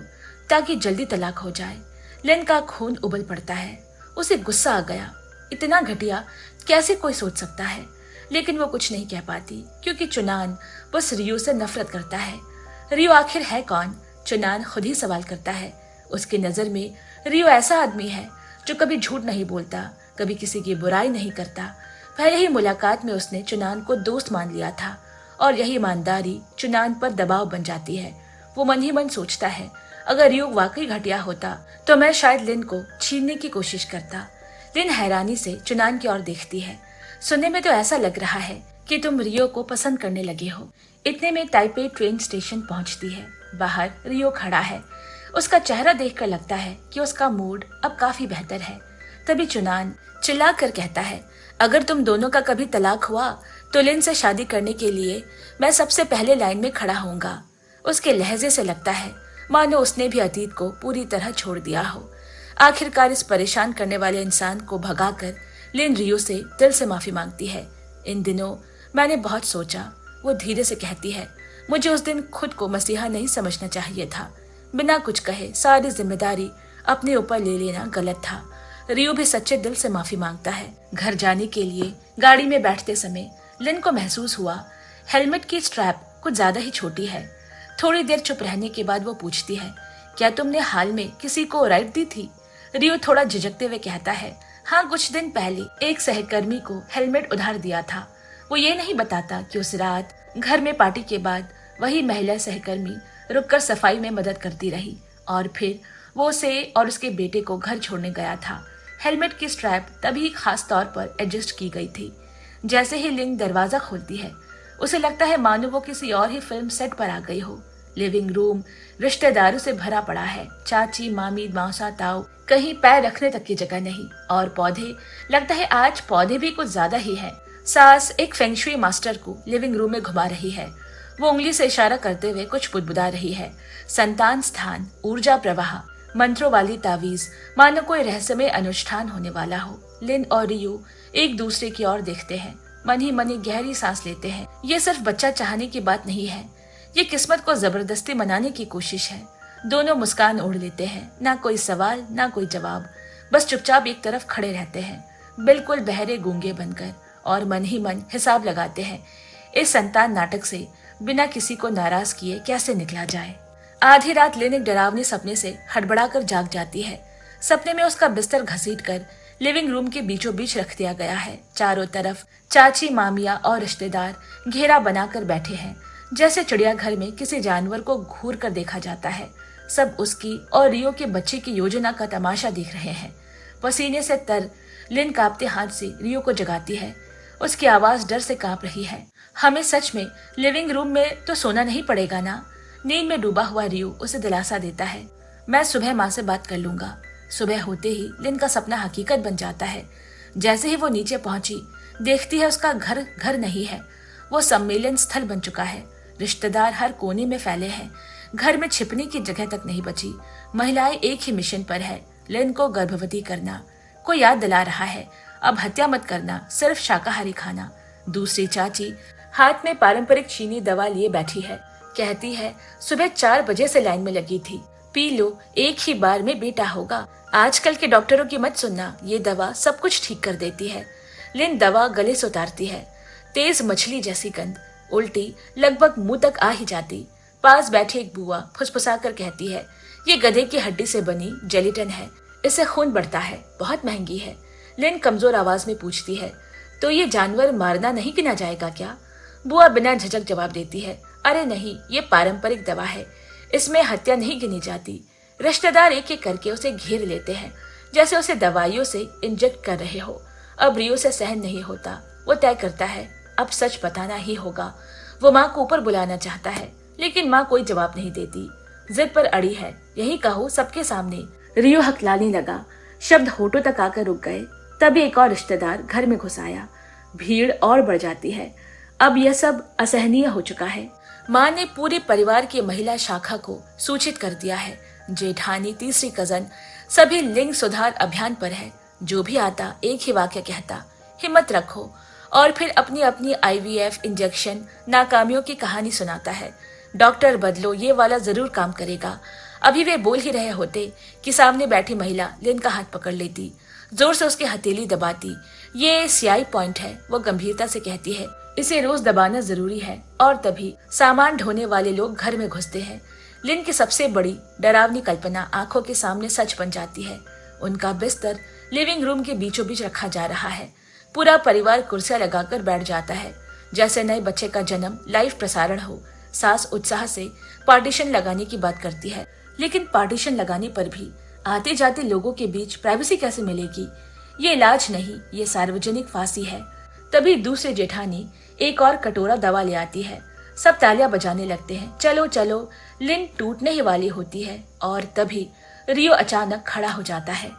ताकि जल्दी तलाक हो जाए। लिन का खून उबल पड़ता है। उसे गुस्सा आ गया। इतना घटिया कैसे कोई सोच सकता है? लेकिन वो कुछ नहीं कह पाती क्योंकि चुनान बस रियो से नफरत करता है। रियो आखिर है कौन? चुनान खुद ही सवाल करता है। उसकी नजर में रियो ऐसा आदमी है जो कभी झूठ नहीं बोलता, कभी किसी की बुराई नहीं करता। पहले ही मुलाकात में उसने चुनान को दोस्त मान लिया था और यही ईमानदारी चुनान पर दबाव बन जाती है। वो मन ही मन सोचता है, अगर रियो वाकई घटिया होता तो मैं शायद लिन को छीनने की कोशिश करता। लिन हैरानी से चुनान की ओर देखती है। सुनने में तो ऐसा लग रहा है कि तुम रियो को पसंद करने लगे हो। इतने में ताइपे ट्रेन स्टेशन पहुंचती है। बाहर रियो खड़ा है। उसका चेहरा देखकर लगता है कि उसका मूड अब काफी बेहतर है। तभी चुनान चिल्लाकर कहता है, अगर तुम दोनों का कभी तलाक हुआ तो लिन से शादी करने के लिए मैं सबसे पहले लाइन में खड़ा होऊंगा। उसके लहजे से लगता है मानो उसने भी अतीत को पूरी तरह छोड़ दिया हो। आखिरकार इस परेशान करने वाले इंसान को भगाकर लिन रियो से दिल से माफी मांगती है। इन दिनों मैंने बहुत सोचा, वो धीरे से कहती है। मुझे उस दिन खुद को मसीहा नहीं समझना चाहिए था। बिना कुछ कहे सारी जिम्मेदारी अपने ऊपर ले लेना गलत था। रियो भी सच्चे दिल से माफी मांगता है। घर जाने के लिए गाड़ी में बैठते समय लिन को महसूस हुआ हेलमेट की स्ट्रैप कुछ ज्यादा ही छोटी है। थोड़ी देर चुप रहने के बाद वो पूछती है, क्या तुमने हाल में किसी को राइड दी थी? रियो थोड़ा झिझकते हुए कहता है, हाँ, कुछ दिन पहले एक सहकर्मी को हेलमेट उधार दिया था। वो ये नहीं बताता कि उस रात घर में पार्टी के बाद वही महिला सहकर्मी रुककर सफाई में मदद करती रही और फिर वो उसे और उसके बेटे को घर छोड़ने गया था। हेलमेट की स्ट्रैप तभी खास तौर पर एडजस्ट की गई थी। जैसे ही लिन दरवाजा खोलती है उसे लगता है मानो वो किसी और ही फिल्म सेट पर आ गई हो। लिविंग रूम रिश्तेदारों से भरा पड़ा है। चाची, मामी, मौसा, ताऊ, कहीं पैर रखने तक की जगह नहीं। और पौधे, लगता है आज पौधे भी कुछ ज्यादा ही है। सास एक फेंगशुई मास्टर को लिविंग रूम में घुमा रही है। वो उंगली से इशारा करते हुए कुछ बुदबुदा रही है। संतान स्थान, ऊर्जा प्रवाह, मंत्रों वाली तावीज, मानो कोई रहस्यमय अनुष्ठान होने वाला हो। लिन और रियो एक दूसरे की ओर देखते हैं, मन ही मन गहरी सांस लेते हैं। ये सिर्फ बच्चा चाहने की बात नहीं है, ये किस्मत को जबरदस्ती मनाने की कोशिश है। दोनों मुस्कान ओढ़ लेते हैं, ना कोई सवाल ना कोई जवाब, बस चुपचाप एक तरफ खड़े रहते हैं, बिल्कुल बहरे गूंगे बनकर, और मन ही मन हिसाब लगाते हैं इस संतान नाटक से बिना किसी को नाराज किए कैसे निकला जाए। आधी रात लिन एक डरावने सपने से हड़बड़ाकर जाग जाती है। सपने में उसका बिस्तर घसीटकर लिविंग रूम के बीचों बीच रख दिया गया है। चारों तरफ चाची, मामिया और रिश्तेदार घेरा बनाकर बैठे हैं, जैसे चिड़ियाघर में किसी जानवर को घूर कर देखा जाता है। सब उसकी और रियो के बच्चे की योजना का तमाशा देख रहे हैं। पसीने से तर लिन कांपते हाथ से रियो को जगाती है। उसकी आवाज डर से कांप रही है। हमें सच में लिविंग रूम में तो सोना नहीं पड़ेगा ना? नींद में डूबा हुआ रियो उसे दिलासा देता है, मैं सुबह माँ से बात कर लूंगा। सुबह होते ही लिन का सपना हकीकत बन जाता है। जैसे ही वो नीचे पहुंची, देखती है उसका घर घर नहीं है, वो सम्मेलन स्थल बन चुका है। रिश्तेदार हर कोने में फैले हैं। घर में छिपने की जगह तक नहीं बची। महिलाएं एक ही मिशन पर है, लिन को गर्भवती करना को याद दिला रहा है। अब हत्या मत करना, सिर्फ शाकाहारी खाना। दूसरी चाची हाथ में पारंपरिक चीनी दवा लिए बैठी है। कहती है सुबह 4 बजे से लाइन में लगी थी, पी लो, एक ही बार में बेटा होगा। आजकल के डॉक्टरों की मत सुनना, ये दवा सब कुछ ठीक कर देती है। लिन दवा गले से उतारती है। तेज मछली जैसी गंध, उल्टी लगभग मुंह तक आ ही जाती। पास बैठी एक बुआ फुसफुसा कर कहती है ये गधे की हड्डी से बनी जेलिटन है, इससे खून बढ़ता है, बहुत महंगी है। लिन कमजोर आवाज में पूछती है तो ये जानवर मारना नहीं गिना जाएगा क्या? बुआ बिना झिझक जवाब देती है अरे नहीं, ये पारंपरिक दवा है, इसमें हत्या नहीं गिनी जाती। रिश्तेदार एक एक करके उसे घेर लेते हैं जैसे उसे दवाइयों से इंजेक्ट कर रहे हो। अब रियो से सहन नहीं होता। वो तय करता है अब सच बताना ही होगा। वो माँ को ऊपर बुलाना चाहता है लेकिन माँ कोई जवाब नहीं देती, जिद पर अड़ी है यही कहो सबके सामने। रियो हकलाने लगा, शब्द होठों तक आकर रुक गए। तभी एक और रिश्तेदार घर में घुस आया। भीड़ और बढ़ जाती है। अब यह सब असहनीय हो चुका है। माँ ने पूरे परिवार की महिला शाखा को सूचित कर दिया है। जेठानी, तीसरी कजन, सभी लिंग सुधार अभियान पर है। जो भी आता एक ही वाक्य कहता, हिम्मत रखो, और फिर अपनी अपनी IVF इंजेक्शन नाकामियों की कहानी सुनाता है। डॉक्टर बदलो, ये वाला जरूर काम करेगा। अभी वे बोल ही रहे होते कि सामने बैठी महिला लिन का हाथ पकड़ लेती, जोर से उसकी हथेली दबाती। ये CI पॉइंट है, वो गंभीरता से कहती है, इसे रोज दबाना जरूरी है। और तभी सामान ढोने वाले लोग घर में घुसते हैं। लिन की सबसे बड़ी डरावनी कल्पना आंखों के सामने सच बन जाती है। उनका बिस्तर लिविंग रूम के बीचों बीच रखा जा रहा है। पूरा परिवार कुर्सियां लगाकर बैठ जाता है जैसे नए बच्चे का जन्म लाइव प्रसारण हो। सास उत्साह से पार्टीशन लगाने की बात करती है, लेकिन पार्टीशन लगाने पर भी आते जाते लोगों के बीच प्राइवेसी कैसे मिलेगी? ये इलाज नहीं, ये सार्वजनिक फांसी है। तभी दूसरे जेठानी एक और कटोरा दवा ले आती है। सब तालियां बजाने लगते हैं, चलो चलो। लिन टूटने ही वाली होती है और तभी रियो अचानक खड़ा हो जाता है।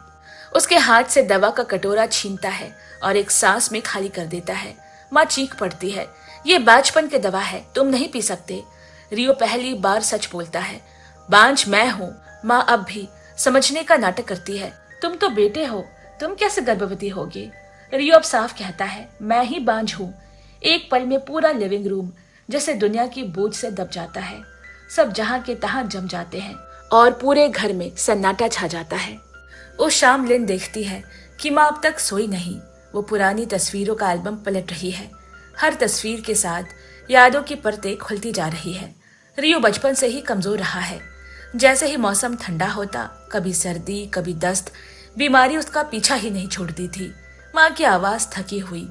उसके हाथ से दवा का कटोरा छीनता है और एक सांस में खाली कर देता है। माँ चीख पड़ती है, ये बांझपन की दवा है, तुम नहीं पी सकते। रियो पहली बार सच बोलता है, बांझ मैं हूँ। माँ अब भी समझने का नाटक करती है, तुम तो बेटे हो, तुम कैसे गर्भवती होगे? रियो अब साफ कहता है, मैं ही बांझ हूँ। एक पल में पूरा लिविंग रूम जैसे दुनिया की बोझ से दब जाता है। सब जहाँ के तहाँ जम जाते हैं और पूरे घर में सन्नाटा छा जाता है। उस शाम लिन देखती है कि माँ अब तक सोई नहीं। वो पुरानी तस्वीरों का एल्बम पलट रही है। हर तस्वीर के साथ यादों की परतें खुलती जा रही है। रियो बचपन से ही कमजोर रहा है। जैसे ही मौसम ठंडा होता, कभी सर्दी कभी दस्त, बीमारी उसका पीछा ही नहीं छोड़ती थी। माँ की आवाज थकी हुई,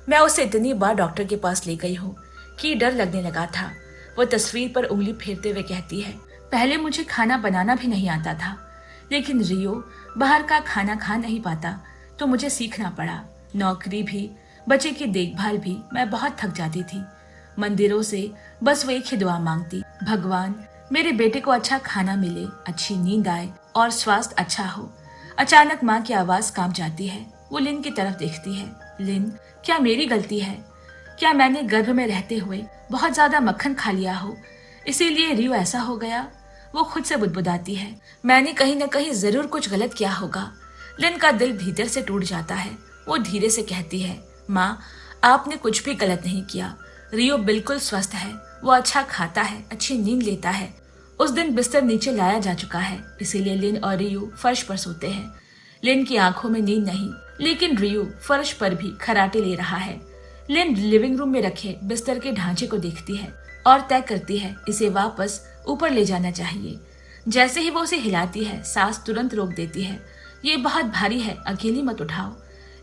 मैं उसे इतनी बार डॉक्टर के पास ले गई हूँ कि डर लगने लगा था। वो तस्वीर पर उंगली फेरते हुए कहती है, पहले मुझे खाना बनाना भी नहीं आता था, लेकिन रियो बाहर का खाना खा नहीं पाता तो मुझे सीखना पड़ा। नौकरी भी, बच्चे की देखभाल भी, मैं बहुत थक जाती थी। मंदिरों से बस वो एक ही दुआ मांगती, भगवान मेरे बेटे को अच्छा खाना मिले, अच्छी नींद आए और स्वास्थ्य अच्छा हो। अचानक माँ की आवाज कांप जाती है। वो लिन की तरफ देखती है। लिन, क्या मेरी गलती है? क्या मैंने गर्भ में रहते हुए बहुत ज्यादा मक्खन खा लिया हो, इसीलिए रियो ऐसा हो गया? वो खुद से बुदबुदाती है, मैंने कहीं न कहीं जरूर कुछ गलत किया होगा। लिन का दिल भीतर से टूट जाता है। वो धीरे से कहती है, माँ आपने कुछ भी गलत नहीं किया। रियो बिल्कुल स्वस्थ है, वो अच्छा खाता है, अच्छी नींद लेता है। उस दिन बिस्तर नीचे लाया जा चुका है, इसीलिए लिन और रियो फर्श पर सोते हैं। लिन की आंखों में नींद नहीं, लेकिन रियो फर्श पर भी खराटे ले रहा है। लिन लिविंग रूम में रखे बिस्तर के ढांचे को देखती है और तय करती है इसे वापस ऊपर ले जाना चाहिए। जैसे ही वो उसे हिलाती है, सांस तुरंत रोक देती है। ये बहुत भारी है, अकेली मत उठाओ।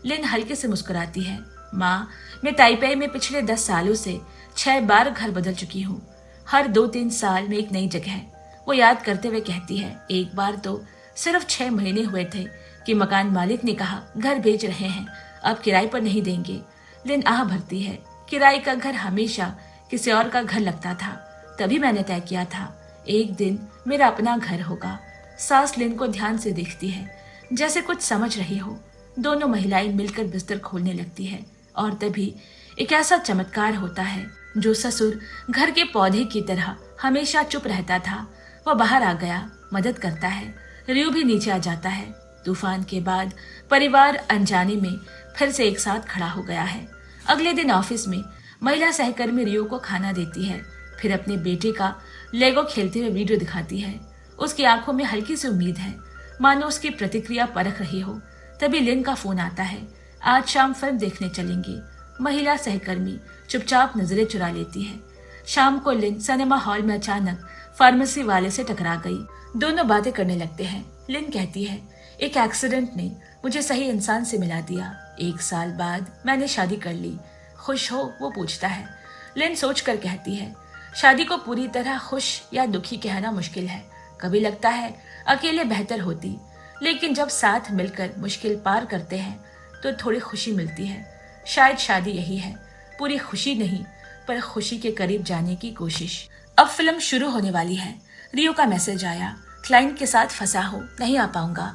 लिन हल्के से मुस्कुराती है, माँ मैं ताइपेई में पिछले 10 सालों से 6 बार घर बदल चुकी हूँ। हर 2-3 साल में एक नई जगह। वो याद करते हुए कहती है, एक बार तो सिर्फ 6 महीने हुए थे कि मकान मालिक ने कहा घर बेच रहे हैं, अब किराए पर नहीं देंगे। लिन आह भरती है, किराए का घर हमेशा किसी और का घर लगता था, तभी मैंने तय किया था एक दिन मेरा अपना घर होगा। सास लिन को ध्यान से देखती है जैसे कुछ समझ रही हो। दोनों महिलाएं मिलकर बिस्तर खोलने लगती है और तभी एक ऐसा चमत्कार होता है। जो ससुर घर के पौधे की तरह हमेशा चुप रहता था, वह बाहर आ गया, मदद करता है। रियो भी नीचे आ जाता है। तूफान के बाद परिवार अनजाने में फिर से एक साथ खड़ा हो गया है। अगले दिन ऑफिस में महिला सहकर्मी रियो को खाना देती है, फिर अपने बेटे का लेगो खेलते हुए वीडियो दिखाती है। उसकी आंखों में हल्की सी उम्मीद है, मानो उसकी प्रतिक्रिया परख रही हो। तभी लिन का फोन आता है। आज शाम फिल्म देखने चलेंगे। महिला सहकर्मी चुपचाप नजरें चुरा लेती है। शाम को लिन सिनेमा हॉल में अचानक फार्मेसी वाले से टकरा गई। दोनों बातें करने लगते हैं। लिन कहती है, एक एक्सीडेंट ने मुझे सही इंसान से मिला दिया। 1 साल बाद मैंने शादी कर ली। खुश हो? वो पूछता है। लिन सोच कर कहती है, शादी को पूरी तरह खुश या दुखी कहना मुश्किल है। कभी लगता है अकेले बेहतर होती, लेकिन जब साथ मिलकर मुश्किल पार करते हैं तो थोड़ी खुशी मिलती है। शायद शादी यही है, पूरी खुशी नहीं पर खुशी के करीब जाने की कोशिश। अब फिल्म शुरू होने वाली है। रियो का मैसेज आया, क्लाइंट के साथ फंसा हो, नहीं आ पाऊंगा।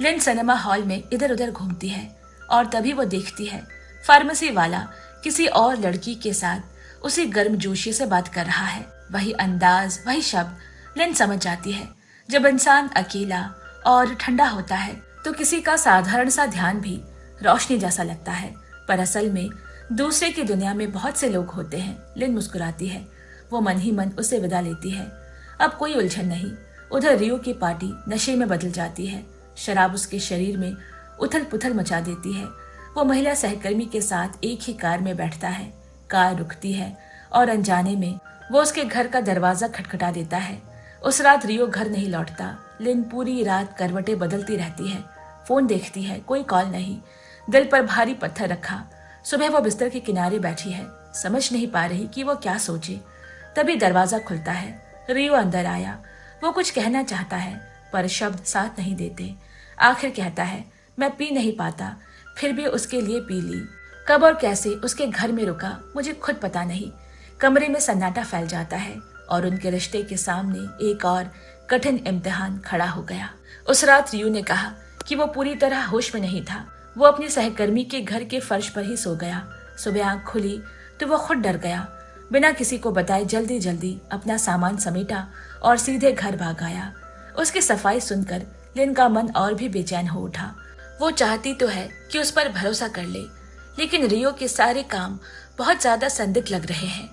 लिन सिनेमा हॉल में इधर उधर घूमती है और तभी वो देखती है फार्मेसी वाला किसी और लड़की के साथ उसी गर्मजोशी से बात कर रहा है। वही अंदाज, वही शब्द। लिन समझ जाती है, जब इंसान अकेला और ठंडा होता है तो किसी का साधारण सा ध्यान भी रोशनी जैसा लगता है, पर असल में दूसरे की दुनिया में बहुत से लोग होते हैं। लिन मुस्कुराती है। वो मन ही मन उसे विदा लेती है। अब कोई उलझन नहीं। उधर रियो की पार्टी नशे में बदल जाती है। शराब उसके शरीर में उथल पुथल मचा देती है। वो महिला सहकर्मी के साथ एक ही कार में बैठता है। कार रुकती है और अनजाने में वो उसके घर का दरवाजा खटखटा देता है। उस रात रियो घर नहीं लौटता। लिन पूरी रात करवटें बदलती रहती है। फोन देखती है, कोई कॉल नहीं। दिल पर भारी पत्थर रखा। सुबह वो बिस्तर के किनारे बैठी है, समझ नहीं पा रही कि वो क्या सोचे। तभी दरवाजा खुलता है। रियो अंदर आया। वो कुछ कहना चाहता है पर शब्द साथ नहीं देते। आखिर कहता है, मैं पी नहीं पाता, फिर भी उसके लिए पी ली। कब और कैसे उसके घर में रुका मुझे खुद पता नहीं। कमरे में सन्नाटा फैल जाता है और उनके रिश्ते के सामने एक और कठिन इम्तिहान खड़ा हो गया। उस रात रियो ने कहा कि वो पूरी तरह होश में नहीं था। वो अपनी सहकर्मी के घर के फर्श पर ही सो गया। सुबह आंख खुली तो वो खुद डर गया। बिना किसी को बताए जल्दी जल्दी अपना सामान समेटा और सीधे घर भाग आया। उसकी सफाई सुनकर लिन का मन और भी बेचैन हो उठा। वो चाहती तो है कि उस पर भरोसा कर ले, लेकिन रियो के सारे काम बहुत ज्यादा संदिग्ध लग रहे हैं।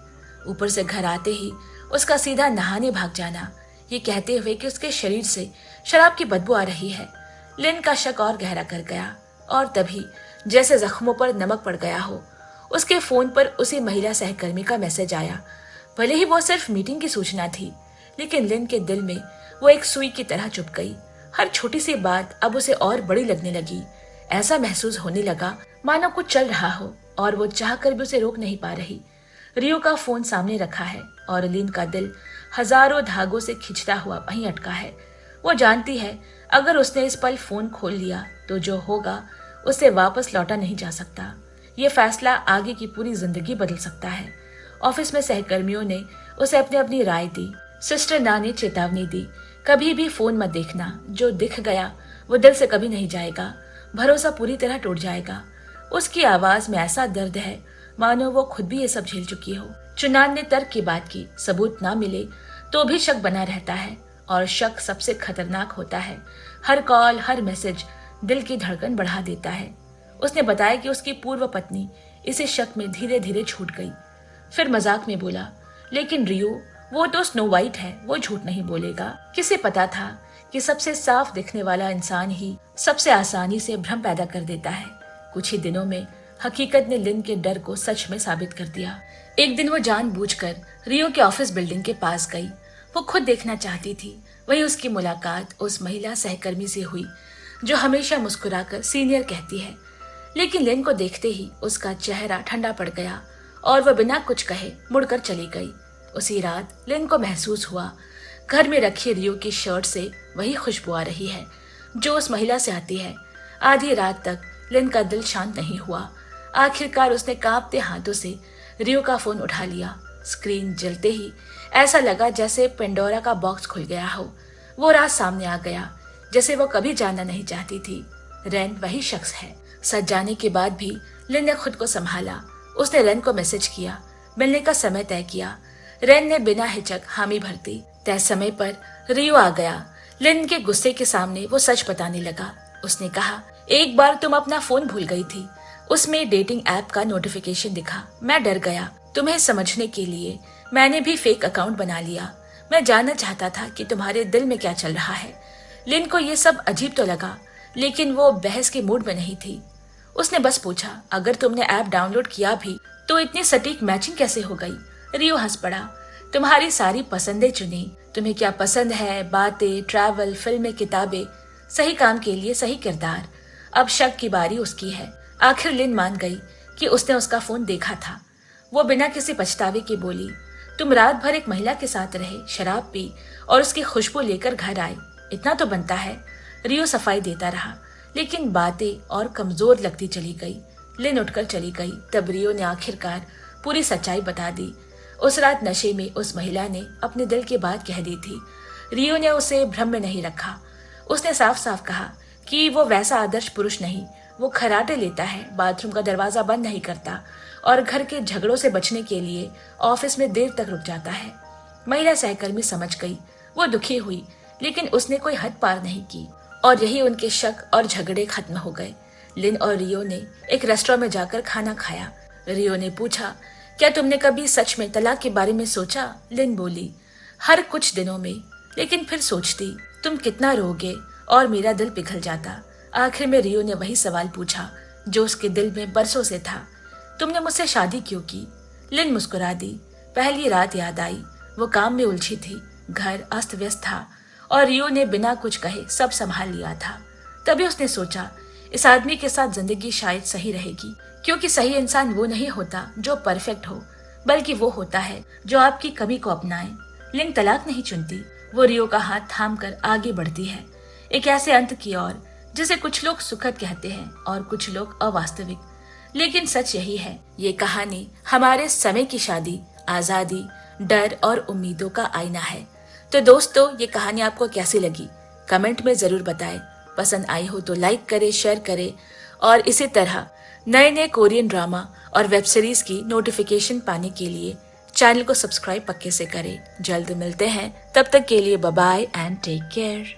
ऊपर से घर आते ही उसका सीधा नहाने भाग जाना, ये कहते हुए कि उसके शरीर से शराब की बदबू आ रही है। लिन का शक और गहरा कर गया और तभी जैसे जख्मों पर नमक पड़ गया हो, उसके फोन पर उसी महिला सहकर्मी का मैसेज आया। भले ही वो सिर्फ मीटिंग की सूचना थी, लेकिन लिन के दिल में वो एक सुई की तरह चुभ गई। हर छोटी सी बात अब उसे और बड़ी लगने लगी। ऐसा महसूस होने लगा मानो कुछ चल रहा हो और वो चाहकर भी उसे रोक नहीं पा रही। रियो का फोन सामने रखा है और लिन का दिल हजारों धागों से खिंचता हुआ वहीं अटका है। वो जानती है अगर उसने इस पल फोन खोल लिया तो जो होगा उसे वापस लौटा नहीं जा सकता। ये फैसला आगे की पूरी जिंदगी बदल सकता है। ऑफिस में सहकर्मियों ने उसे अपनी अपनी राय दी। सिस्टर ना ने चेतावनी दी, कभी भी फोन मत देखना, जो दिख गया वो दिल से कभी नहीं जाएगा, भरोसा पूरी तरह टूट जाएगा। उसकी आवाज में ऐसा दर्द है मानो वो खुद भी ये सब झेल चुकी हो। चुनान ने तर्क की बात की, सबूत ना मिले तो भी शक बना रहता है और शक सबसे खतरनाक होता है। हर कॉल, हर मैसेज दिल की धड़कन बढ़ा देता है। उसने बताया कि उसकी पूर्व पत्नी इसी शक में धीरे धीरे छूट गई। फिर मजाक में बोला, लेकिन रियो वो तो स्नो वाइट है, वो झूठ नहीं बोलेगा। किसे पता था कि सबसे साफ दिखने वाला इंसान ही सबसे आसानी से भ्रम पैदा कर देता है। कुछ ही दिनों में हकीकत ने लिन के डर को सच में साबित कर दिया। एक दिन वो जानबूझकर रियो के ऑफिस बिल्डिंग के पास गई। वो खुद देखना चाहती थी। वहीं उसकी मुलाकात उस महिला सहकर्मी से हुई जो हमेशा मुस्कुराकर सीनियर कहती है। लेकिन लिन को देखते ही उसका चेहरा ठंडा पड़ गया और वह बिना कुछ कहे मुड़कर चली गई। उसी रात लिन को महसूस हुआ घर में रखी रियो की शर्ट से वही खुशबू आ रही है जो उस महिला से आती है। आधी रात तक लिन का दिल शांत नहीं हुआ। आखिरकार उसने कांपते हाथों से रियो का फोन उठा लिया। स्क्रीन जलते ही ऐसा लगा जैसे पेंडोरा का बॉक्स खुल गया हो। वो राज सामने आ गया जैसे वो कभी जानना नहीं चाहती थी। रैन वही शख्स है। सच जाने के बाद भी लिन ने खुद को संभाला। उसने रैन को मैसेज किया, मिलने का समय तय किया। रैन ने बिना हिचक हामी भर दी। तय समय पर रियो आ गया। लिन के गुस्से के सामने वो सच बताने लगा। उसने कहा, एक बार तुम अपना फोन भूल गई थी। उसमें डेटिंग ऐप का नोटिफिकेशन दिखा। मैं डर गया। तुम्हें समझने के लिए मैंने भी फेक अकाउंट बना लिया। मैं जानना चाहता था कि तुम्हारे दिल में क्या चल रहा है। लिन को ये सब अजीब तो लगा, लेकिन वो बहस के मूड में नहीं थी। उसने बस पूछा, अगर तुमने ऐप डाउनलोड किया भी तो इतनी सटीक मैचिंग कैसे हो गई? रियो हंस पड़ा। तुम्हारी सारी पसंदें चुनी। तुम्हें क्या पसंद है, बातें, ट्रैवल, फिल्में, किताबें, सही काम के लिए सही किरदार। अब शक की बारी उसकी है। आखिर लिन मान गई कि उसने उसका फोन देखा था। वो बिना किसी पछतावे के बोली, तुम रात भर एक महिला के साथ रहे, शराब पी और उसकी खुशबू लेकर घर आए। इतना तो बनता है। रियो सफाई देता रहा, लेकिन बातें और कमजोर लगती चली गई। लिन उठकर चली गई। तब रियो ने आखिरकार पूरी सच्चाई बता दी। उस रात नशे में उस महिला ने अपने दिल की बात कह दी थी। रियो ने उसे भ्रम में नहीं रखा। उसने साफ साफ कहा कि वो वैसा आदर्श पुरुष नहीं। वो खर्राटे लेता है, बाथरूम का दरवाजा बंद नहीं करता और घर के झगड़ों से बचने के लिए ऑफिस में देर तक रुक जाता है। महिला सहकर्मी समझ गई। वो दुखी हुई, लेकिन उसने कोई हद पार नहीं की और यही उनके शक और झगड़े खत्म हो गए। लिन और रियो ने एक रेस्टोरेंट में जाकर खाना खाया। रियो ने पूछा, क्या तुमने कभी सच में तलाक के बारे में सोचा? लिन बोली, हर कुछ दिनों में, लेकिन फिर सोचती तुम कितना रोगे और मेरा दिल पिघल जाता। आखिर में रियो ने वही सवाल पूछा जो उसके दिल में बरसों से था, तुमने मुझसे शादी क्यों की? लिन मुस्कुरा दी। पहली रात याद आई। वो काम में उलझी थी, घर अस्त व्यस्त था और रियो ने बिना कुछ कहे सब संभाल लिया था। तभी उसने सोचा, इस आदमी के साथ जिंदगी शायद सही रहेगी, क्योंकि सही इंसान वो नहीं होता जो परफेक्ट हो, बल्कि वो होता है जो आपकी कमी को अपनाए। लिन तलाक नहीं चुनती। वो रियो का हाथ थाम कर आगे बढ़ती है, एक ऐसे अंत की ओर जिसे कुछ लोग सुखद कहते हैं और कुछ लोग अवास्तविक। लेकिन सच यही है, ये कहानी हमारे समय की शादी, आजादी, डर और उम्मीदों का आईना है। तो दोस्तों, ये कहानी आपको कैसी लगी कमेंट में जरूर बताएं। पसंद आई हो तो लाइक करें, शेयर करें और इसी तरह नए नए कोरियन ड्रामा और वेब सीरीज की नोटिफिकेशन पाने के लिए चैनल को सब्सक्राइब पक्के से करें। जल्द मिलते हैं, तब तक के लिए bye bye and take care.